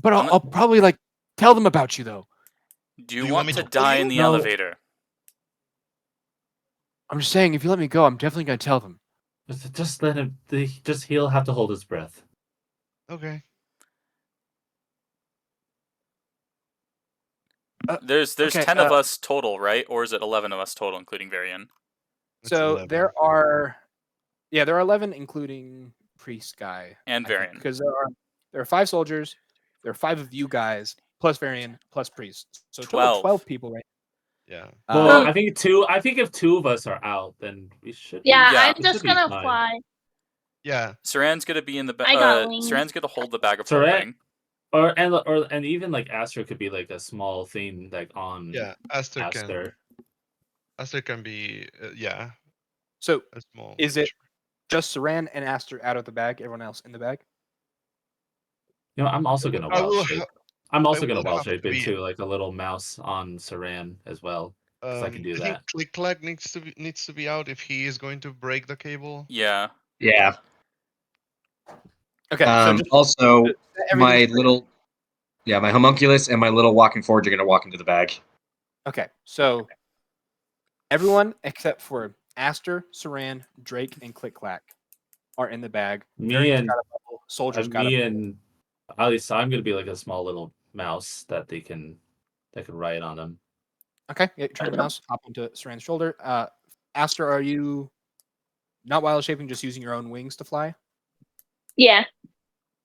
But I'll probably like tell them about you though. Do you want to die in the No. elevator? I'm just saying, if you let me go, I'm definitely gonna tell them. Just let him. He'll have to hold his breath. Okay. There's okay, 10 of us total, right? Or is it 11 of us total, including Varian? So 11. there are 11, including priest guy And Varian. Because there are 5 soldiers, there are 5 of you guys plus Varian plus priest. So 12 people, right? Yeah. Well, I think if 2 of us are out, then we should. Yeah, Yeah, I'm just gonna fly. Yeah. Saran's gonna be in the I got wings. Saran's gonna hold the bag of Saran- holding. And even like Aster could be like a small thing like on. Yeah. Aster can be So a small. is it just Saran and Aster out of the bag? Everyone else in the bag? You know, I'm also gonna I will wild shape. I'm also gonna will wild have shape to be- into like a little mouse on Saran as well. Because I can do I that. think Click Clack needs to be out if he is going to break the cable. Yeah. Yeah. Okay. So just Also, my everything- little, my homunculus and my little walking forge are gonna walk into the bag. Okay, so everyone except for Aster, Saran, Drake, and Click Clack are in the bag. Me soldiers got me and at least I'm gonna be like a small little mouse that they can ride on them. Okay, yeah, turn the mouse, hop onto Saran's shoulder. Aster, are you not wild shaping, just using your own wings to fly? Yeah.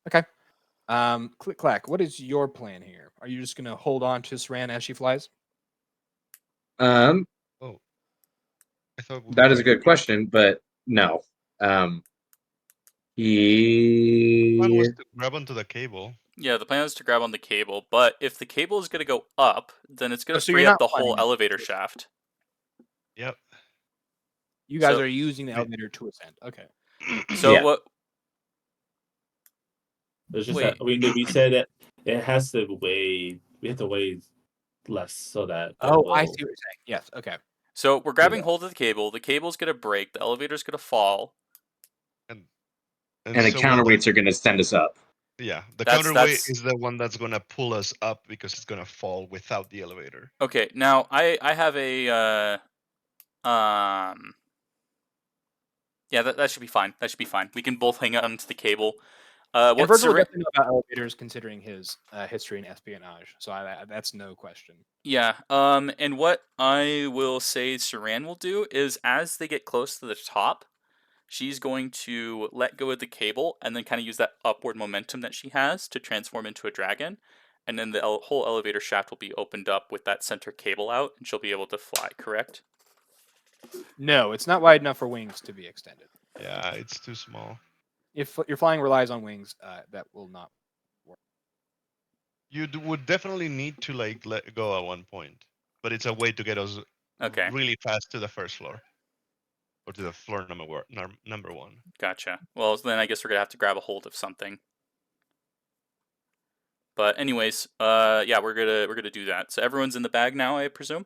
Okay. Click Clack, what is your plan here? Are you just gonna hold on to Saran as she flies? I thought That is a good question, but no. He Plan was to grab onto the cable. Yeah, the plan is to grab on the cable, but if the cable is gonna go up, then it's gonna so free you're up not the whole climbing it. elevator shaft. Yep. You guys So- are using the elevator to ascend. Okay. So Yeah. what? It's just Wait. that we said that it has to weigh. We have to weigh less so that. it I see will- what you're saying. Yes. Okay. So we're grabbing that. hold of the cable. The cable's gonna break. The elevator's gonna fall. and the so counterweights are gonna send us up. Yeah, the That's- counterweight that's- is the one that's gonna pull us up because it's gonna fall without the elevator. Okay, now I have a yeah, that should be fine. That should be fine. We can both hang onto the cable. And What Virgil will Seren- definitely know about elevators considering his history in espionage, so that's no question. Yeah. And what I will say Saran will do is as they get close to the top, she's going to let go of the cable and then kind of use that upward momentum that she has to transform into a dragon. And then the whole elevator shaft will be opened up with that center cable out, and she'll be able to fly, correct? No, it's not wide enough for wings to be extended. Yeah, it's too small. If your flying relies on wings, that will not work. You would definitely need to like let go at one point, but it's a way to get us Okay. really fast to the first floor, or to the floor number one. Gotcha. Well, then I guess we're gonna have to grab a hold of something. But anyways, yeah, we're gonna do that. So everyone's in the bag now, I presume.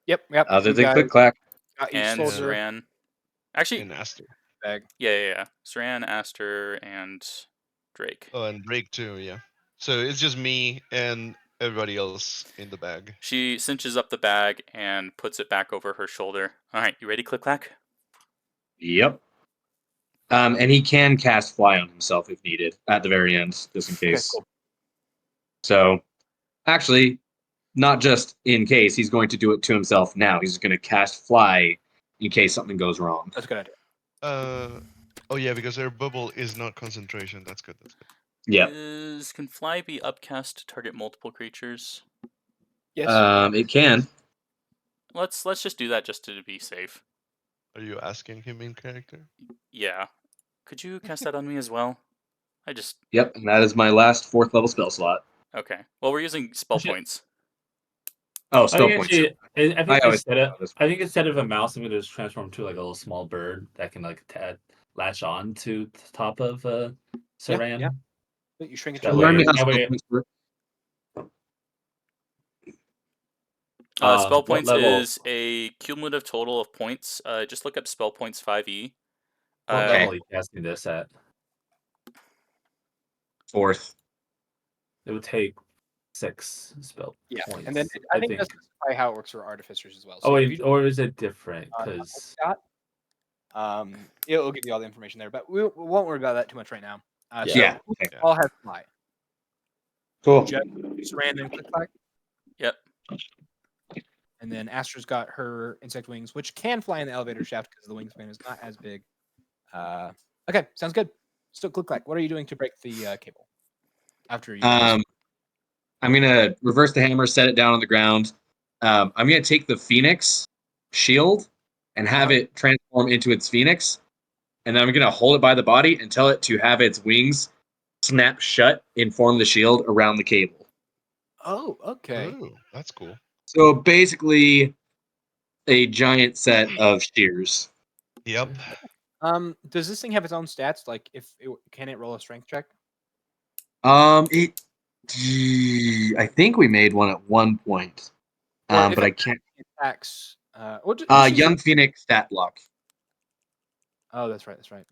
Yep. Other you than guys click clack. got each And soldier Saran. Actually, And Aster. bag. yeah. Saran, Aster, and Drake. Oh, and Drake too. Yeah. So it's just me and everybody else in the bag. She cinches up the bag and puts it back over her shoulder. All right, you ready, Click Clack? Yep. And he can cast fly on himself if needed at the very end, just in case. cool. So, actually, not just in case, he's going to do it to himself now. He's going to cast fly in case something goes wrong. That's a good idea. Oh yeah, because their bubble is not concentration. That's good. That's good. Yep. Can fly be upcast to target multiple creatures? Yes. It can. Let's just do that just to be safe. Are you asking him in character? Yeah. Could you cast that on me as well? Yep, and that is my last 4th level spell slot. Okay. Well, we're using spell Actually- points. Oh, I spell think points. actually, I think always I think instead of a mouse, I'm gonna just transform to like a little small bird that can like latch on to the top of Saran. yeah. But you shrink it That to way- Learn me how that spell way- points work. Spell what points level? is a cumulative total of points. Just look up spell points 5e. What Okay. level are you casting this at? 4th. It would take 6 spell Yeah. points. And then I think that's specify how it works for artificers as well. Oh if wait, you or is it different? on Because Scott, it'll give you all the information there, but we won't worry about that too much right now. Yeah. Okay. All has fly. Cool. Jeff, Saran, and Click Clack. Yep. And then Astra's got her insect wings, which can fly in the elevator shaft because the wingspan is not as big. Okay, sounds good. Still, Click Clack, what are you doing to break the cable? After you. I'm gonna reverse the hammer, set it down on the ground. I'm gonna take the Phoenix shield and have it transform into its Phoenix, and then I'm gonna hold it by the body and tell it to have its wings snap shut and form the shield around the cable. Oh, okay. Oh, that's cool. So basically, a giant set of shears. Yep. Does this thing have its own stats? Like, can it roll a strength check? I think we made one at one point, Or if but I it can't. attacks. Does she Young Phoenix stat block. Oh, that's right. That's right.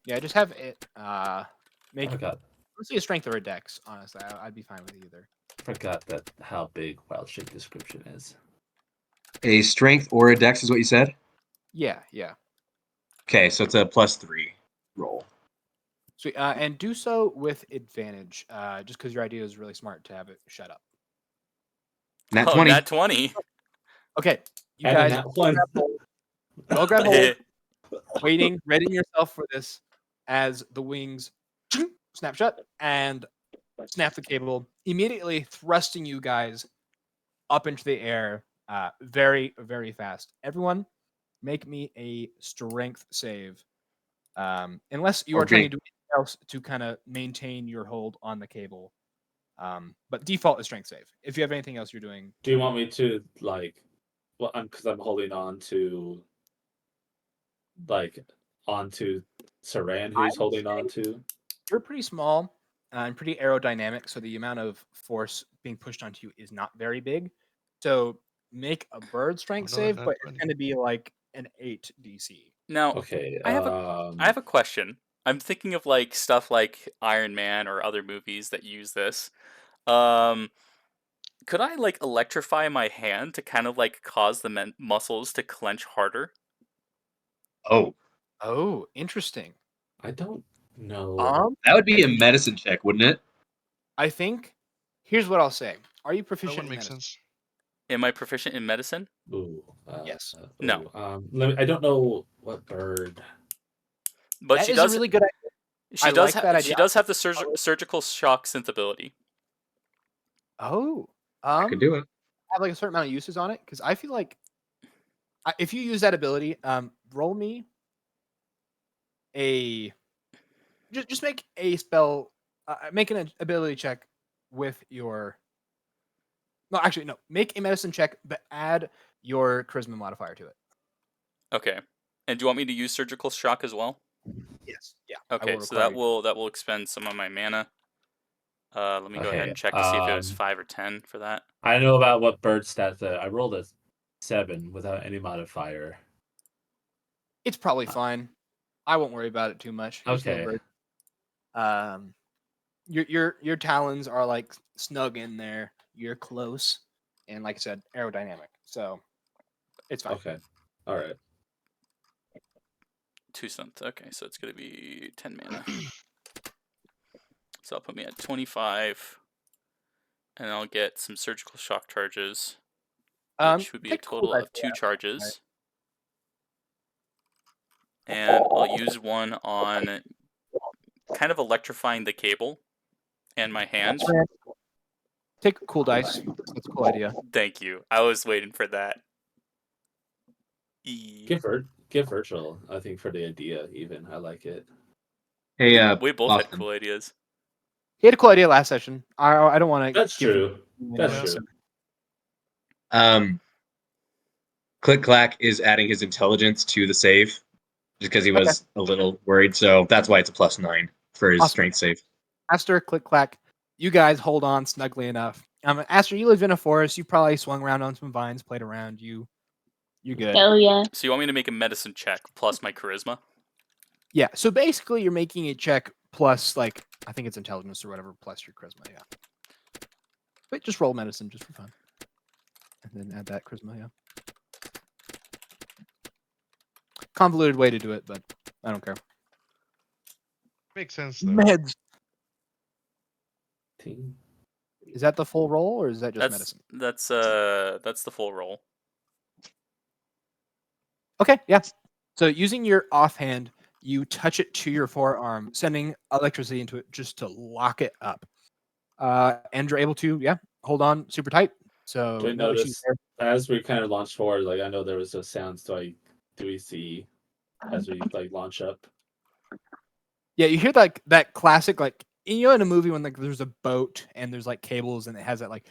Yeah, just have it make forgot let's see a strength or a dex. Honestly, I'd be fine with either. that how big Wild Shape description is. A strength or a dex is what you said? Yeah, yeah. Okay, so it's a +3 roll. Sweet. And do so with advantage, just because your idea is really smart to have it shut up. Nat Oh, 20. nat 20. Okay, you And guys that one. all grab hold, waiting, readying yourself for this as the wings snap shut and snap the cable, immediately thrusting you guys up into the air very, very fast. Everyone, make me a strength save. Unless you are trying to do anything else to kind of maintain your hold on the cable. But default is strength save. If you have anything else you're doing. Do you want me to like? Well, because I'm holding on to onto Saran, who's holding on to. You're pretty small and pretty aerodynamic, so the amount of force being pushed onto you is not very big. So make a bird strength save, but it's going to be like an 8 DC. Now, Okay. I have a question. I'm thinking of like stuff like Iron Man or other movies that use this. Um, could I like electrify my hand to kind of like cause the muscles to clench harder? Oh, Oh, interesting. I don't know. that would be a medicine check, wouldn't it? I think here's what I'll say. Are you That proficient would in make medicine? sense. Am I proficient in medicine? Ooh, Yes. No. I don't know what bird. But That she is a does. really good idea. She I does. like that idea. She does have the surgical shock synth ability. Oh, I could do it. have like a certain amount of uses on it because I feel like if you use that ability, roll me a just make a spell, make an ability check with your. No, actually, no. Make a medicine check, but add your charisma modifier to it. Okay. And do you want me to use surgical shock as well? Yes. Yeah. I Okay, will so require that will expend some of my mana. Let me go ahead Okay, and check to see if it was 5 or 10 for that. I know about what bird stats. I rolled a 7 without any modifier. It's probably fine. I won't worry about it too much. You're still a Okay. bird. Your talons are like snug in there. You're close, and like I said, aerodynamic. So it's fine. Okay. All right. 2 synth. Okay, so it's going to be 10 mana. So I'll put me at 25, and I'll get some surgical shock charges, which would be a Take cool total dice of 2 for that. charges. And I'll use one on kind of electrifying the cable and my hand. Take cool dice. That's a cool idea. Thank you. I was waiting for that. Give virtual. I think for the idea, even I like it. Hey, We both had Austin. cool ideas. He had a cool idea last session. I don't want to. That's true. That's true. Click Clack is adding his intelligence to the save just because he was a little worried. So that's why it's a +9 for his strength save. Aster, Click Clack, you guys hold on snugly enough. Aster, you live in a forest. You probably swung around on some vines, played around. You're good. Oh yeah. So you want me to make a medicine check plus my charisma? Yeah. So basically, you're making a check plus like I think it's intelligence or whatever plus your charisma. Yeah. But just roll medicine just for fun, and then add that charisma. Yeah. Convoluted way to do it, but I don't care. Makes sense though. Meds. Team. Is that the full roll or is that just medicine? That's the full roll. Okay, yeah. So using your offhand, you touch it to your forearm, sending electricity into it just to lock it up. And you're able to, hold on super tight. So Do I no issues notice there. as we kind of launch forward? Like I know there was those sounds. Do we see as we like launch up? Yeah, you hear like that classic in a movie when like there's a boat and there's like cables and it has that like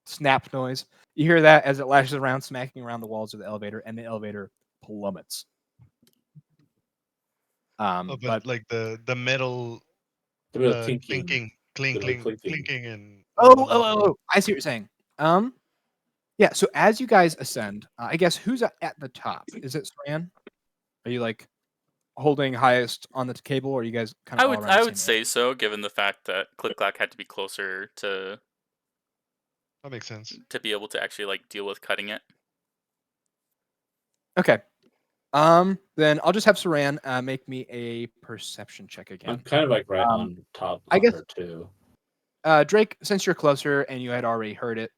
snap noise. You hear that as it lashes around, smacking around the walls of the elevator, and the elevator plummets. But like the metal The real clinking. clinking, and oh, I see what you're saying. Yeah. So as you guys ascend, I guess who's at the top? Is it Sran? Are you like holding highest on the cable, or are you guys kind of all around? I would say so, given the fact that Click Clack had to be closer to. That makes sense. To be able to actually like deal with cutting it. Okay. Then I'll just have Saran make me a perception check again. I'm kind of like right on top. I guess her too. Drake, since you're closer and you had already heard it,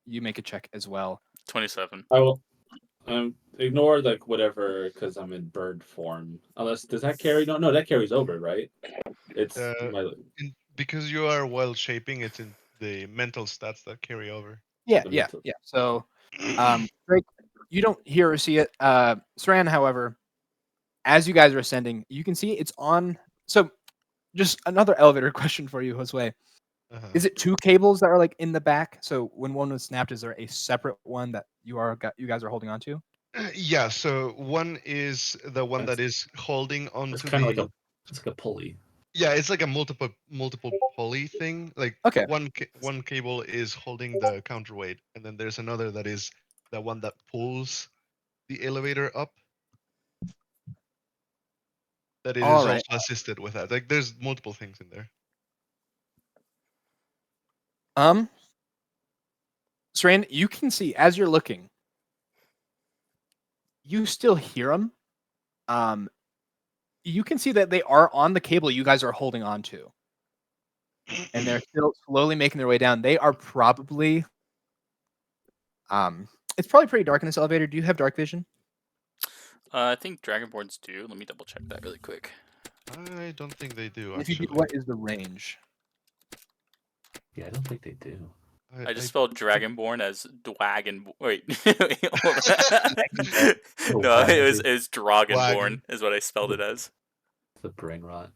you make a check as well. 27. I will. Ignore like whatever because I'm in bird form. Unless does that carry? No, that carries over, right? It's because you are well shaping. It's in the mental stats that carry over. Yeah. So, Drake, you don't hear or see it. Saran, however, as you guys are ascending, you can see it's on. So, just another elevator question for you, Josue. Is it 2 cables that are like in the back? So when one was snapped, is there a separate one that you guys are holding on to? Yeah. So one is the one that is holding onto. It's kind of like a pulley. Yeah, it's like a multiple pulley thing. Like one cable is holding the counterweight, and then there's another that is the one that pulls the elevator up. that it is All right. also assisted with that. Like there's multiple things in there. Saran, you can see as you're looking, you still hear them. You can see that they are on the cable you guys are holding on to, and they're still slowly making their way down. They are probably, it's probably pretty dark in this elevator. Do you have dark vision? I think Dragonborns do. Let me double check that really quick. I don't think they do. If you Actually, do, what is the range? Yeah, I don't think they do. I just spelled Dragonborn as Dwagon. Wait, wait, hold on. No, it was Dragonborn is what I spelled it as. The brain rot.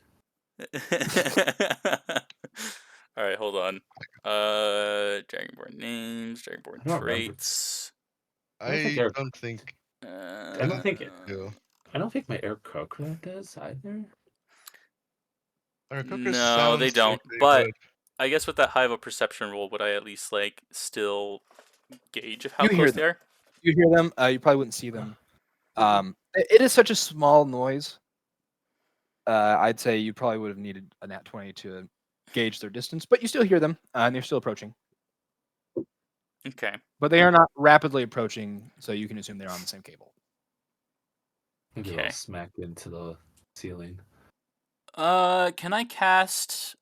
All right, hold on. Dragonborn names, Dragonborn traits. I don't think. I don't think it. Do. I don't think my Aarakocra does either. No, they don't. But I guess with that high of a perception roll, would I at least like still gauge of how You hear close them. they are? You hear them. You probably wouldn't see them. It is such a small noise. I'd say you probably would have needed a nat 20 to gauge their distance, but you still hear them, and they're still approaching. Okay. But they are not rapidly approaching, so you can assume they're on the same cable. Maybe they'll smack into the ceiling. Can I cast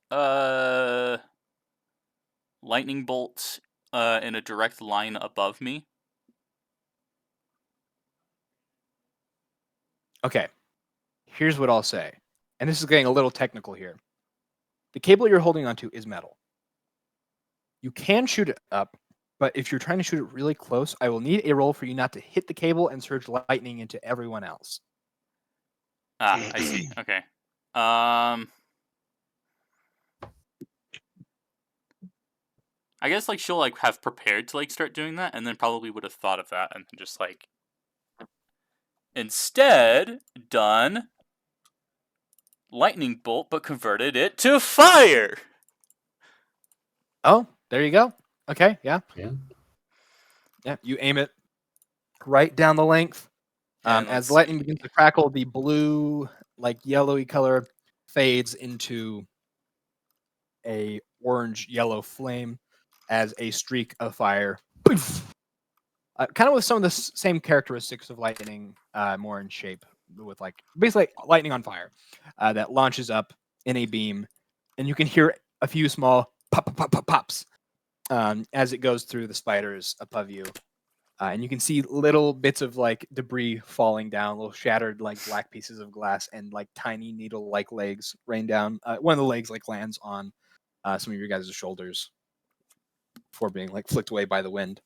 lightning bolt in a direct line above me? Okay. Here's what I'll say. And this is getting a little technical here. The cable you're holding onto is metal. You can shoot it up, but if you're trying to shoot it really close, I will need a roll for you not to hit the cable and surge lightning into everyone else. Ah, I see. Okay. I guess like she'll like have prepared to like start doing that, and then probably would have thought of that, and just like instead done lightning bolt, but converted it to fire. Oh, there you go. Okay, yeah. Yeah. You aim it right down the length. As the lightning begins to crackle, the blue, like yellowy color fades into a orange-yellow flame as a streak of fire, kind of with some of the same characteristics of lightning, more in shape, with like basically lightning on fire, that launches up in a beam, and you can hear a few small pops as it goes through the spiders above you. And you can see little bits of like debris falling down, little shattered like black pieces of glass, and like tiny needle-like legs rain down. One of the legs like lands on some of your guys' shoulders before being like flicked away by the wind.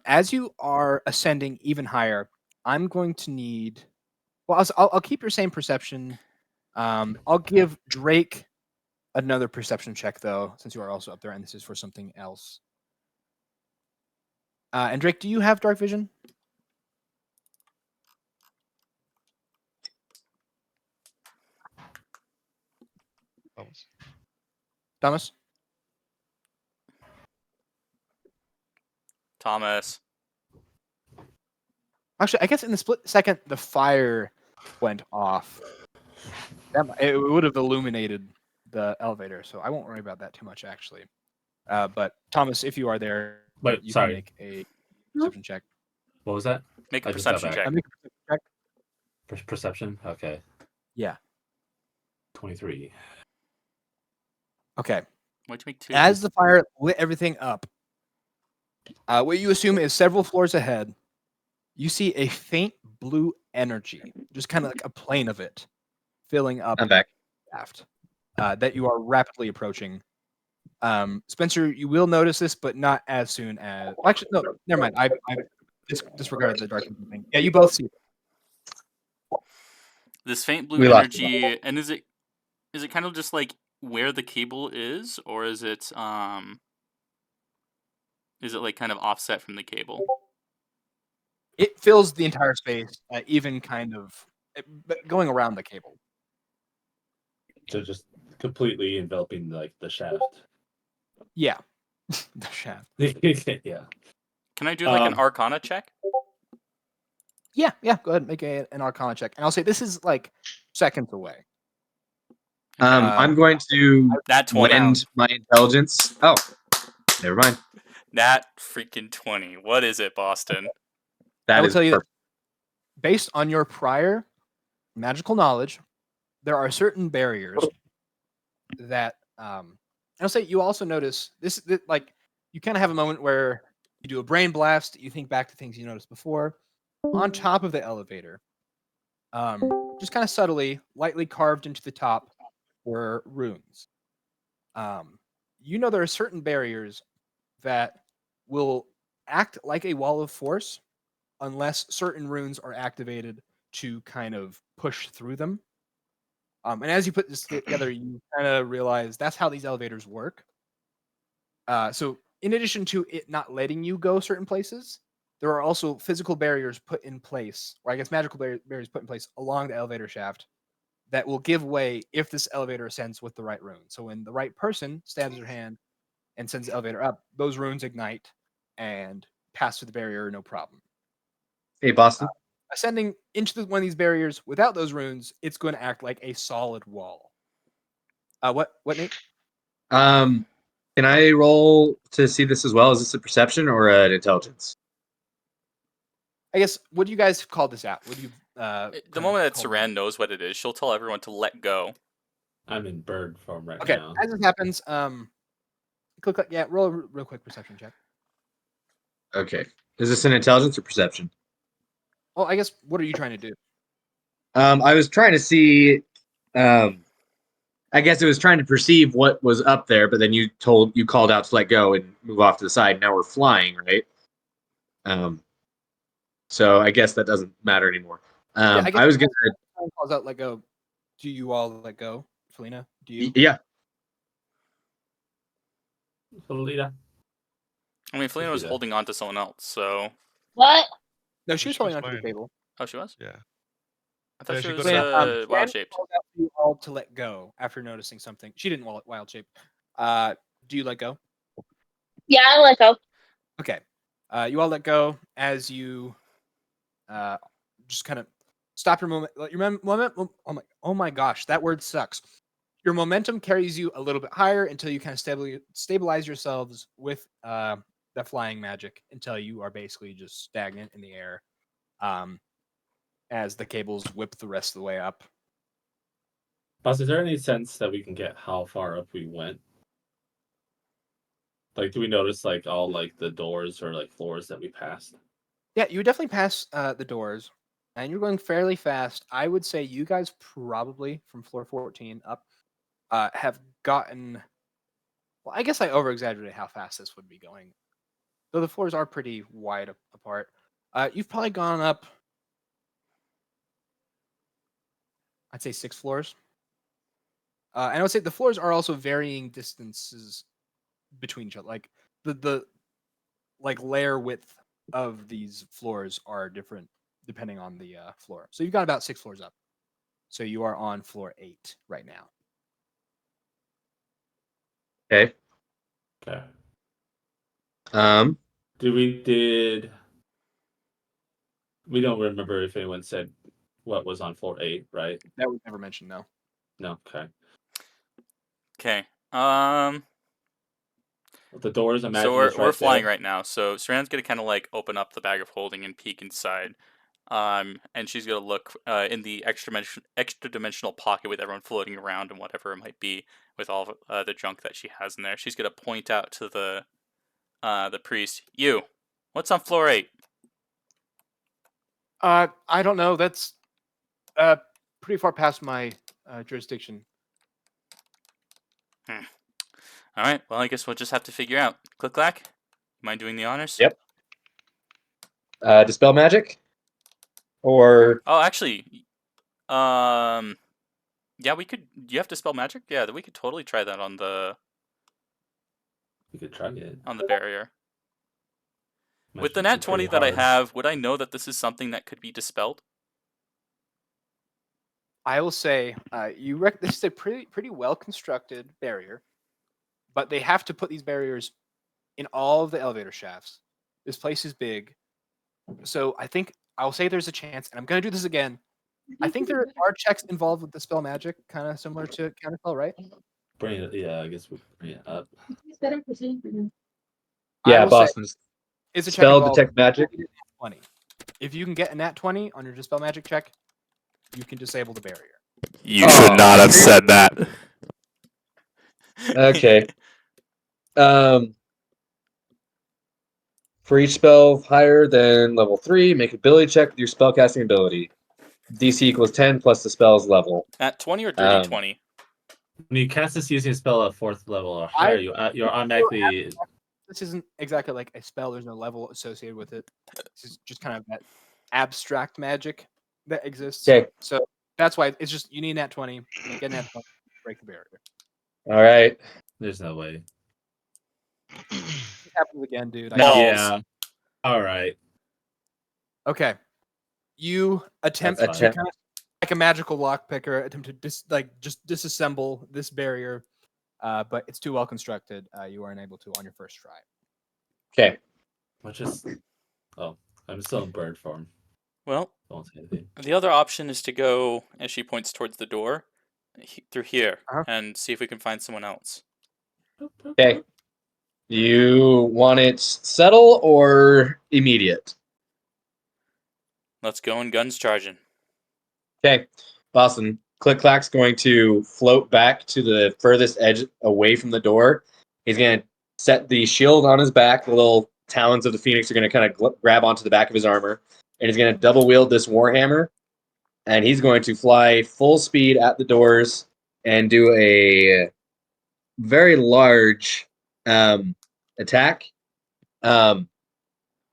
As you are ascending even higher, I'm going to need. Well, I'll keep your same perception. I'll give Drake another perception check though, since you are also up there, and this is for something else. And Drake, do you have dark vision? Thomas? Actually, I guess in the split second the fire went off, it would have illuminated the elevator, so I won't worry about that too much actually. But Thomas, if you are there, you can make a perception check. What was that? Make a perception check. Make a perception check. Perception? Okay. Yeah. 23. Okay. Why'd you make 2? As the fire lit everything up, what you assume is several floors ahead, you see a faint blue energy, just kind of like a plane of it, filling up I'm back. shaft that you are rapidly approaching. Spencer, you will notice this, but not as soon as. Well, actually, no, never mind. I disregarded the dark thing. Yeah, you both see it. This faint blue energy, and is it kind of just like where the cable is, or is it like kind of offset from the cable? It fills the entire space, even kind of going around the cable. So just completely enveloping like the shaft. Yeah, the shaft. Yeah. Can I do like an Arcana check? Yeah. Go ahead and make an Arcana check, and I'll say this is like seconds away. I'm going to Nat 20. lend my intelligence. Oh, never mind. Nat freaking 20. What is it, Boston? I That will is tell you that perfect. based on your prior magical knowledge, there are certain barriers that I'll say you also notice this like you kind of have a moment where you do a brain blast, you think back to things you noticed before. On top of the elevator, just kind of subtly, lightly carved into the top were runes. You know there are certain barriers that will act like a wall of force unless certain runes are activated to kind of push through them. And as you put this together, you kind of realize that's how these elevators work. So in addition to it not letting you go certain places, there are also physical barriers put in place, or I guess magical barriers put in place along the elevator shaft that will give way if this elevator ascends with the right rune. So when the right person stabs their hand and sends the elevator up, those runes ignite and pass through the barrier, no problem. Hey, Boston. Ascending into one of these barriers without those runes, it's going to act like a solid wall. What, Nate? Can I roll to see this as well? Is this a perception or an intelligence? I guess, what do you guys call this out? What do you? The moment that Saran knows what it is, she'll tell everyone to let go. I'm in bird form right Okay, now. as this happens, click, roll a real quick perception check. Okay. Is this an intelligence or perception? Well, I guess, what are you trying to do? I was trying to see. I guess it was trying to perceive what was up there, but then you called out to let go and move off to the side. Now we're flying, right? So I guess that doesn't matter anymore. I guess I was gonna. Calls out let go. Do you all let go, Felina? Do you? Yeah. Felina. I mean, Felina was holding on to someone else, so. What? No, she was holding onto the fine. table. Oh, she was? Yeah. I thought Yeah, she she was got wild shaped. Called out for you all to let go after noticing something. She didn't wild shape. Do you let go? Yeah, I let go. Okay. You all let go as you just kind of stop your moment. Your moment. Oh my gosh, that word sucks. Your momentum carries you a little bit higher until you kind of stabilize yourselves with the flying magic until you are basically just stagnant in the air. As the cables whip the rest of the way up. Boss, is there any sense that we can get how far up we went? Like, do we notice like all like the doors or like floors that we passed? Yeah, you would definitely pass the doors, and you're going fairly fast. I would say you guys probably from floor 14 up have gotten. Well, I guess I over exaggerated how fast this would be going, though the floors are pretty wide apart. You've probably gone up. I'd say 6 floors. And I would say the floors are also varying distances between each other. Like the like layer width of these floors are different depending on the floor. So you've got about 6 floors up. So you are on floor 8 right now. Okay. Okay. We don't remember if anyone said what was on floor 8, right? That was never mentioned, no. No, okay. Okay. The doors, imagine So it's we're right flying there. right now. So Saran's gonna kind of like open up the bag of holding and peek inside. And she's gonna look in the extra dimensional pocket with everyone floating around and whatever it might be with all the junk that she has in there. She's gonna point out to the priest. You, what's on floor 8? I don't know. That's pretty far past my jurisdiction. All right. Well, I guess we'll just have to figure out. Click clack. Mind doing the honors? Yep. Dispel magic, or Oh, actually, yeah, we could. Do you have to spell magic? Yeah, we could totally try that on the. We could try it. On the barrier. Imagine With the it's nat 20 pretty that I hard. have, would I know that this is something that could be dispelled? I will say this is a pretty well constructed barrier, but they have to put these barriers in all of the elevator shafts. This place is big, so I think I'll say there's a chance, and I'm going to do this again. I think there are checks involved with the spell magic, kind of similar to counterspell, right? Bring it. Yeah, I guess we'll bring it up. I Yeah, will say, Boston's is a check spell involved? detect magic. 20. If you can get a nat 20 on your dispel magic check, you can disable the barrier. You should not have said that. Okay. For each spell higher than level 3, make an ability check with your spellcasting ability. DC equals 10 plus the spell's level. At 20 or dirty 20? When you cast this using a spell at 4th level or higher, you're automatically. This isn't exactly like a spell. There's no level associated with it. This is just kind of that abstract magic that exists. Okay. So that's why it's just you need nat 20, get nat 20, break the barrier. All right. There's no way. It happens again, dude. Balls. Yeah. All right. Okay. You attempt That's to fine. kind of like a magical lockpicker, attempt to just disassemble this barrier, but it's too well constructed. You are unable to on your first try. Okay. Which is. Oh, I'm still in bird form. Well, Don't say anything. the other option is to go, as she points towards the door, through here, Uh-huh. and see if we can find someone else. Okay. You want it settle or immediate? Let's go and guns charging. Okay. Boston, Click Clack's going to float back to the furthest edge away from the door. He's going to set the shield on his back. The little talons of the phoenix are going to kind of grab onto the back of his armor. And he's going to double wield this warhammer. And he's going to fly full speed at the doors and do a very large attack.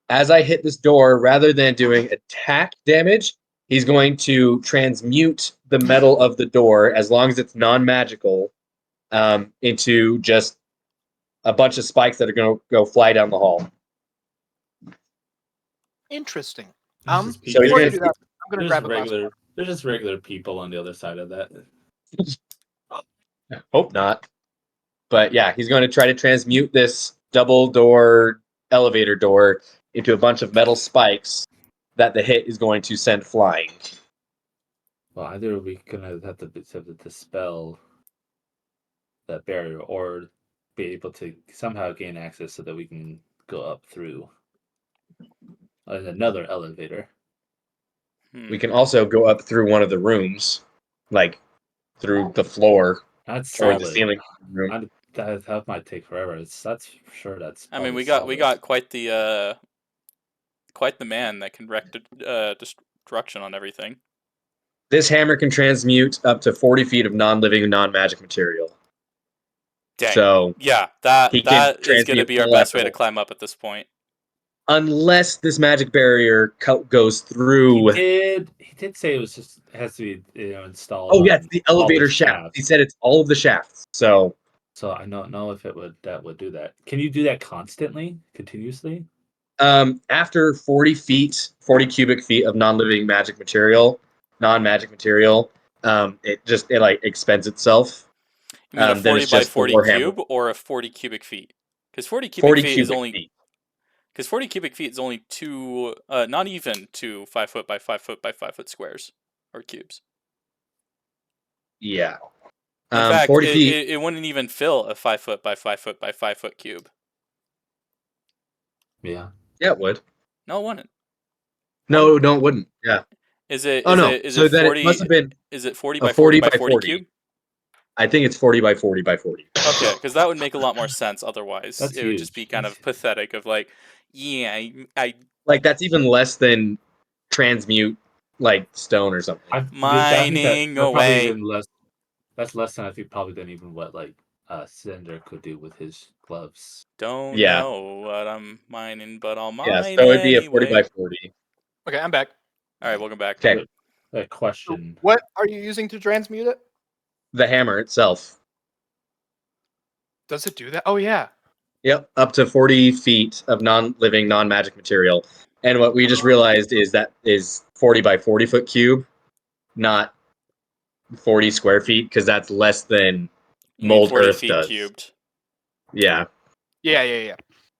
As I hit this door, rather than doing attack damage, he's going to transmute the metal of the door, as long as it's non-magical, into just a bunch of spikes that are going to go fly down the hall. Interesting. So Before you gonna- do that, I'm going to grab a glass of regular. water. There's just regular people on the other side of that. Hope not. But yeah, he's going to try to transmute this double door elevator door into a bunch of metal spikes that the hit is going to send flying. Well, either we're gonna have to dispel that barrier, or be able to somehow gain access so that we can go up through another elevator. We can also go up through one of the rooms, like through the floor That's or the solid. ceiling room. That might take forever. That's for sure. That's. I mean, probably we got solid. quite the man that can wreak destruction on everything. This hammer can transmute up to 40 feet of non-living and non-magic material. Dang. So Yeah, that he can is going to transmute be our full best way to effort. climb up at this point. Unless this magic barrier goes through. He did say it was just has to be installed. Oh yeah, it's the all elevator shaft. He said it's all of the shafts. So I don't know if that would do that. Can you do that constantly, continuously? after 40 cubic feet of non-magic material, it like expends itself. You mean a then 40 it's by just the 40 warhammer. cube or a 40 cubic feet? Because 40 cubic 40 feet cubic is only feet. because 40 cubic feet is only not even two 5 foot by 5 foot by 5 foot squares or cubes. Yeah. In fact, 40 feet. it wouldn't even fill a 5 foot by 5 foot by 5 foot cube. Yeah. Yeah, it would. No, it wouldn't. No, it wouldn't. Yeah. Is it? Oh, no. Is So it then 40? it must have been Is it 40 a by 40 40 by by 40 40. cube? I think it's 40 by 40 by 40. Okay, because that would make a lot more sense. Otherwise, That's it would just huge. be kind of pathetic. Of like, yeah, I Like that's even less than transmute like stone or something. mining away. Even less. That's less than I think probably than even what like Cinder could do with his gloves. Don't Yeah. know what I'm mining, but I'll mine Yeah, so it'd be anyway. a 40 by 40. Okay, I'm back. All right, welcome back. Okay. A question. What are you using to transmute it? The hammer itself. Does it do that? Oh yeah. Yep, up to 40 feet of non-living, non-magic material. And what we just realized is that is 40 by 40 foot cube, not 40 square feet, because that's less than You mean mold 40 earth feet does. cubed. Yeah, Yeah.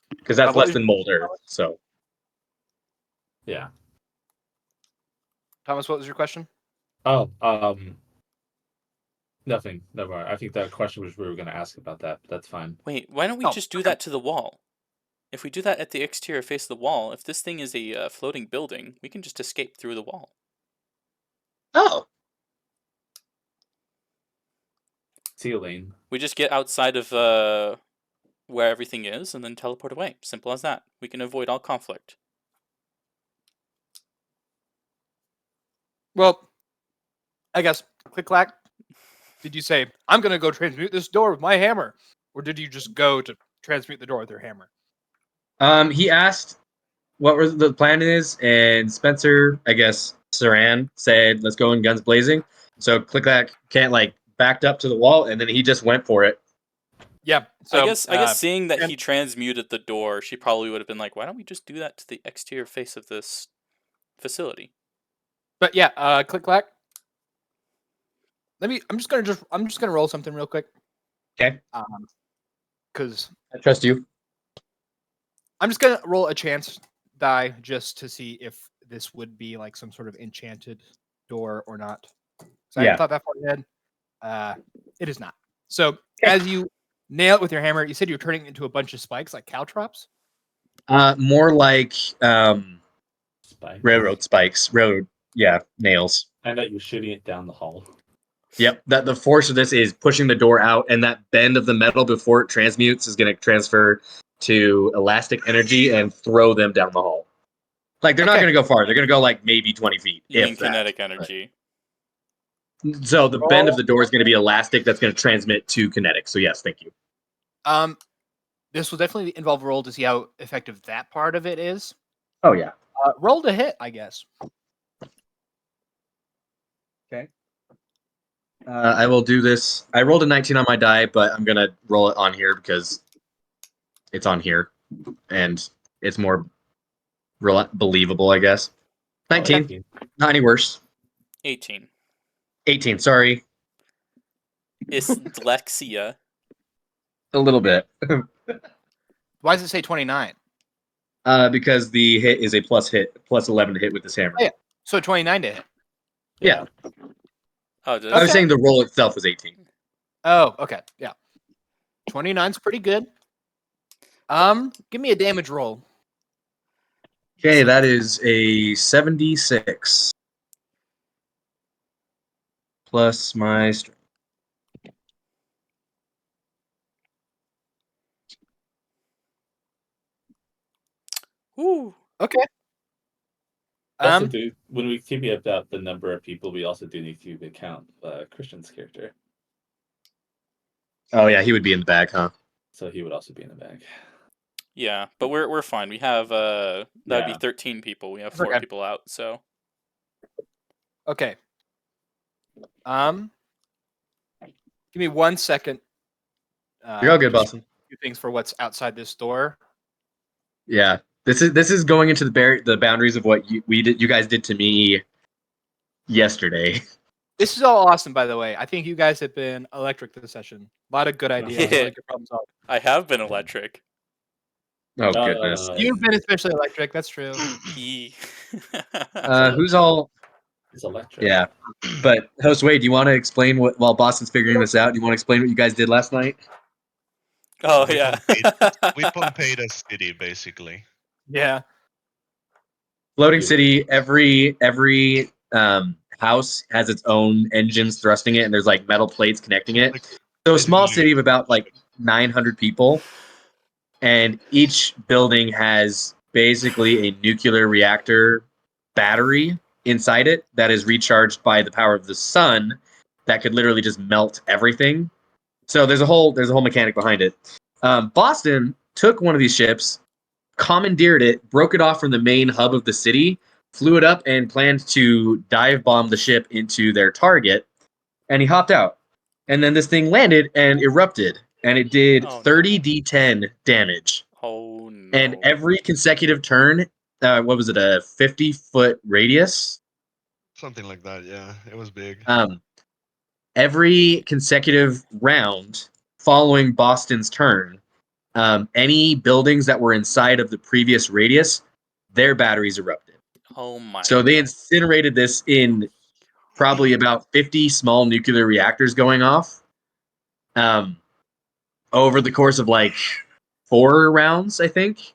because that's What less was- than mold earth. So Yeah. Thomas, what was your question? Oh, nothing. Never mind. I think that question was we were going to ask about that, but that's fine. Wait, why don't we just do that to the wall? If we do that at the exterior face of the wall, if this thing is a floating building, we can just escape through the wall. Oh, See you, Lane. We just get outside of where everything is and then teleport away. Simple as that. We can avoid all conflict. Well, I guess click clack. Did you say I'm gonna go transmute this door with my hammer, or did you just go to transmute the door with your hammer? he asked what was the plan is, and Spencer, I guess Saran said, "Let's go in guns blazing." So Click Clack can't like backed up to the wall, and then he just went for it. Yeah. So I guess seeing that he transmuted the door, she probably would have been like, "Why don't we just do that to the exterior face of this facility?" But yeah, click clack. I'm just gonna roll something real quick. Okay. Because I trust you. I'm just gonna roll a chance die just to see if this would be like some sort of enchanted door or not. So I Yeah. hadn't thought that far ahead. It is not. So as you nail it with your hammer, you said you're turning it into a bunch of spikes like caltrops? More like Spike. railroad spikes. Nails. I know you're shooting it down the hall. Yep. That the force of this is pushing the door out, and that bend of the metal before it transmutes is going to transfer to elastic energy and throw them down the hall. Like they're not going to go far. They're going to go like maybe 20 feet. You mean kinetic energy? So the bend of the door is going to be elastic. That's going to transmit to kinetic. So yes, thank you. This will definitely involve a roll to see how effective that part of it is. Oh yeah. Roll to hit, I guess. Okay. I will do this. I rolled a 19 on my die, but I'm gonna roll it on here because it's on here, and it's more believable, I guess. 19, Okay. not any worse. 18. 18. Sorry, It's dyslexia. a little bit. Why does it say 29? Because the hit is a plus 11 to hit with this hammer. Oh, yeah. So 29 to hit. Yeah. Oh, I was saying the roll itself was 18. Oh, okay. Yeah. 29's pretty good. Give me a damage roll. Okay, that is a 76 plus my strength. Woo. Okay. Also, when we keep about the number of people, we also do need to count Christian's character. Oh yeah, he would be in the bag, huh? So he would also be in the bag. Yeah, but we're fine. We have that would be 13 people. We have 4 people out, so Okay. Give me 1 second. You're all good, Boston. A few things for what's outside this door. Yeah, this is going into the boundaries of what you guys did to me yesterday. This is all awesome, by the way. I think you guys have been electric this session. A lot of good ideas. Yeah. Really good problem solving. I have been electric. Oh goodness. You've been especially electric. That's true. Who's all? It's electric. Yeah, but host Wade, do you want to explain what while Boston's figuring this out? Do you want to explain what you guys did last night? Oh We yeah. We Pompeyed a city, basically. Yeah. Floating city. Every house has its own engines thrusting it, and there's like metal plates connecting it. So a small city of about like 900 people, and each building has basically a nuclear reactor battery inside it that is recharged by the power of the sun that could literally just melt everything. So there's a whole mechanic behind it. Boston took one of these ships, commandeered it, broke it off from the main hub of the city, flew it up, and planned to dive bomb the ship into their target. And he hopped out. And then this thing landed and erupted. And it did 30 D10 damage. Oh no. And every consecutive turn, what was it, a 50-foot radius? Something like that, yeah. It was big. Every consecutive round following Boston's turn, any buildings that were inside of the previous radius, their batteries erupted. Oh my. So they incinerated this in probably about 50 small nuclear reactors going off over the course of like 4 rounds, I think.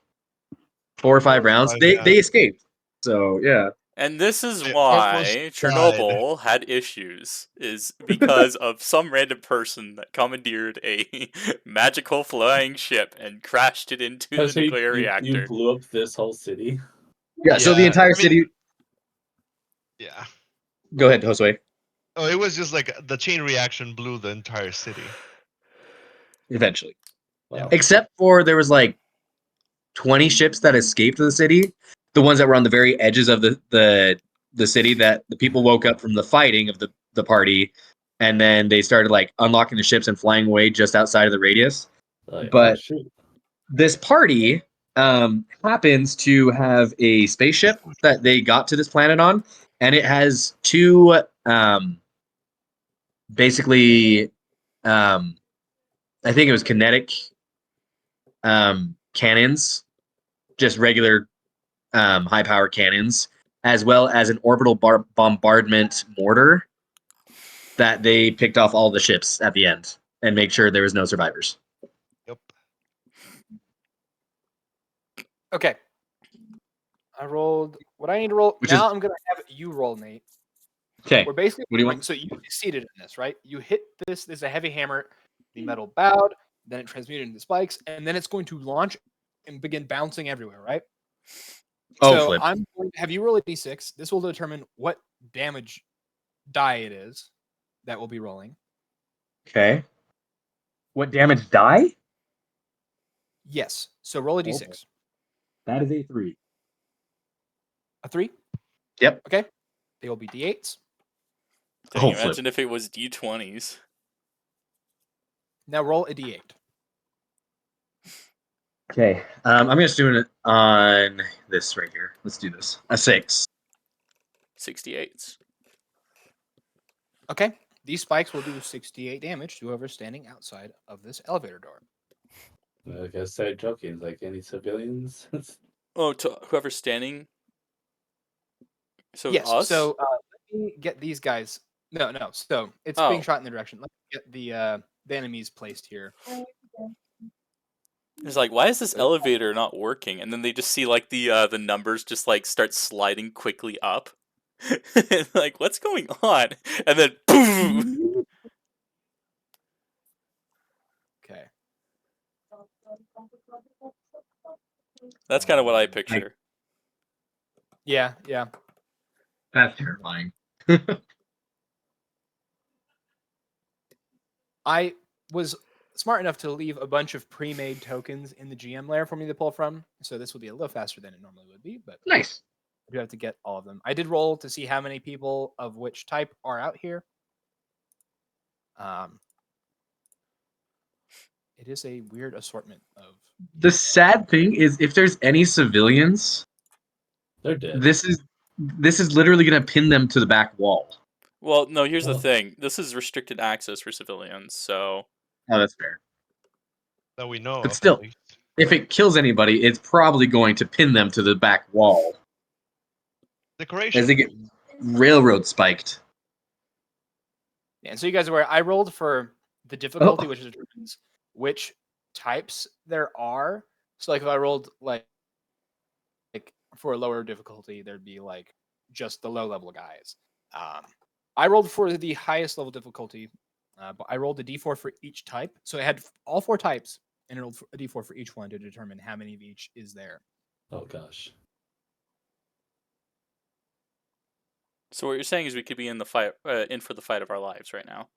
4 or 5 rounds. They escaped. So yeah. And this is They why almost Chernobyl had issues, is because of some random person that commandeered a magical flying ship and crashed it into the So nuclear you reactor. blew up this whole city. Yeah, so the entire city. Yeah. Go ahead, Josue. Oh, it was just like the chain reaction blew the entire city. Eventually. Wow. Except for there was like 20 ships that escaped the city. The ones that were on the very edges of the city that the people woke up from the fighting of the party, and then they started like unlocking the ships and flying away just outside of the radius. Like, But oh, shoot. this party happens to have a spaceship that they got to this planet on, and it has 2 basically I think it was kinetic cannons, just regular high power cannons, as well as an orbital bombardment mortar that they picked off all the ships at the end and make sure there was no survivors. Yep. Okay. I rolled what I need to roll. Which now is- I'm gonna have you roll, Nate. Okay. We're basically What do you want? so you succeeded in this, right? You hit this. This is a heavy hammer. The metal bowed. Then it transmuted into spikes, and then it's going to launch and begin bouncing everywhere, right? Oh, so flip. I'm going to have you roll a d6. This will determine what damage die it is that will be rolling. Okay. What damage die? Yes. So roll a d6. Okay. That is a 3. A 3. Yep. Okay. They will be d8s. Dang, Oh, flip. imagine if it was d20s. Now roll a d8. Okay. I'm just doing it on this right here. Let's do this. A 6. 68s. Okay. These spikes will do 68 damage to whoever's standing outside of this elevator door. Like I started joking, like any civilians? Oh, to whoever's standing. So yes. us? So let me get these guys. No. So it's being Oh. shot in the direction. Let me get the enemies placed here. It's like, why is this elevator not working? And then they just see like the numbers just like start sliding quickly up. Like, what's going on? And then boom. Okay. That's kind of what I picture. Yeah. That's terrifying. I was smart enough to leave a bunch of pre-made tokens in the GM layer for me to pull from, so this will be a little faster than it normally would be, but Nice. I do have to get all of them. I did roll to see how many people of which type are out here. It is a weird assortment of. The sad thing is, if there's any civilians, They're dead. this is literally going to pin them to the back wall. Well, no, here's the Well- thing. This is restricted access for civilians, so Oh, that's fair. That we know But of, still. at least. If it kills anybody, it's probably going to pin them to the back wall Decoration. as they get railroad spiked. Yeah, and so you guys are aware, I rolled for the difficulty, which determines which types there are. So, like, if I rolled like for a lower difficulty, there'd be like just the low level guys. I rolled for the highest level difficulty, but I rolled a d4 for each type. So I had all 4 types, and I rolled a d4 for each one to determine how many of each is there. Oh gosh. So what you're saying is we could be in the fight, in for the fight of our lives right now.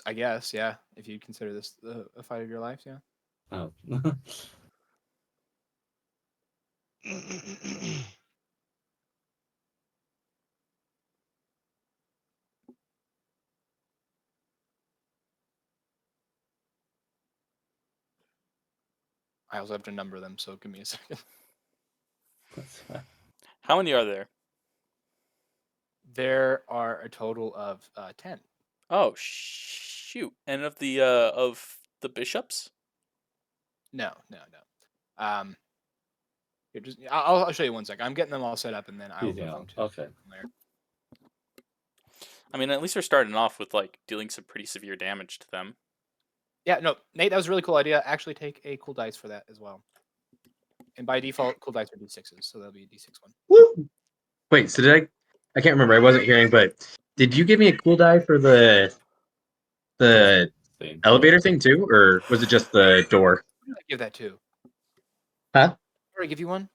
I guess, yeah. If you consider this a fight of your life, yeah. Oh. I also have to number them, so give me a second. That's fine. How many are there? There are a total of 10. Oh shoot! And of the bishops? No. Here, just I'll show you one sec. I'm getting them all set up, and then I'll move Yeah, them to okay. there. I mean, at least we're starting off with like dealing some pretty severe damage to them. Yeah, no, Nate, that was a really cool idea. Actually, take a cool dice for that as well. And by default, cool dice are d6s, so that'll be a d6 one. Woo! Wait, so did I can't remember. I wasn't hearing, but did you give me a cool die for the Thing. elevator thing too, or was it just the door? Who did I give that to? Huh? Did I give you one?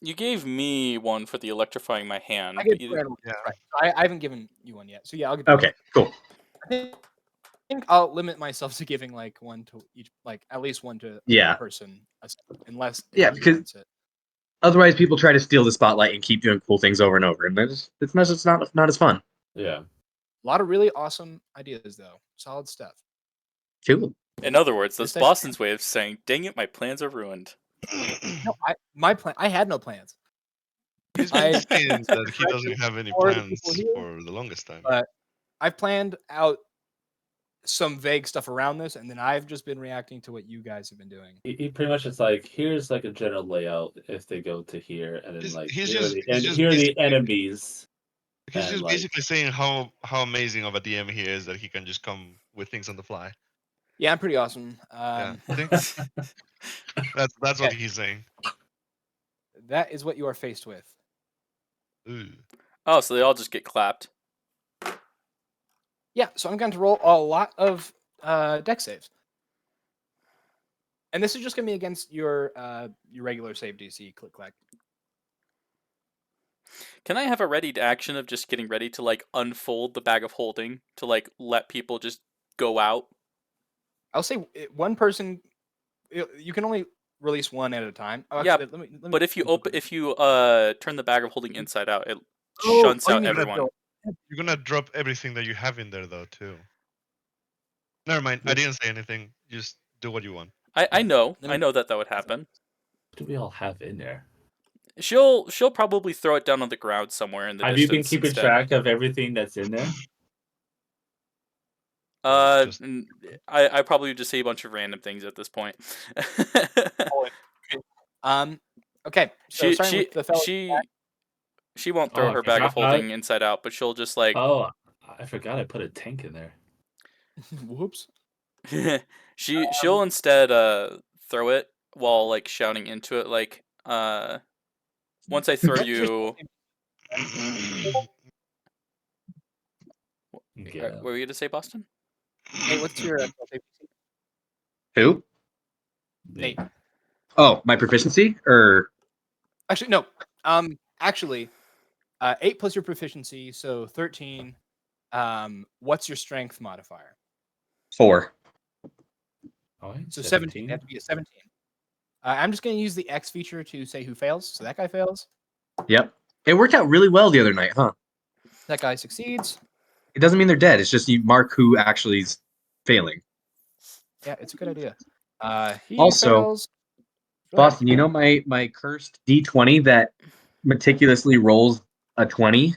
You gave me one for the electrifying my hand. I But gave you you didn't... one. Yeah. Right. So I haven't given you one yet. So yeah, I'll give you Okay, cool. one. I think I'll limit myself to giving like one to each, like at least one to Yeah. a person, unless Yeah, he because wants it. otherwise people try to steal the spotlight and keep doing cool things over and over, and it's not as fun. Yeah. A lot of really awesome ideas, though. Solid stuff. Cool. In other words, that's This session- Boston's way of saying, "Dang it, my plans are ruined." No, I had no plans. He's been I- saying that he doesn't have any for the plans people here, for the longest time. but I've planned out some vague stuff around this, and then I've just been reacting to what you guys have been doing. He pretty much is like, here's like a general layout if they go to here, and then He's- like he's here, just- are the, he's and just here are the basically- enemies. He's and, just like- basically saying how amazing of a DM he is that he can just come with things on the fly. Yeah, I'm pretty awesome. Yeah, that's what he's saying. That is what you are faced with. Ooh. Oh, so they all just get clapped. Yeah, so I'm going to roll a lot of deck saves. And this is just going to be against your regular save DC, click clack. Can I have a ready action of just getting ready to like unfold the bag of holding to like let people just go out? I'll say one person. You can only release one at a time. Oh, Yeah, let me But if you turn the bag of holding inside out, it Oh, shunts you out mean let everyone. go. You're gonna drop everything that you have in there though too. Never mind. I didn't say anything. Just do what you want. I know Let me- that would happen. What do we all have in there? She'll probably throw it down on the ground somewhere in the Have you been distance keeping instead. track of everything that's in there? Just- I probably just say a bunch of random things at this point. Okay. So she starting she with the fellow. she won't throw Oh, I her bag of forgot- holding inside out, but she'll just like Oh, I forgot I put a tank in there. Whoops. she'll instead throw it while like shouting into it like once I throw you. Yeah. What were you to say, Boston? Hey, what's your save DC? Who? Nate. Oh, my proficiency or Actually, no. Actually, 8 plus your proficiency, so 13. What's your strength modifier? 4? Oh, So 17. They have to be a 17. I'm just going to use the X feature to say who fails. So that guy fails. Yep. It worked out really well the other night, huh? That guy succeeds. It doesn't mean they're dead. It's just you mark who actually is failing. Yeah, it's a good idea. He Also, fails. Go ahead. Boston, you know my cursed D20 that meticulously rolls a 20?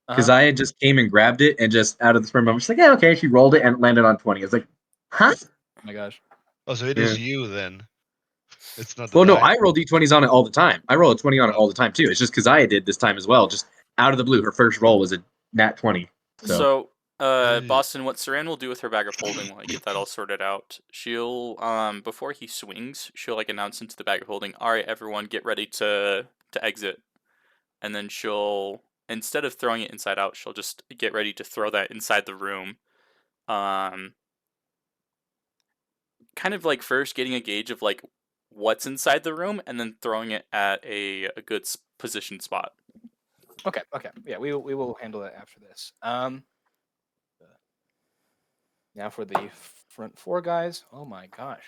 Because Uh-huh. I had just came and grabbed it and just out of the sperm, I'm just like, yeah, okay. She rolled it and it landed on 20. I was like, huh? Oh my gosh. Oh, so it is you then. It's not. The Well, no, die. I roll D20s on it all the time. I roll a 20 on it all the time too. It's just because I did this time as well. Just out of the blue, her first roll was a nat 20. So, Boston, what Saran will do with her bag of holding while I get that all sorted out, she'll before he swings, she'll like announce into the bag of holding, "All right, everyone, get ready to exit." And then she'll, instead of throwing it inside out, she'll just get ready to throw that inside the room. Kind of like first getting a gauge of like what's inside the room, and then throwing it at a good position spot. Okay. Yeah, we will handle that after this. Now for the front 4 guys. Oh my gosh.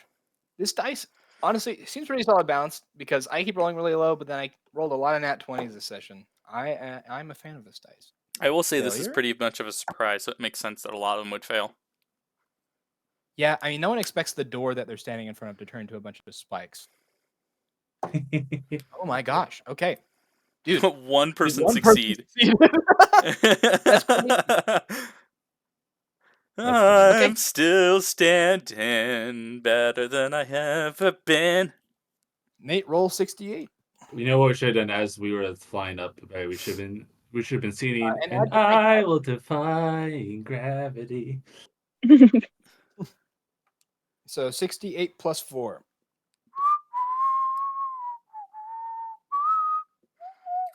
This dice, honestly, seems pretty solid balanced because I keep rolling really low, but then I rolled a lot of nat 20s this session. I'm a fan of this dice. I will say this is Failure? pretty much of a surprise, so it makes sense that a lot of them would fail. Yeah, I mean, no one expects the door that they're standing in front of to turn into a bunch of spikes. Oh my gosh. Okay. Dude. One person one succeed. That's crazy. I'm Okay. still standing better than I ever been. Nate, roll 68. You know what we should have done as we were flying up? Right? We should have been singing, and and I will defy gravity. So 68 plus 4.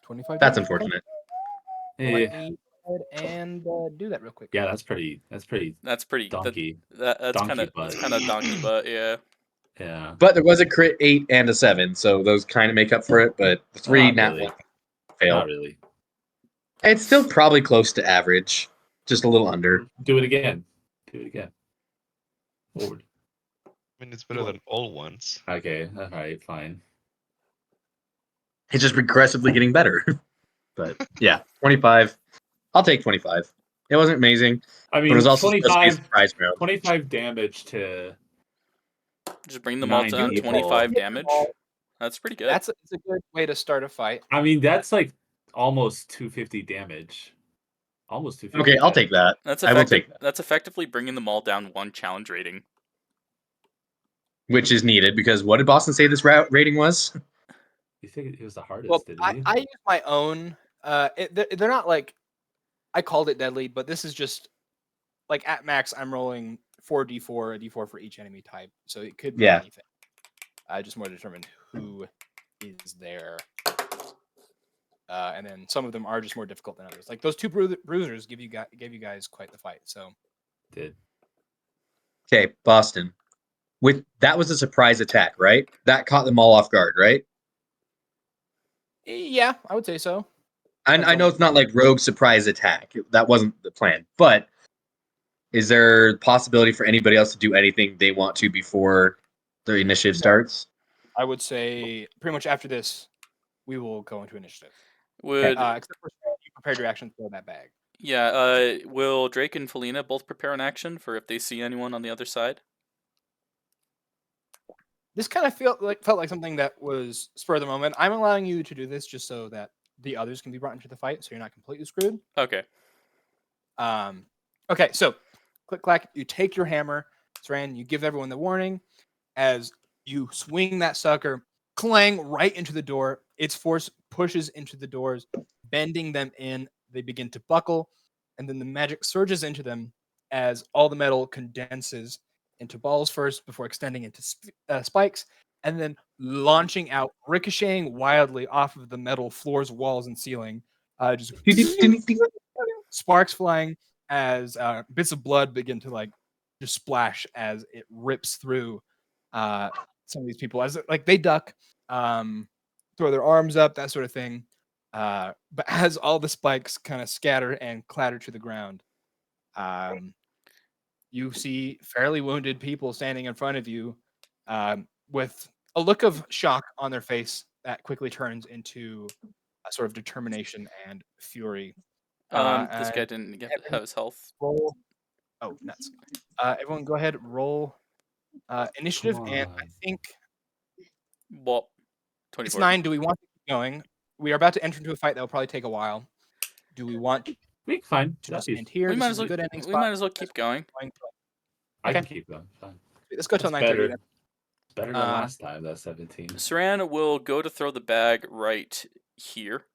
25 That's damage. unfortunate. Let me go ahead and do that real quick. Yeah, that's pretty. That's pretty donkey. That's kind Donkey of butt. donkey butt. Yeah. Yeah. But there was a crit 8 and a 7, so those kind of make up for it. But the 3 Not nat really. 1 fail. Not really. It's still probably close to average, just a little under. Do it again. Forward. I mean, it's better than all ones. Okay. All right. Fine. It's just regressively getting better. But yeah, 25. I'll take 25. It wasn't amazing. I But it mean, was also supposed to be a surprise round. 25 damage to Just bring them all 9 down. people. 25 damage. That's pretty good. That's a good way to start a fight. I mean, that's like almost 250 damage. Almost 250. Okay, I'll take that. That's I will take that. That's effectively bringing them all down 1 challenge rating. Which is needed because what did Boston say this rating was? You think it was the hardest, Well, didn't he? I use my own. They're not like I called it deadly, but this is just like at max. I'm rolling 4d4, a d4 for each enemy type, so it could be anything. I just want to determine who is there, and then some of them are just more difficult than others. Like those 2 bruisers gave you guys quite the fight. So did. Okay, Boston. That was a surprise attack, right? That caught them all off guard, right? Yeah, I would say so. I know it's not like rogue surprise attack. That wasn't the plan. But is there possibility for anybody else to do anything they want to before the initiative starts? I would say pretty much after this, we will go into initiative. Except for you prepared your action to throw that bag. Yeah. Will Drake and Felina both prepare an action for if they see anyone on the other side? This kind of felt like something that was spur of the moment. I'm allowing you to do this just so that the others can be brought into the fight, so you're not completely screwed. Okay. Okay, so click clack. You take your hammer, Saran. You give everyone the warning as you swing that sucker, clang right into the door. Its force pushes into the doors, bending them in. They begin to buckle, and then the magic surges into them as all the metal condenses into balls first before extending into spikes, and then launching out, ricocheting wildly off of the metal floors, walls, and ceiling. Just sparks flying as bits of blood begin to just splash as it rips through some of these people. As they duck, throw their arms up, that sort of thing. But as all the spikes kind of scatter and clatter to the ground, you see fairly wounded people standing in front of you with a look of shock on their face that quickly turns into a sort of determination and fury. This guy didn't have his health. Roll. Oh, nuts. Everyone go ahead, roll initiative, and I think well, 24. It's 9. Do we want to keep going? We are about to enter into a fight that will probably take a while. Do we want We can fine. to just end here? We might as well keep going. I can keep going. Fine. Let's go till 9:30 then. It's better than last time. That's 17. Saran will go to throw the bag right here.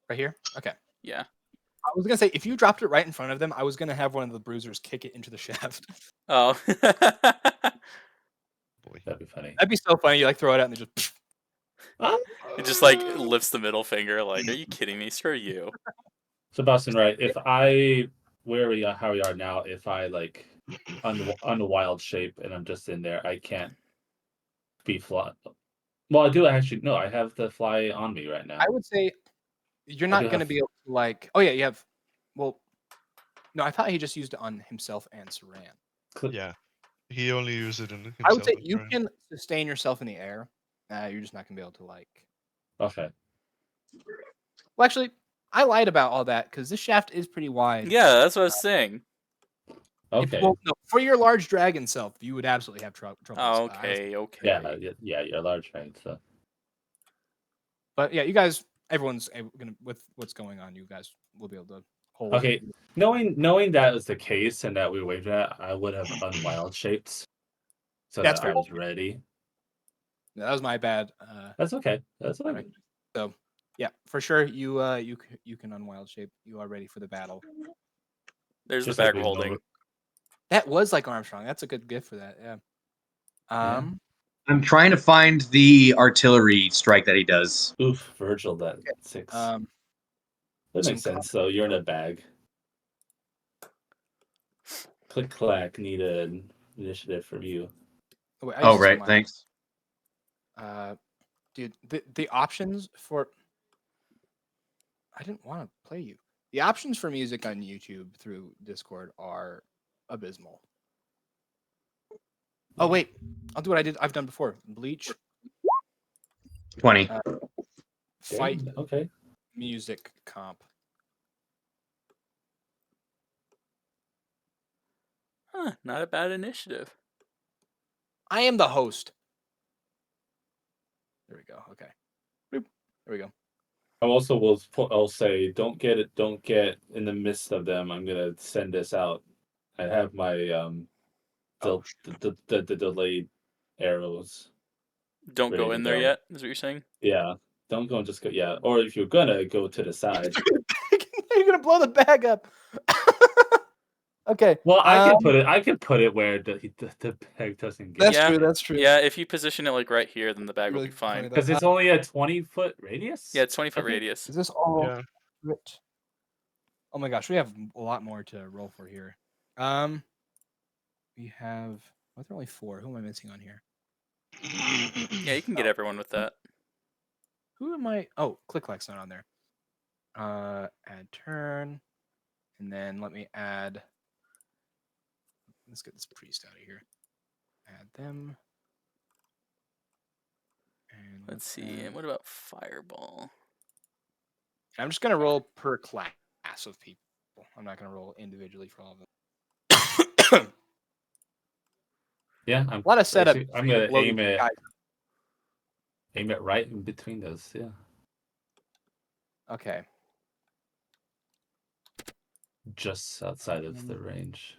Right here? Okay. Yeah. I was gonna say if you dropped it right in front of them, I was gonna have one of the bruisers kick it into the shaft. Oh. Boy. That'd be funny. That'd be so funny. You throw it out and they just. It just lifts the middle finger. Are you kidding me? Screw you. So Boston, right? If I how we are now, if I on the wild shape and I'm just in there, I can't be fly. Well, I do actually. No, I have the fly on me right now. I would say you're not going to be able to Oh yeah, you have. Well, no, I thought he just used it on himself and Saran. Yeah, he only used it in himself. I would say you can sustain yourself in the air. You're just not going to be able to Okay. Well, actually, I lied about all that because this shaft is pretty wide. Yeah, that's what I was saying. Okay. No, for your large dragon self, you would absolutely have trouble. Oh, okay. Yeah, you're large, right? So. But yeah, you guys, everyone's gonna with what's going on. You guys will be able to hold. Okay, knowing that was the case and that we waved at, I would have unwild shaped, so That's that I was ready. that was my bad. That's okay. That's okay. Right. So, yeah, for sure, you can unwild shape. You are ready for the battle. There's Just the like bag we holding. know. That was like Armstrong. That's a good gift for that. Yeah. Yeah. I'm trying to find the artillery strike that he does. Oof, Virgil, that 6. Um, That some makes sense. So you're in a bag. Click clack. Need an initiative from you. wait, I Oh, used to right. my- Thanks. Dude, the options for I didn't want to play you. The options for music on YouTube through Discord are abysmal. Oh wait, I'll do what I've done before. Bleach 20. fight Damn, okay. music comp. Huh, not a bad initiative. I am the host. There we go. Okay. Boop. There we go. I also I'll say don't get in the midst of them. I'm gonna send this out. I have my the delayed arrows. Don't ready go to in there go. yet, is what you're saying? Yeah. Don't go and just go. Yeah. Or if you're gonna go to the side. You're gonna blow the bag up. Okay. Well, I can put it where the bag doesn't get. That's Yeah. true. That's true. Yeah, if you position it like right here, then the bag will Really be fine. funny, though. Because it's only a 20-foot radius. Yeah, it's 20-foot I think. radius. Is this all? Yeah. Ripped? Oh my gosh, we have a lot more to roll for here. We have. Well, there are only 4. Who am I missing on here? Yeah, you can get everyone with that. Who am I? Oh, click clack's not on there. Add turn, and then let me add. Let's get this priest out of here. Add them. And Let's see. And what about Fireball? I'm just gonna roll per class of people. I'm not gonna roll individually for all of them. Yeah. A lot of setup. I'm gonna aim it. Guys. Aim it right in between those. Yeah. Okay. Just outside of the range.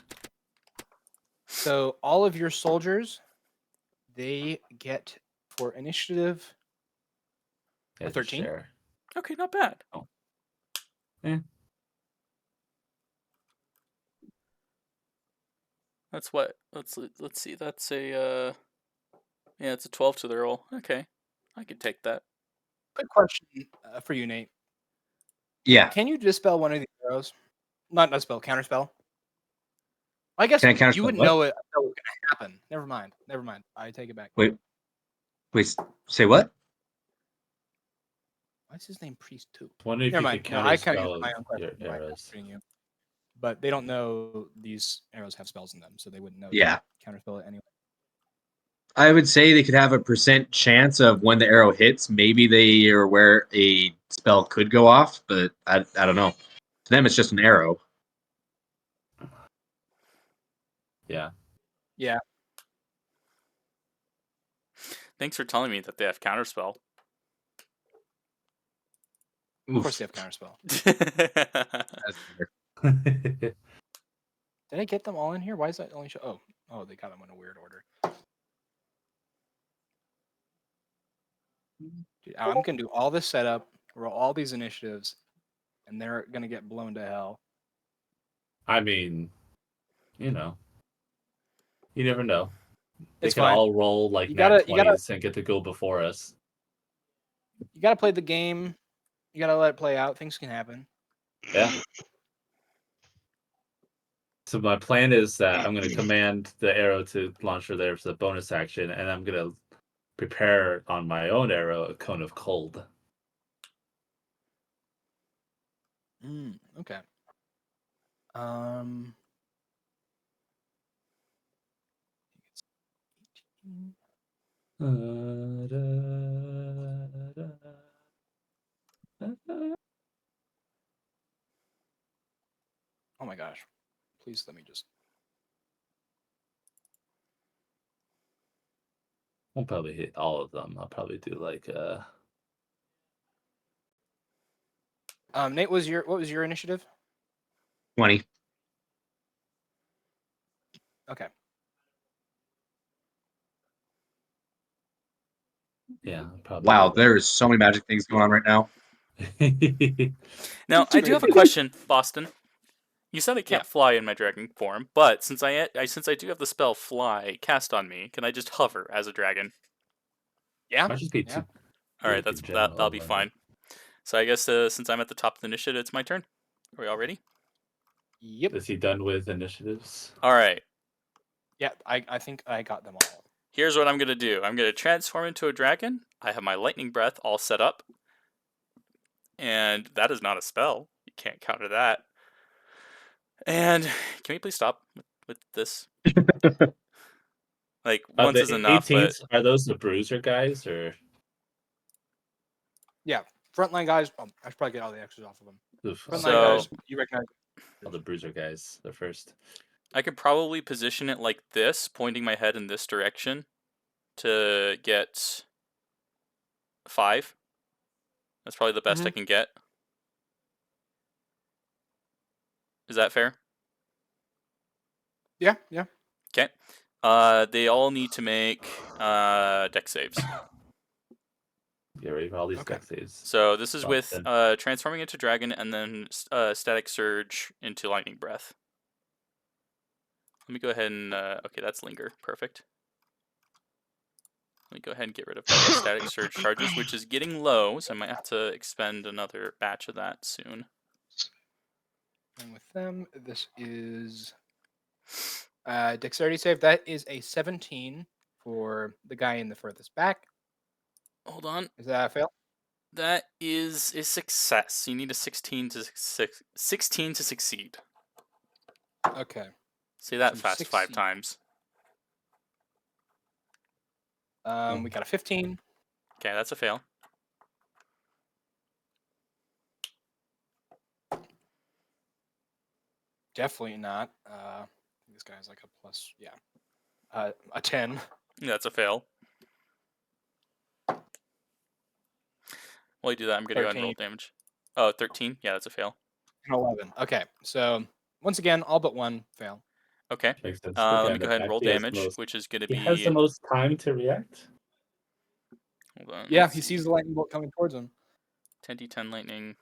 So all of your soldiers, they get for initiative Yeah, 13. share. Okay, not bad. Oh. Yeah. That's what. Let's see. That's a yeah, it's a 12 to the roll. Okay, I could take that. Quick question for you, Nate. Yeah. Can you dispel one of these arrows? Not dispel, counterspell. I guess Can I counterspell you wouldn't what? know it until it was gonna happen. Never mind. Never mind. I take it back. Wait, say what? What's his name? Priest too. Wonder if Never you mind. could No, I kind of counterspell my own question your by arrows. answering you. But they don't know these arrows have spells in them, so they wouldn't know. Yeah. To counterspell it anyway. I would say they could have a % chance of when the arrow hits. Maybe they are where a spell could go off, but I don't know. To them, it's just an arrow. Yeah. Yeah. Thanks for telling me that they have counterspell. Of course they have counterspell. That's better. Did I get them all in here? Why is that only show? Oh, they got them in a weird order. Dude, I'm gonna do all this setup, roll all these initiatives, and they're gonna get blown to hell. I mean, you know, you never know. They It's can fine. all roll like You nat gotta- 20s and get to go before us. You gotta play the game. You gotta let it play out. Things can happen. Yeah. So my plan is that I'm going to command the arrow to launcher there for the bonus action, and I'm going to prepare on my own arrow a cone of cold. Okay. Oh my gosh. Please let me just. Won't probably hit all of them. I'll probably do like Nate, what was your initiative? 20. Okay. Yeah, probably. Wow, there's so many magic things going on right now. Now, I do have a question, Boston. You said I can't fly in my dragon form, but since I do have the spell fly cast on me, can I just hover as a dragon? Yeah. Might just be Yeah. too All right, big in general, that'll be but- fine. So I guess since I'm at the top of the initiative, it's my turn. Are we all ready? Yep. Is he done with initiatives? All right. Yeah, I think I got them all. Here's what I'm gonna do. I'm gonna transform into a dragon. I have my lightning breath all set up, and that is not a spell. You can't counter that. And can we please stop with this? Like once is enough, but 18s, are those the bruiser guys or? Yeah, frontline guys. I should probably get all the extras off of them. Oof, Frontline So- guys, you recognize. all the bruiser guys, the first. I could probably position it like this, pointing my head in this direction to get 5. That's probably the best I can get. Is that fair? Yeah, yeah. Okay. They all need to make dex saves. Get ready for all these Okay. deck saves. So this is Well, with then. transforming into dragon and then static surge into lightning breath. Let me go ahead and okay, that's linger. Perfect. Let me go ahead and get rid of my static surge charges, which is getting low, so I might have to expend another batch of that soon. And with them, this is dexterity save. That is a 17 for the guy in the furthest back. Hold on. Is that a fail? That is a success. You need a 16 to 16 to succeed. Okay. Say that So fast 5 succeed. times. We got a 15. Okay, that's a fail. Definitely not. This guy's like a plus. Yeah. A 10. That's a fail. While you do that, I'm going to go ahead and roll 13. damage. Oh, 13? Yeah, that's a fail. And 11. Okay. So once again, all but one fail. Okay. Makes sense. Let me Again, go the ahead and fact roll he has the damage, most- which is going to He has be... the most time to react. Hold on. Yeah, let's he see. sees the lightning bolt coming towards him. 10d10 lightning.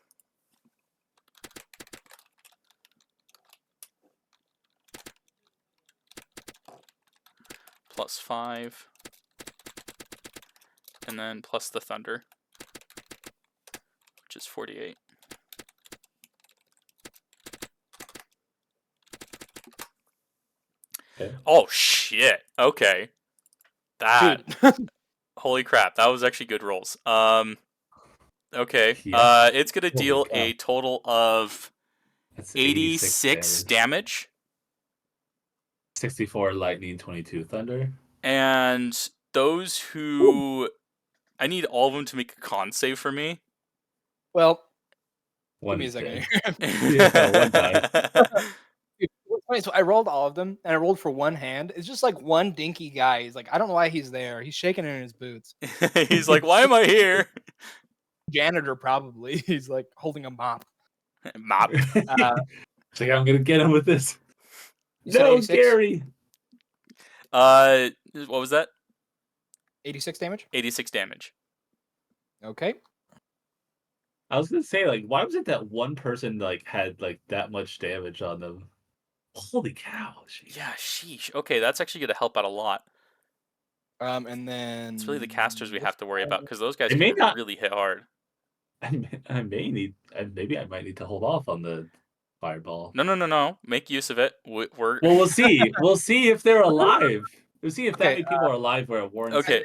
Plus 5. And then plus the thunder, which is 48. Okay. Oh, shit. Okay. That. Dude. Holy crap. That was actually good rolls. Okay. Yeah. It's going to Holy deal cow. a total of That's 86 damage. 64 lightning, 22 thunder. And those who... I need all of them to make a con save for me. Well, One give me a is second dead. here. Yeah, one died. Dude, what's funny, so I rolled all of them, and I rolled for one hand. It's just like one dinky guy. He's like, I don't know why he's there. He's shaking in his boots. He's like, why am I here? Janitor, probably. He's like holding a mop. Mop. It's like, I'm gonna get him with this. You said No, 86? Gary. What was that? 86 damage? 86 damage. Okay. I was gonna say, like, why was it that one person like had like that much damage on them? Holy cow! Jeez. Yeah, sheesh. Okay, that's actually going to help out a lot. And then It's really the casters we have to worry about because those guys It may can not- really hit hard. Maybe I might need to hold off on the fireball. No. Make use of it. We're Well, we'll see. We'll see if they're alive. We'll see if that Okay, many people are alive where it warrants. Okay.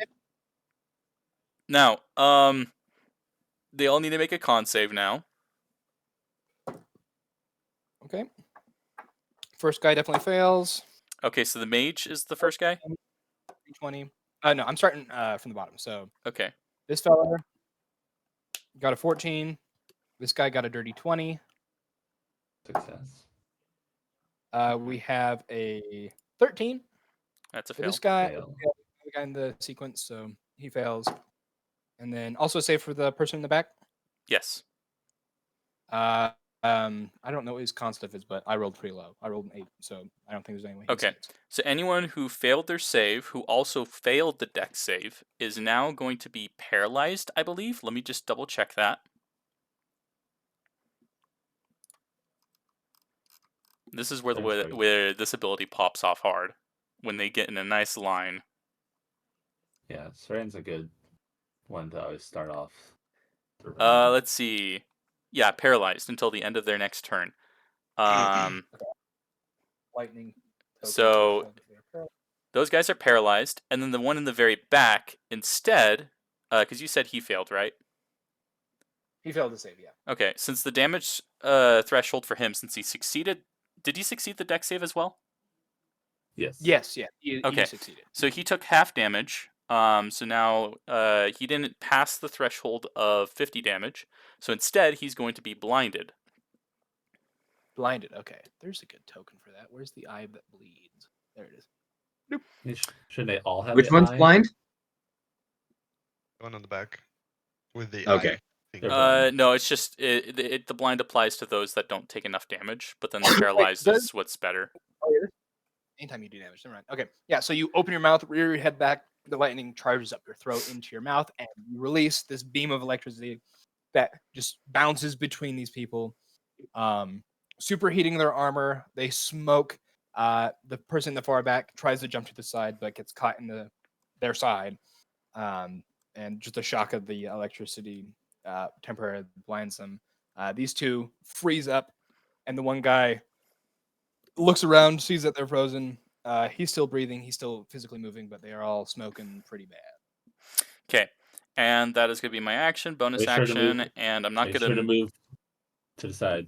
Now, they all need to make a con save now. Okay. First guy definitely fails. Okay, so the mage is the first guy. 20. No, I'm starting from the bottom. So Okay. this fella got a 14. This guy got a dirty 20. Success. We have a 13. That's a For fail. this guy, Fail. the guy in the sequence, so he fails. And then also save for the person in the back. Yes. I don't know what his con stuff is, but I rolled pretty low. I rolled an 8, so I don't think there's any way. Okay. So anyone who failed their save, who also failed the dex save, is now going to be paralyzed, I believe. Let me just double check that. This is where where this ability pops off hard, when they get in a nice line. Yeah, Seren's a good one to always start off. Let's see. Yeah, paralyzed until the end of their next turn. Lightning. So those guys are paralyzed, and then the one in the very back instead, because you said he failed, right? He failed to save, yeah. Okay, since the damage threshold for him, since he succeeded, did he succeed the dex save as well? Yes. Yes, yeah. He succeeded. So he took half damage. So now he didn't pass the threshold of 50 damage. So instead, he's going to be blinded. Blinded. Okay, there's a good token for that. Where's the eye that bleeds? There it is. Shouldn't they all have? Which one's blind? The one on the back with the Okay. eye thing. No, it's just the blind applies to those that don't take enough damage, but then the paralyzed is what's better. Oh, yeah. Anytime you do damage, never mind. Okay, yeah. So you open your mouth, rear your head back. The lightning charges up your throat into your mouth, and you release this beam of electricity that just bounces between these people, superheating their armor. They smoke. The person in the far back tries to jump to the side, but gets caught in their side, and just the shock of the electricity temporarily blinds them. These two freeze up, and the one guy looks around, sees that they're frozen. He's still breathing. He's still physically moving, but they are all smoking pretty bad. Okay, and that is going to be my action, bonus action, and I'm not going to move to the side.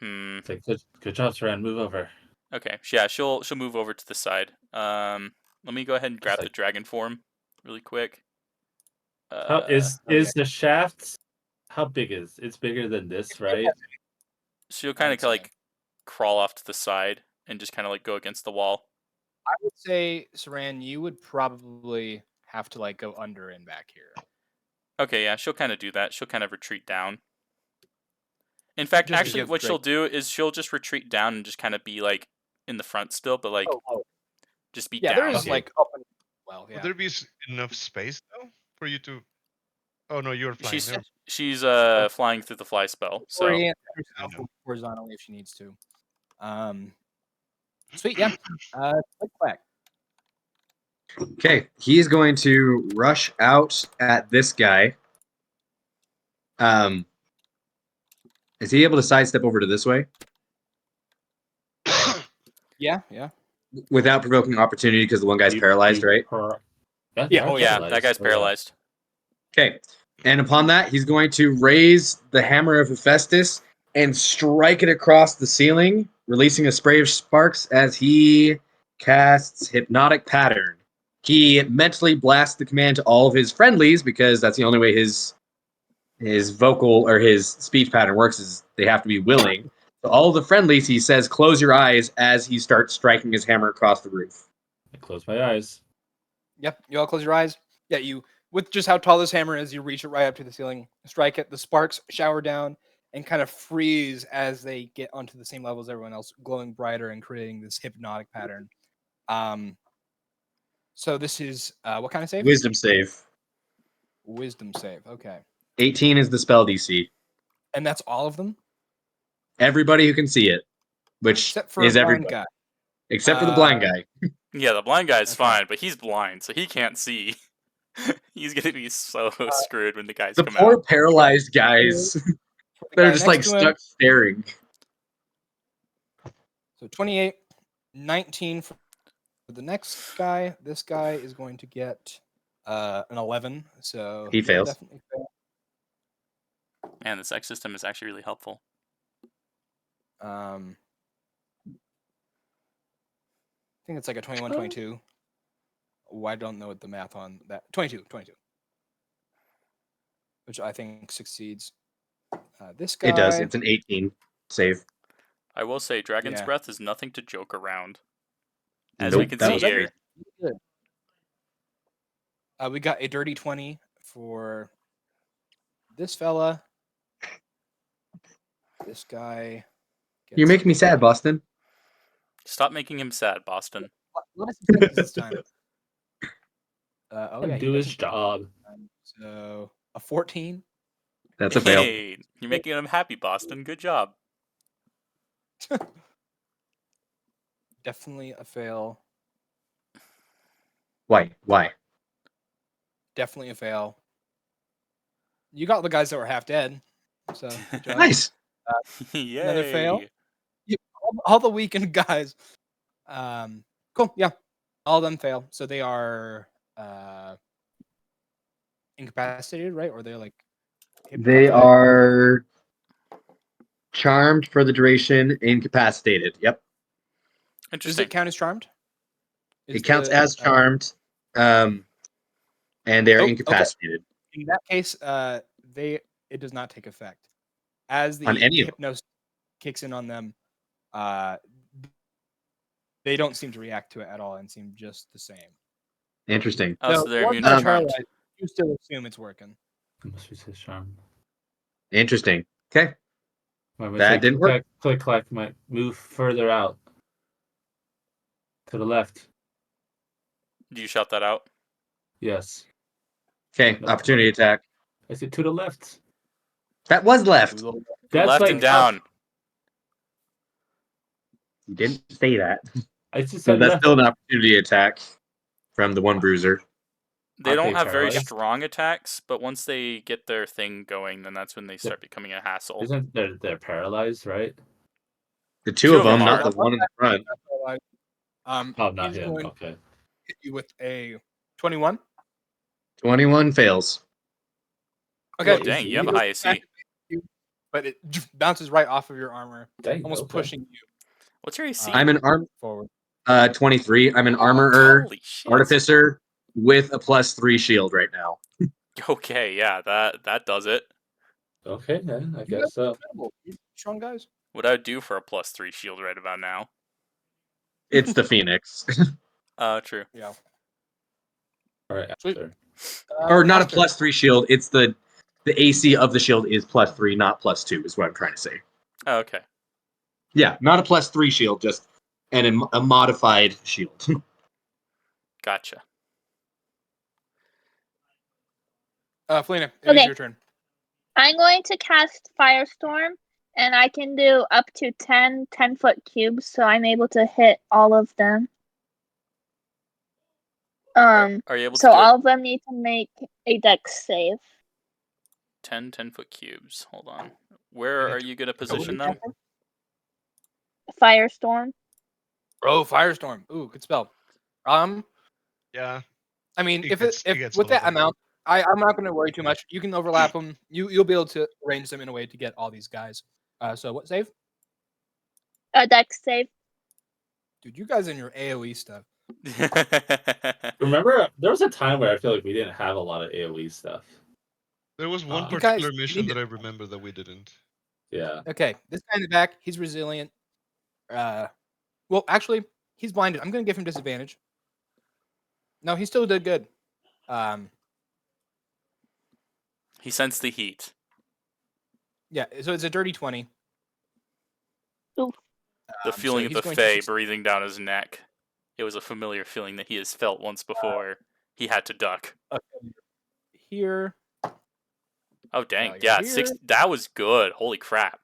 It's like, good job, Seren. Move over. Okay, yeah, she'll move over to the side. Let me go ahead and grab the dragon form really quick. How is the shaft? How big is it's bigger than this, right? She'll kind of like crawl off to the side and just kind of like go against the wall. I would say, Saran, you would probably have to like go under and back here. Okay, yeah, she'll kind of do that. She'll kind of retreat down. In fact, Just actually, what she'll do is she'll just retreat down and just kind of be like in the front still, but like just be down. Yeah, there's like up and Would there be enough space though for you to? Oh no, you're flying. She's flying through the fly spell. So horizontally if she needs to. Sweet, yeah. Click clack. Okay, he's going to rush out at this guy. Is he able to sidestep over to this way? Yeah. Without provoking opportunity because the one guy's paralyzed, right? Yeah, that guy's paralyzed. Okay, and upon that, he's going to raise the hammer of Hephaestus and strike it across the ceiling, releasing a spray of sparks as he casts Hypnotic Pattern. He mentally blasts the command to all of his friendlies because that's the only way his vocal or his speech pattern works is they have to be willing. So all of the friendlies, he says, close your eyes as he starts striking his hammer across the roof. I close my eyes. Yep, you all close your eyes. Yeah, you, with just how tall this hammer is, you reach it right up to the ceiling, strike it, the sparks shower down and kind of freeze as they get onto the same level as everyone else, glowing brighter and creating this hypnotic pattern. So this is, what kind of save? Wisdom save. Wisdom save, okay. 18 is the spell DC. And that's all of them? Everybody who can see it, which except for is a everybody. blind guy. Except for the blind guy. Yeah, the blind guy's fine, but he's blind, so he can't see. He's gonna be so screwed when the guys come out. The poor paralyzed guys. They're just like stuck staring. So 28, 19 for the next guy. This guy is going to get an 11. So he fails. Definitely fail. Man, this X system is actually really helpful. I think it's like a 21, 22. Oh, I don't know what the math on that. 22. Which I think succeeds. This guy. It does. It's an 18 save. I will say, Dragon's Breath is nothing to joke around. As we can see here. We got a dirty 20 for this fella. This guy. You're making me sad, Boston. Stop making him sad, Boston. What is success this time? Oh yeah, he do his doesn't. job. So a 14. That's a fail. Hey, you're making him happy, Boston. Good job. Definitely a fail. Why? Why? Definitely a fail. You got the guys that were half dead. So good job. Nice. Yay. Another fail. Yeah, all the weakened guys. Cool. Yeah, all of them fail. So they are incapacitated, right? Or they're like They hypnotized. are charmed for the duration, incapacitated. Yep. Does Interesting. it count as charmed? It counts as charmed, and they're okay. incapacitated. In that case, it does not take effect. As the On any of them. hypnosis kicks in on them, they don't seem to react to it at all and seem just the same. Interesting. Oh, so they're once immune they're to charmed. paralyzed, you still assume it's working. Must be his charm. Interesting. Okay. When we That say didn't work. Click clack might move further out to the left. Do you shout that out? Yes. Okay. No. Opportunity attack. I said to the left. That was left. That's Left like and down. You didn't say that. I just So said that's left. still an opportunity attack from the one bruiser. They Aren't don't they have very paralyzed? strong attacks, but once they get their thing going, then that's when they start becoming a hassle. Isn't they're paralyzed, right? The two of them, not are. the one in the front. Oh, not He's him. going to Okay. hit you with a 21. 21 fails. Okay. Oh, dang, you have a high AC. But it bounces right off of your armor, Dang, almost okay. pushing you What's your AC? I'm an forward. 23. I'm an armorer, Holy shit. artificer with a +3 shield right now. Okay, yeah, that does it. Okay, yeah, I You guess guys are so. incredible. You strong guys. What I would do for a +3 shield right about now. It's the Phoenix. True. Yeah. All right, Sweet. after. Or not a Master. +3 shield. It's the AC of the shield is +3, not +2, is what I'm trying to say. Oh, okay. Yeah, not a +3 shield, just a modified shield. Gotcha. Felina, it is Okay. your turn. I'm going to cast Firestorm, and I can do up to 10 10-foot cubes, so I'm able to hit all of them. Are you able to So do all of them need to make a dex save. 10 10-foot cubes? Hold on. Where are you going to position them? Firestorm. Oh, Firestorm. Ooh, good spell. Yeah. I mean, He if gets with all of that them. amount, I'm not going to worry too much. You can overlap them. You'll be able to arrange them in a way to get all these guys. So what save? A dex save. Dude, you guys and your AOE stuff. Remember, there was a time where I feel like we didn't have a lot of AoE stuff. There was one You particular guys mission need that I remember that we didn't. Yeah. Okay, this guy in the back, he's resilient. Well, actually, he's blinded. I'm going to give him disadvantage. No, he still did good. He sensed the heat. Yeah, so it's a dirty 20. Oof. The feeling so of he's the going to Fae succeed. breathing down his neck. It was a familiar feeling that he has felt once before. He had to duck. Here. Oh, dang. Failure Yeah, here. that was good. Holy crap.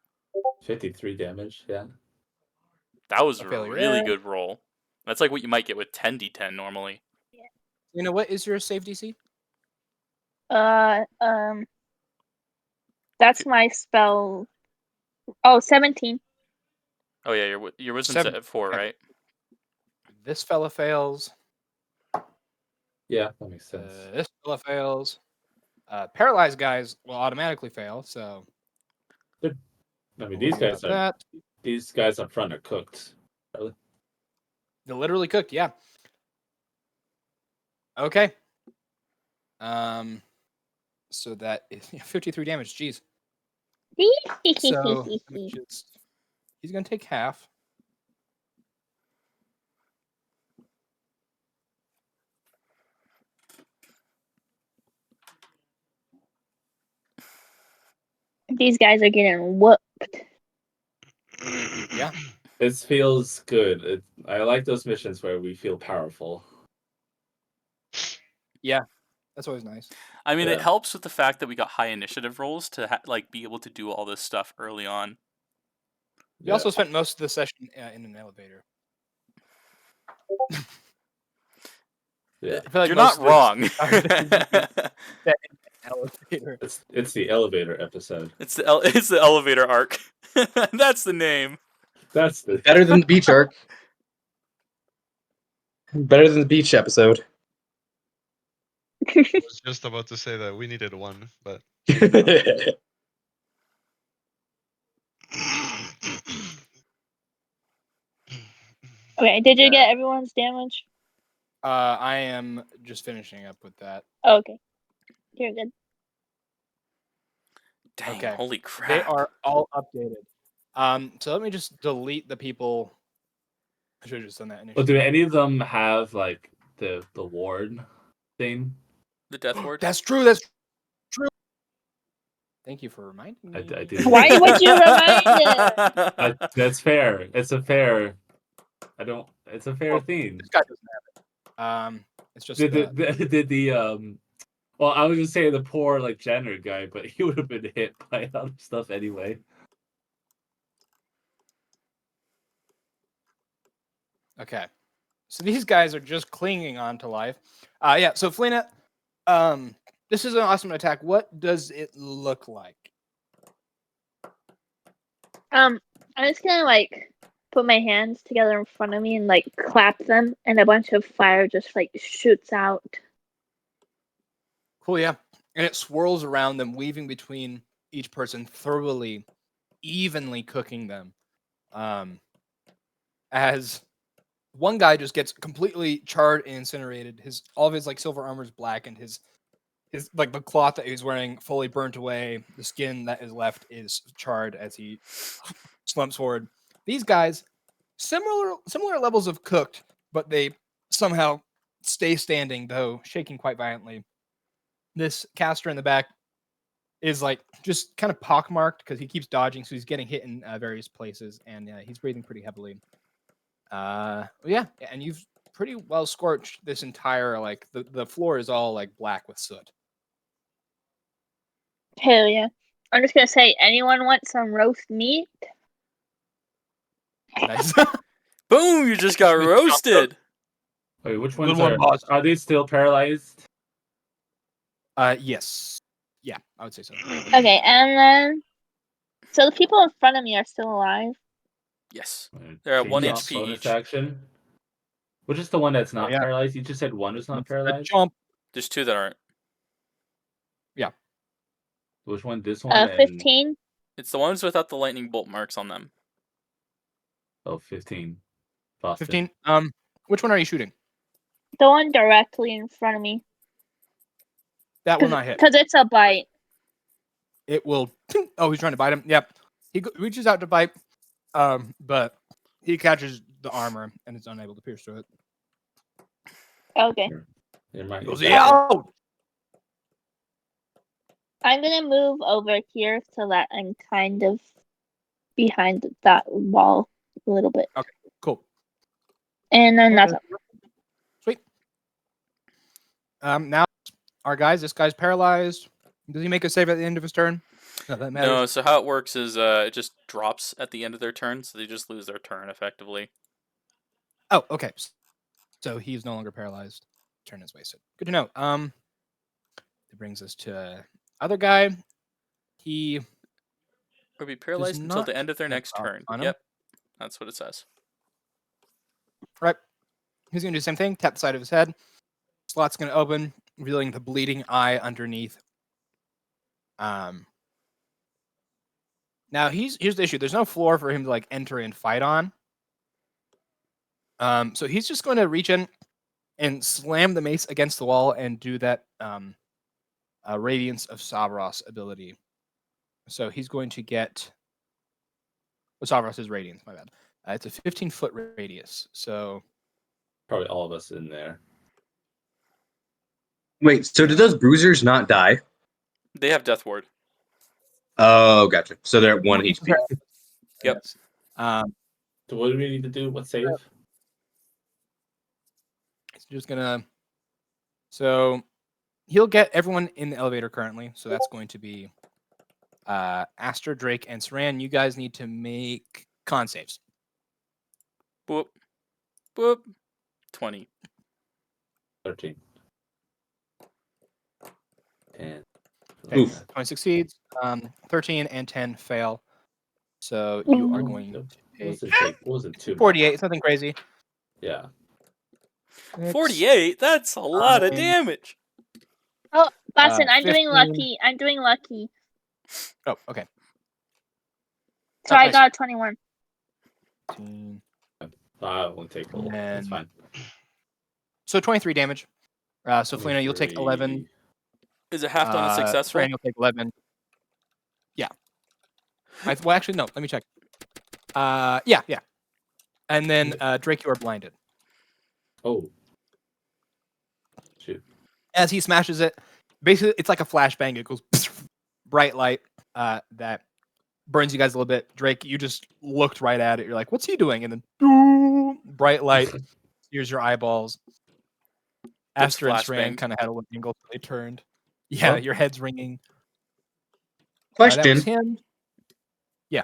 53 damage, yeah. That was A a failure really there. good roll. That's like what you might get with 10d10 normally. You know what is your save DC? That's my spell. Oh, 17. Oh, yeah, your wisdom's Seven. at 4, Okay. right? This fella fails. Yeah, that makes sense. This fella fails. Paralyzed guys will automatically fail, so I mean, don't these worry guys about these guys up front are cooked. Really? They're literally cooked, yeah. Okay. So that is 53 damage. Jeez. So he's gonna take half. These guys are getting whooped. It feels good. I like those missions where we feel powerful. Yeah, that's always nice. I mean, it Yeah. helps with the fact that we got high initiative rolls to like be able to do all this stuff early on. We also spent most of the session in an elevator. Yeah. I feel like You're most not wrong. of the elevator. It's the elevator episode. It's the elevator arc. That's the name. That's the Better than the beach arc. Better than the beach episode. I was just about to say that we needed one, but Okay, did you get everyone's damage? I am just finishing up with that. Oh, okay. You're good. Dang, Okay. holy crap. They are all updated. So let me just delete the people. I should have just done that initially. But do any of them have like the ward thing? The death ward? That's true. That's true. Thank you for reminding me. I did. Why would you remind him? That's fair. It's a fair. It's a fair thing. This guy doesn't have it. It's just Did the well, I was just saying the poor like Jenner guy, but he would have been hit by other stuff anyway. Okay. So these guys are just clinging on to life. Yeah, so Felina, this is an awesome attack. What does it look like? I'm just gonna like put my hands together in front of me and like clap them, and a bunch of fire just like shoots out. Cool, yeah. And it swirls around them, weaving between each person, thoroughly, evenly cooking them. As one guy just gets completely charred and incinerated. All of his like silver armor is black, and his like the cloth that he's wearing fully burnt away. The skin that is left is charred as he slumps forward. These guys, similar levels of cooked, but they somehow stay standing, though shaking quite violently. This caster in the back is like just kind of pockmarked because he keeps dodging, so he's getting hit in various places, and he's breathing pretty heavily. Yeah, and you've pretty well scorched this entire like the floor is all like black with soot. Hell yeah! I'm just gonna say, anyone want some roast meat? Nice. Boom! You just got roasted. Wait, which Good ones one, boss. are they still paralyzed? Yes. Yeah, I would say so. Okay, and then so the people in front of me are still alive. Yes. They're at 1 Change HP bonus each. action. Which is the one that's not yeah. paralyzed? You just said one is not paralyzed? Jump. There's 2 that aren't. Yeah. Which one? This one? 15. It's the ones without the lightning bolt marks on them. Oh, 15. Boston. 15. Which one are you shooting? The one directly in front of me. That will not hit. Because it's a bite. It will. Oh, he's trying to bite him. Yep. He reaches out to bite, but he catches the armor and is unable to pierce through it. Okay. He goes, out! I'm gonna move over here so that I'm kind of behind that wall a little bit. Okay, cool. And then that's Sweet. Now, this guy's paralyzed. Does he make a save at the end of his turn? No, that matters. No, so how it works is it just drops at the end of their turn, so they just lose their turn effectively. Oh, okay. So he's no longer paralyzed. Turn is wasted. Good to know. That brings us to other guy. He Or be paralyzed until not the end of their next turn. on him. Yep, that's what it says. Right. He's gonna do the same thing. Tap the side of his head. Slot's gonna open, revealing the bleeding eye underneath. Now here's the issue. There's no floor for him to like enter and fight on. So he's just going to reach in and slam the mace against the wall and do that Radiance of Savros ability. So he's going to get Savros' Radiance, my bad. It's a 15-foot radius. So probably all of us in there. Wait, so did those bruisers not die? They have Death Ward. Oh, gotcha. So they're at 1 HP. Yep. So what do we need to do? What save? It's just gonna. So he'll get everyone in the elevator currently. So that's going to be Aster, Drake, and Saran. You guys need to make con saves. Boop. Boop. 20. 13. And Okay, 20 succeeds. 13 and 10 fail. So you are going to take wasn't too 48. Something crazy. Yeah. 48? That's a lot of damage. Oh, Boston, I'm 15. doing lucky. I'm doing lucky. Oh, okay. So Oh, I nice. got 21. 15. I won't take a lot. That's fine. So 23 damage. So Felina, you'll take 11. Is it half on a successful? Fran, you'll take 11. Yeah. Well, actually, no. Let me check. Yeah. And then Drake, you are blinded. Oh. Shoot. As he smashes it, basically, it's like a flashbang. It goes bright light that burns you guys a little bit. Drake, you just looked right at it. You're like, what's he doing? And then boom, bright light. Here's your eyeballs. Aster and Saran kind of had a little angle, so they turned. Yeah, your head's ringing. That was Question. him. Yeah.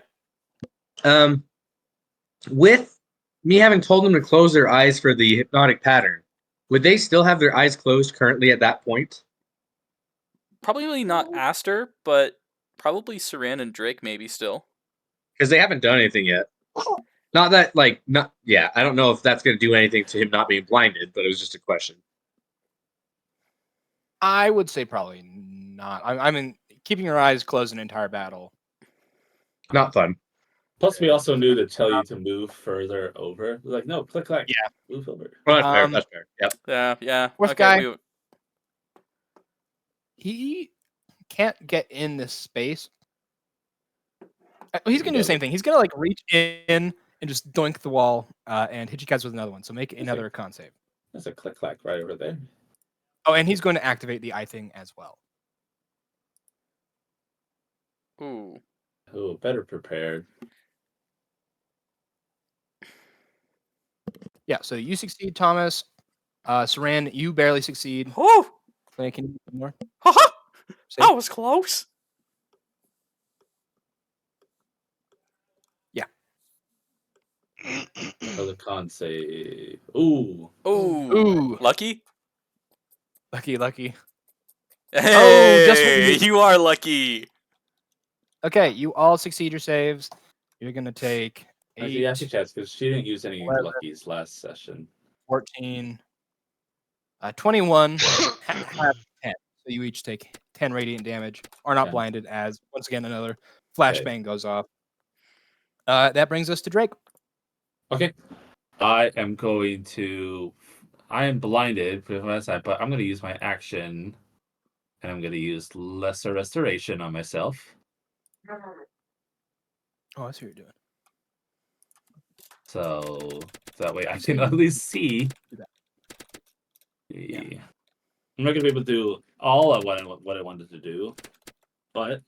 With me having told them to close their eyes for the hypnotic pattern, would they still have their eyes closed currently at that point? Probably not Aster, but probably Saran and Drake maybe still. Because they haven't done anything yet. Not that, I don't know if that's going to do anything to him not being blinded, but it was just a question. I would say probably not. I mean, keeping your eyes closed an entire battle. Not fun. Plus, we also knew to tell you to move further over. Like, no, click. Yeah. Move over. Well, that's fair. Yep. Yeah. Fourth Okay, guy. He can't get in this space. He's gonna do the same thing. He's gonna reach in and just doink the wall and hit you guys with another one. So make another con save. There's a click-clack right over there. Oh, and he's going to activate the eye thing as well. Ooh, better prepared. Yeah, so you succeed, Thomas. Saran, you barely succeed. Oh! Can you do more? Haha! That was close. Yeah. Another con save. Ooh. Ooh. Lucky? Lucky. Hey, you are lucky. Okay, you all succeed your saves. You're going to take 8. Yeah, she chats because she didn't use any 11, luckies last session. 14. 21. Half 10. So you each take 10 radiant damage. Are not blinded as, once again, another flashbang goes off. That brings us to Drake. Okay. I am blinded, but I'm going to use my action, and I'm going to use Lesser Restoration on myself. Oh, I see what you're doing. So that way I can at least see. Yeah. I'm not going to be able to do all of what I wanted to do, but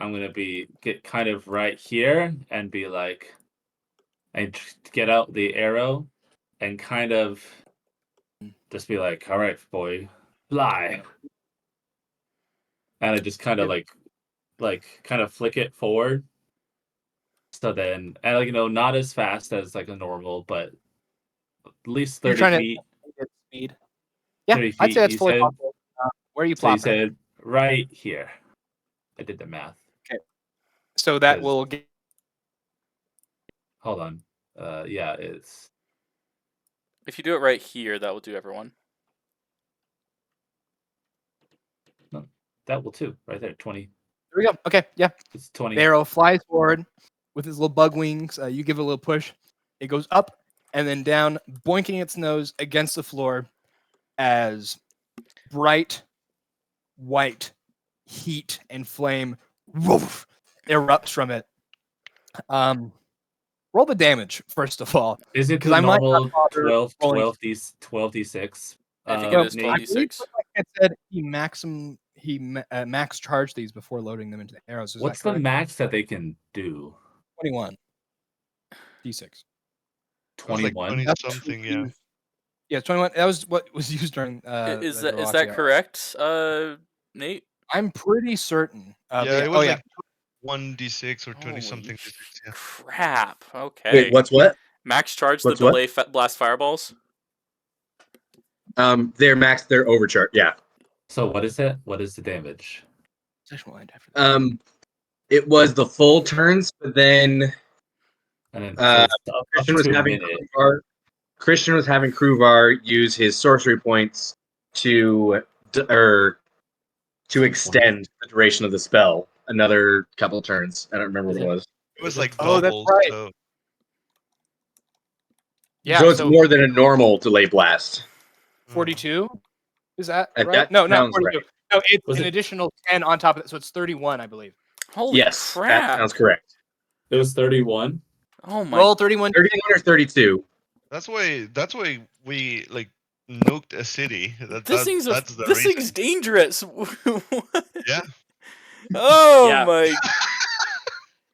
I'm going to get kind of right here and be like, and get out the arrow and kind of just be like, all right, boy, fly. And I just kind of kind of flick it forward. So then, and not as fast as a normal, but at least 30 feet. To get speed. Yeah, 30 feet, I'd say that's fully possible. Where are you plopping? So you said right here. I did the math. Okay. So that will get. Hold on. Yeah, it's. If you do it right here, that will do everyone. No, that will too. Right there, 20. There we go. Okay, yeah. It's 20. The arrow flies forward with his little bug wings. You give it a little push. It goes up and then down, boinking its nose against the floor as bright white heat and flame woof, erupts from it. Roll the damage first of all. Is it the normal 12d6? I think it is 12d6. Like I said, he max charged these before loading them into the arrows. What's the max that they can do? 21. D6. It was like 21. 20 That's something, what yeah. was- Yeah, 21. That was what was used during. Is the that Delatia. correct, Nate? I'm pretty certain. Yeah, But it was yeah. like 1d6 or 20 something Holy d6, yeah. crap. Okay. Wait, what's what? Max charge What's the what? delay blast fireballs? They're max. They're overcharged. Yeah. So what is it? What is the damage? Session will end after that. It was the full turns, but then And then so it's up Christian was to a having minute. Kruvar use his sorcery points to extend the duration of the spell another couple turns. I don't remember what it was. It was like Oh, that's double, right. so Yeah, So it's so more than a normal delay blast. 42. Is that That right? No, not sounds 42. right. No, it's Was an it- additional 10 on top of it, so it's 31, I believe. Holy Yes, that crap. sounds correct. It was 31. Oh my. Roll 31. 31 or 32. that's why we like nuked a city. This thing's that's the this reason. thing's dangerous. What? Yeah. Oh Yeah. my.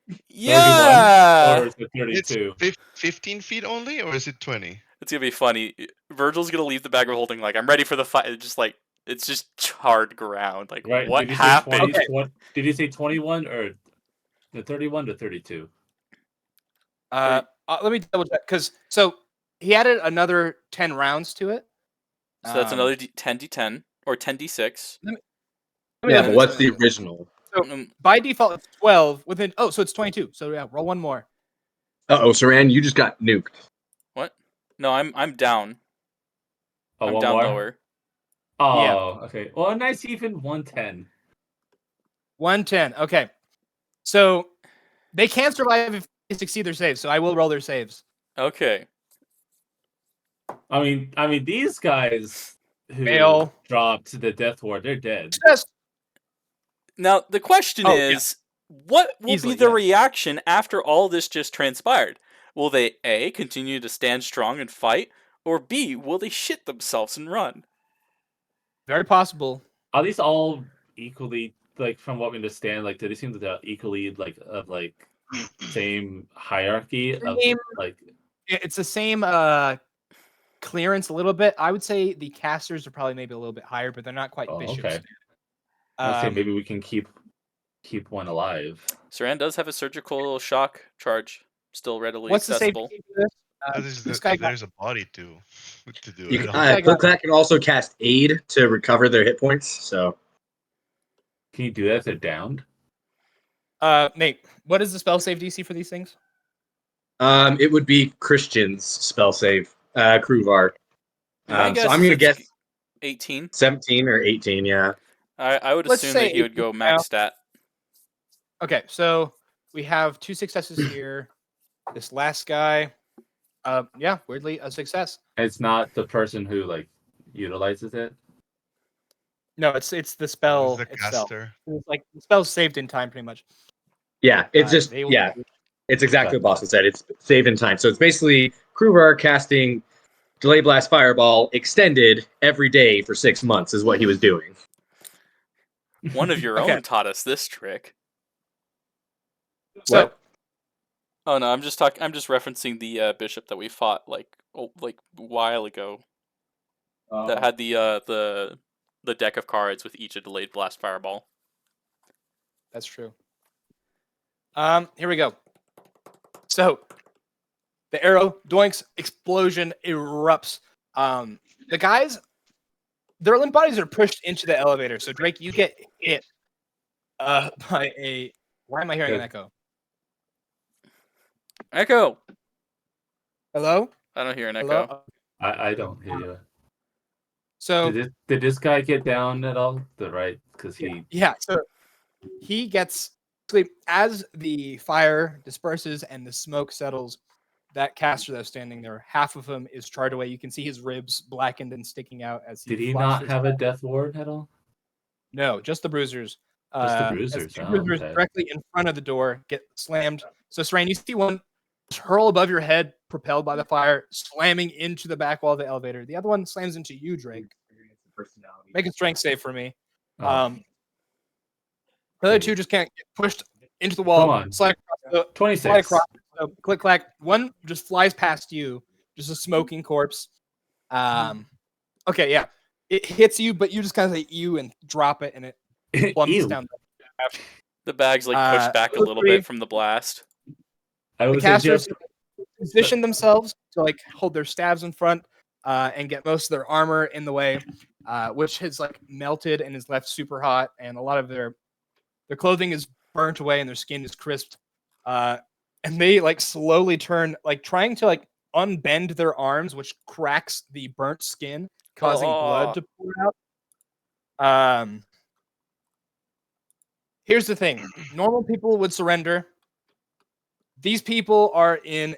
31 Yeah. or is it 32? 15 feet only, or is it 20? It's gonna be funny. Virgil's gonna leave the bag of holding like I'm ready for the fight. Just like it's just hard ground. Like Right. what Did you say happened? 20, did you say 21 or the 31 to 32? Let me double check because so he added another 10 rounds to it. So that's another 10d10 or 10d6. Let me Yeah, look but at what's this. the original? Um, By default, it's 12 within. Oh, so it's 22. So yeah, roll one more. Saran, you just got nuked. what? No, I'm down. Oh, I'm one down more? lower. Oh, Yeah. okay. Well, a nice even 110. 110. Okay. So they can't survive if they succeed their saves. So I will roll their saves. Okay. I mean, these guys who Fail. dropped the death ward, they're dead. Success. Now the question Oh, yeah. is, what will Easily, be the yeah. reaction after all this just transpired? Will they A, continue to stand strong and fight, or B, will they shit themselves and run? Very possible. Are these all equally, like, from what we understand, like, do they seem to be equally, like, of, like, same hierarchy of, Same. like, It's the same clearance a little bit. I would say the casters are probably maybe a little bit higher, but they're not quite oh, bishops. okay. I'd say maybe we can keep one alive. Saran does have a surgical shock charge still readily What's the accessible. safety for this? This guy got There's a body to do You it. can, Click can also cast aid to recover their hit points. So Can you do that if they're downed? Nate, what is the spell save DC for these things? it would be Christian's spell save, Kruvar. My So guess I'm is gonna it's guess 18. 17 or 18. Yeah. I would Let's assume say that he would go 18 max stat. Okay, so we have 2 successes here. This last guy, yeah, weirdly a success. It's not the person who, like, utilizes it? No, it's the spell the itself. caster. It's like the spell's saved in time, pretty much. Yeah. It's just they will- yeah. It's exactly what Boston said. It's saved in time. So it's basically Kruvar casting Delay Blast Fireball extended every day for 6 months is what he was doing. One of your Okay. own taught us this trick. So What? Oh no, I'm just referencing the bishop that we fought like a while ago. That had the deck of cards with each a delayed blast fireball. that's true. Here we go. So the arrow doinks, explosion erupts. The guys, their limp bodies are pushed into the elevator. So Drake, you get hit by a. Why am I hearing an echo? Echo. Hello? I don't hear an Hello? echo. I don't hear you. So Did this guy get down at all? Because he. yeah, so he gets as the fire disperses and the smoke settles. That caster that's standing there, half of him is charred away. You can see his ribs blackened and sticking out as he. Did he flops not his have a head. death ward at all? No, just the bruisers. Just the As bruisers. two Oh, bruisers okay. directly in front of the door get slammed. So, Srain, you see one hurl above your head, propelled by the fire, slamming into the back wall of the elevator. The other one slams into you, Drake. Make a strength save for me. Oh, The other two just can't get pushed into the wall. Come on. Slide across 26. slide across So click clack. One just flies past you, just a smoking corpse. Okay, yeah, it hits you, but you just kind of say "ew" and drop it, and it plummets Ew. down. The bag's like pushed back a little three. bit from the blast. I The would say casters just position themselves to like hold their staves in front and get most of their armor in the way, which has like melted and is left super hot, and a lot of their clothing is burnt away and their skin is crisped. And they like slowly turn, like trying to like unbend their arms, which cracks the burnt skin, causing blood to pour out. Here's the thing: normal people would surrender. These people are in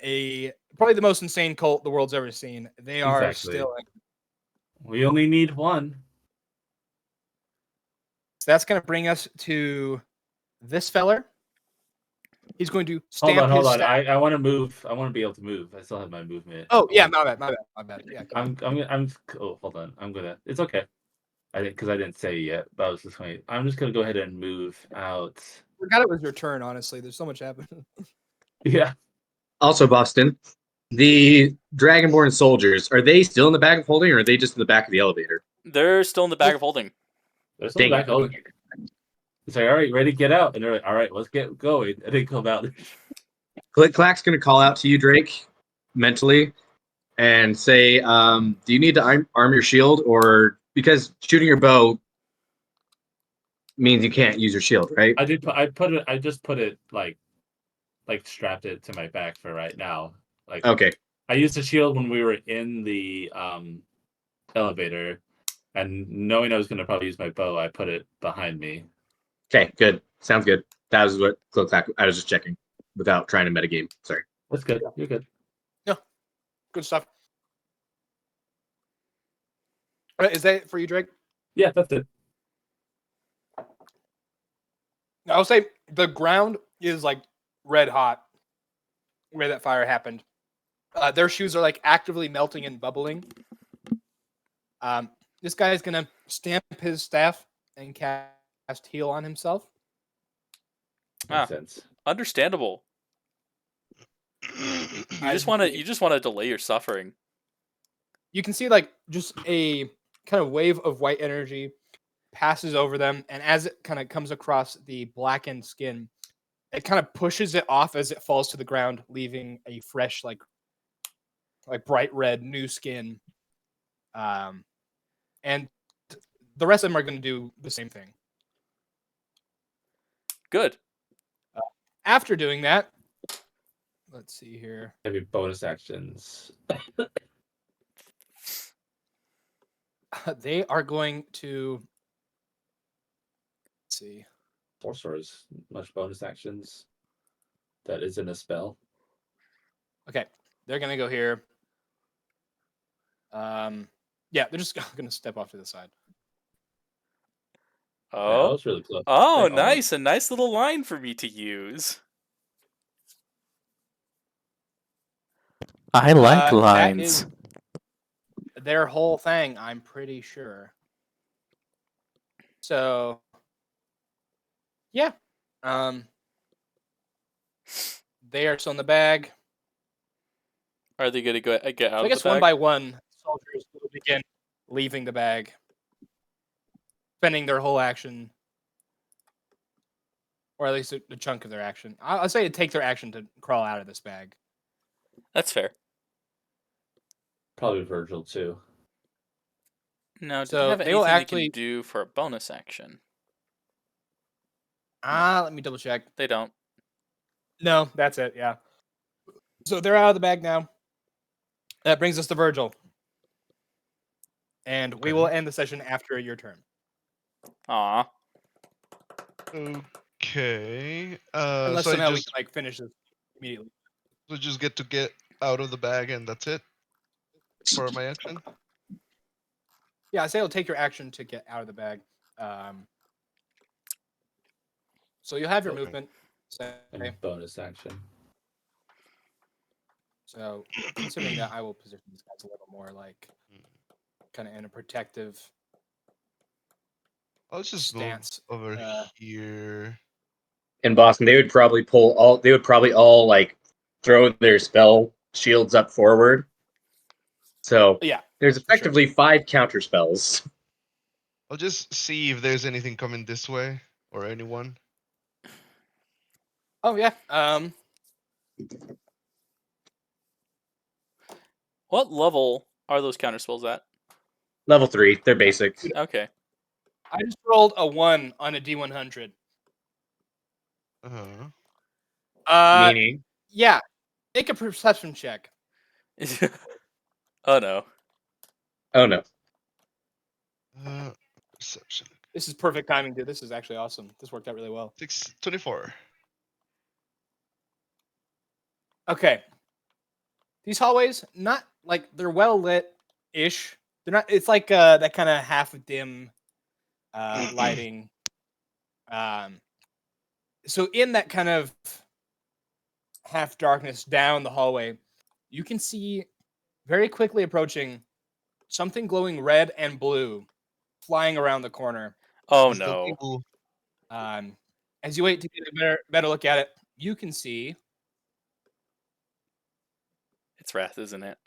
probably the most insane cult the world's ever seen. They are Exactly. still. We only need one. So that's going to bring us to this feller. He's going to Hold stamp on. his staff. I want to move. I want to be able to move. I still have my movement. Oh yeah, my bad. Yeah, I'm. Oh, hold on. I'm gonna. It's okay. I didn't say yet. But I was just going. I'm just gonna go ahead and move out. forgot it was your turn. Honestly, there's so much happening. Yeah. Also, Boston, the Dragonborn soldiers, are they still in the bag of holding, or are they just in the back of the elevator? They're still in the bag of holding. There's something back holding. It's like, all right, ready to get out, and they're like, all right, let's get going, and they come out. Click Clack's going to call out to you, Drake, mentally, and say, "Do you need to arm your shield, or because shooting your bow means you can't use your shield, right?" I just put it like strapped it to my back for right now. Like, Okay. I used the shield when we were in the elevator, and knowing I was going to probably use my bow, I put it behind me. Okay, good. Sounds good. That was what Click Clack. I was just checking without trying to metagame. Sorry. That's good. You're good. Good stuff. All right, is that it for you, Drake? Yeah, that's it. I'll say the ground is like red hot where that fire happened. Their shoes are like actively melting and bubbling. This guy is gonna stamp his staff and cast heal on himself. Makes sense. Understandable. You just want to delay your suffering. You can see like just a kind of wave of white energy passes over them, and as it kind of comes across the blackened skin, it kind of pushes it off as it falls to the ground, leaving a fresh, like bright red new skin. And the rest of them are going to do the same thing. Good. After doing that, let's see here. Maybe bonus actions. They are going to. Let's see. Sorcerers, much bonus actions. That isn't a spell. Okay, they're going to go here. Yeah, they're just going to step off to the side. Yeah, that Oh, was really close. oh, Like, nice! A nice little line for me to use. I like That lines. is their whole thing, I'm pretty sure. So, yeah. They are still in the bag. Are they going to get out So I of the guess bag? one by one, soldiers will begin leaving the bag, spending their whole action, or at least a chunk of their action. I'll say it take their action to crawl out of this bag. That's fair. Probably Virgil too. Now, do So they have they will anything actually- they can do for a bonus action? Let me double check. They don't. No, that's it. Yeah. So they're out of the bag now. That brings us to Virgil, and we will end the session after your turn. Aw. Okay. Unless So I somehow we just can like finish this immediately. get out of the bag and that's it for my action. Yeah, I say it'll take your action to get out of the bag. So you'll have your Okay. movement. And bonus action. So considering that, I will position these guys a little more like kind of in a protective I'll just stance. move over here. In Boston, they would probably all like throw their spell shields up forward. So Yeah. there's sure. effectively 5 counter spells. I'll just see if there's anything coming this way or anyone. Oh yeah. What level are those counter spells at? Level 3, they're basic. Okay. I just rolled a 1 on a D100. Uh-huh. Meaning? Yeah. Make a perception check. Oh no. Oh no. Perception. This is perfect timing, dude. This is actually awesome. This worked out really well. 24. Okay. These hallways, not like they're well lit ish. They're not. It's like that kind of half dim lighting. So in that kind of half darkness down the hallway, you can see very quickly approaching something glowing red and blue, flying around the corner. Oh It's the no. Weeble. As you wait to get a better look at it, you can see It's Wrath, isn't it?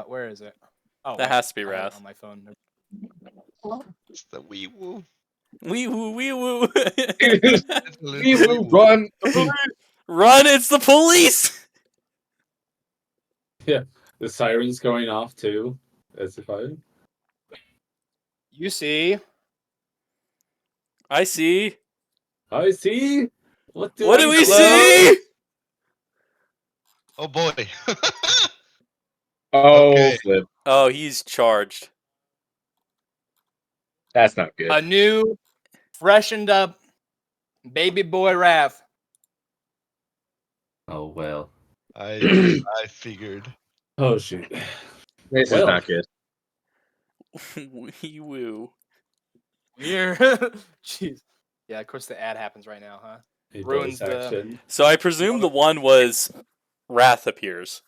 where is it? Oh, That wait, has to be I have it Wrath. on my phone. It's the Weeble. Wee woo, wee woo. It's a little We will Weeble. run. Run! It's the police. Yeah, the sirens going off too, as if I. You see I see. I see. What do What I do we see? see? Oh boy. Oh, Okay. flip. Oh, he's charged. That's not good. a new, freshened up baby boy Raph. Oh well. I figured. Oh shoot. This is Well. not good. Wee woo. Weird. Jeez. Yeah, of course the ad happens right now, huh? A Ruins bonus the- action. So I presume the one was Wrath appears.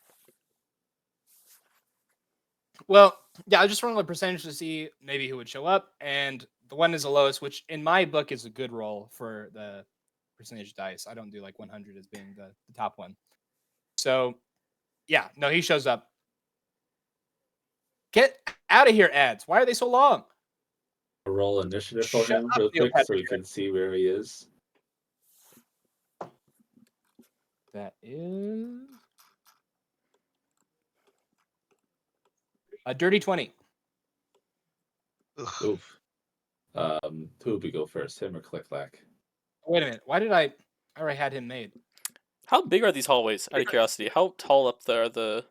Well, yeah, I just rolled a percentage to see maybe who would show up, and the one is the lowest, which in my book is a good roll for the percentage dice. I don't do like 100 as being the top one. So, yeah, no, he shows up. Get out of here, ads. Why are they so long? Roll initiative for Shut him up, real Neil quick so we Patrick. can see where he is. That is a dirty 20. Ugh. Oof. Who would we go first, him or Click Clack? Wait a minute. Why did I already had him made? How big are these hallways? Out of curiosity, how tall up there are the?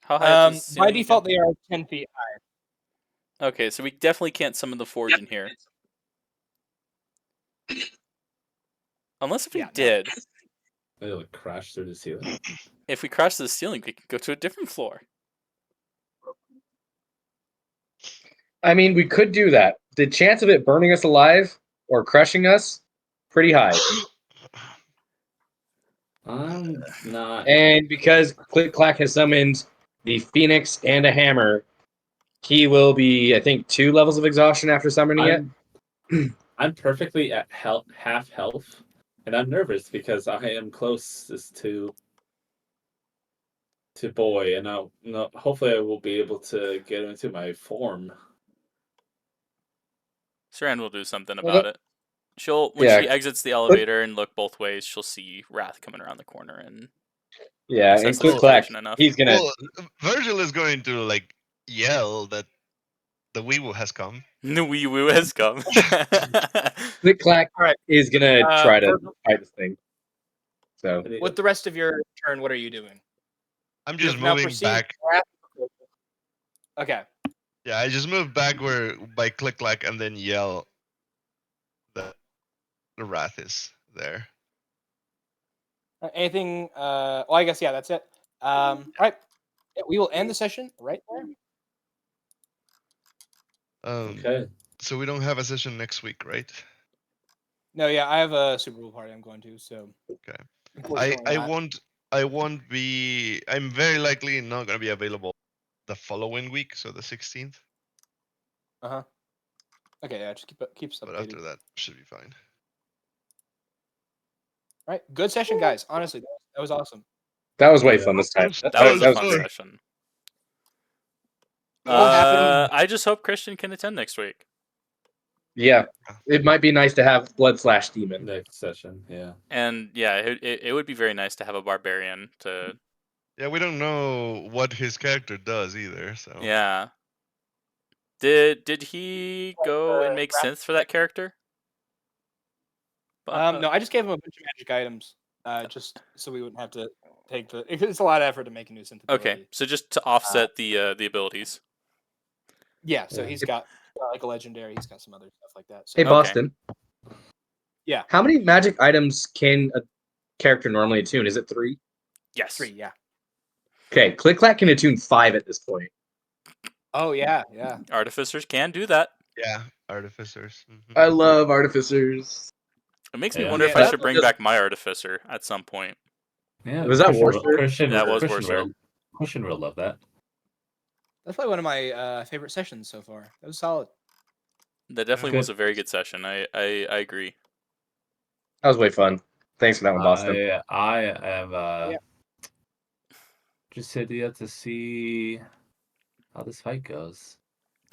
How high up is the By ceiling default, again? they are 10 feet high. Okay, so we definitely can't summon the Forge in here. Unless if we Yeah, no. did. It'll crash through the ceiling. If we crash to the ceiling, we could go to a different floor. I mean, we could do that. The chance of it burning us alive or crushing us, pretty high. I'm not. And because Click Clack has summoned the Phoenix and a hammer, he will be, I think, 2 levels of exhaustion after summoning it. I'm perfectly at half health, and I'm nervous because I am closest to Boy, and hopefully I will be able to get into my form. Saran will do something Well, about it. She'll when yeah. she exits the elevator and look both ways, she'll see Wrath coming around the corner and Yeah, assess and the Click Clack, situation enough. he's gonna. Well, Virgil is going to like yell that the Weeble has come. The wee woo has come. Click Clack All right. is gonna try to Virgil, fight this thing. So with the rest of your turn, what are you doing? I'm You just have now moving perceived back. Wrath. Okay. Yeah, I just moved back where by Click Clack and then yell that the Wrath is there. Anything? Well, I guess yeah, that's it. All right. Yeah, we will end the session right there. Okay. So we don't have a session next week, right? No, yeah, I have a Super Bowl party I'm going to, so. Okay. Unfortunately not. I won't be. I'm very likely not gonna be available the following week, so the 16th. Okay, yeah, just keep us But updated. after that, should be fine. right, good session, guys. Honestly, that was awesome. That was way Yeah. fun this time. That That was a was fun great. session. What happened? I just hope Christian can attend next week. Yeah, it might be nice to have Blood Slash Demon. Next session, yeah. And yeah, it would be very nice to have a barbarian to. Yeah, we don't know what his character does either. So Yeah. Did he go and make synths for that character? No, I just gave him a bunch of magic items, just so we wouldn't have to take the. It's a lot of effort to make a new synth ability. Okay, so just to offset the abilities. Yeah, so Yeah. he's got like a legendary. He's got some other stuff like that. So. Hey, Boston. Yeah. How many magic items can a character normally attune? Is it 3? Yes. 3, yeah. Okay, Click Clack can attune 5 at this point. Oh yeah. Artificers can do that. yeah, artificers. Mhm. I love artificers. It makes me Yeah. wonder if Yeah, I should bring back my artificer at some point. Yeah. Was that Christian will- Warster? Christian, That was Christian Warster. Christian will love that. That's probably one of my favorite sessions so far. That was solid. That definitely Good. was a very good session. I agree. That was way fun. Thanks for that one, Boston. I am Yeah. just yet to see how this fight goes.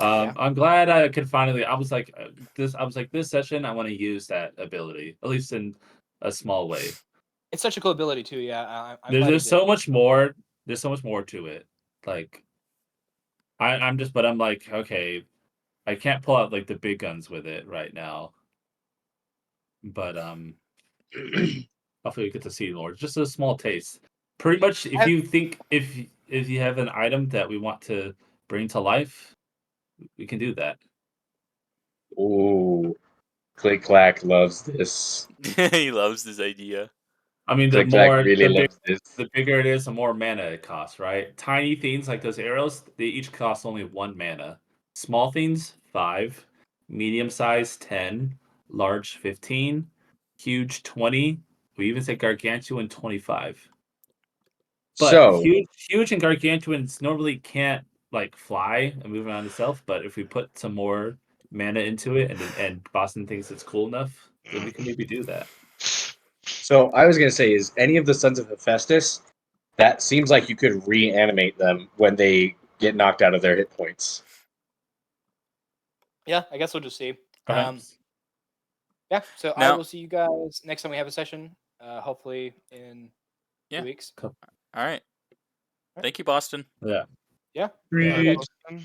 Yeah. I'm glad I could finally. I was like this session. I want to use that ability, at least in a small way. It's such a cool ability too. Yeah. I'm glad you There's did. so much more. There's so much more to it. Like, I'm like, okay, I can't pull out like the big guns with it right now. But hopefully we get to see more. Just a small taste. Pretty much, if you think if you have an item that we want to bring to life, we can do that. Ooh, Click Clack loves this. He loves this idea. I mean, the Click Clack more really the, loves this. the bigger it is, the more mana it costs, right? Tiny things like those arrows, they each cost only 1 mana. Small things, 5. Medium size, 10. Large, 15. Huge, 20. We even say gargantuan, 25. But So, huge and gargantuans normally can't like fly and move around itself. But if we put some more mana into it, and Boston thinks it's cool enough, then we can maybe do that. so I was gonna say, is any of the Sons of Hephaestus? That seems like you could reanimate them when they get knocked out of their hit points. Yeah, I guess we'll just see. Perhaps. Yeah, so I Now- will see you guys next time we have a session. Hopefully in 2 weeks. All right. Thank you, Boston. Yeah. Yeah. Yeah. Okay. Boston.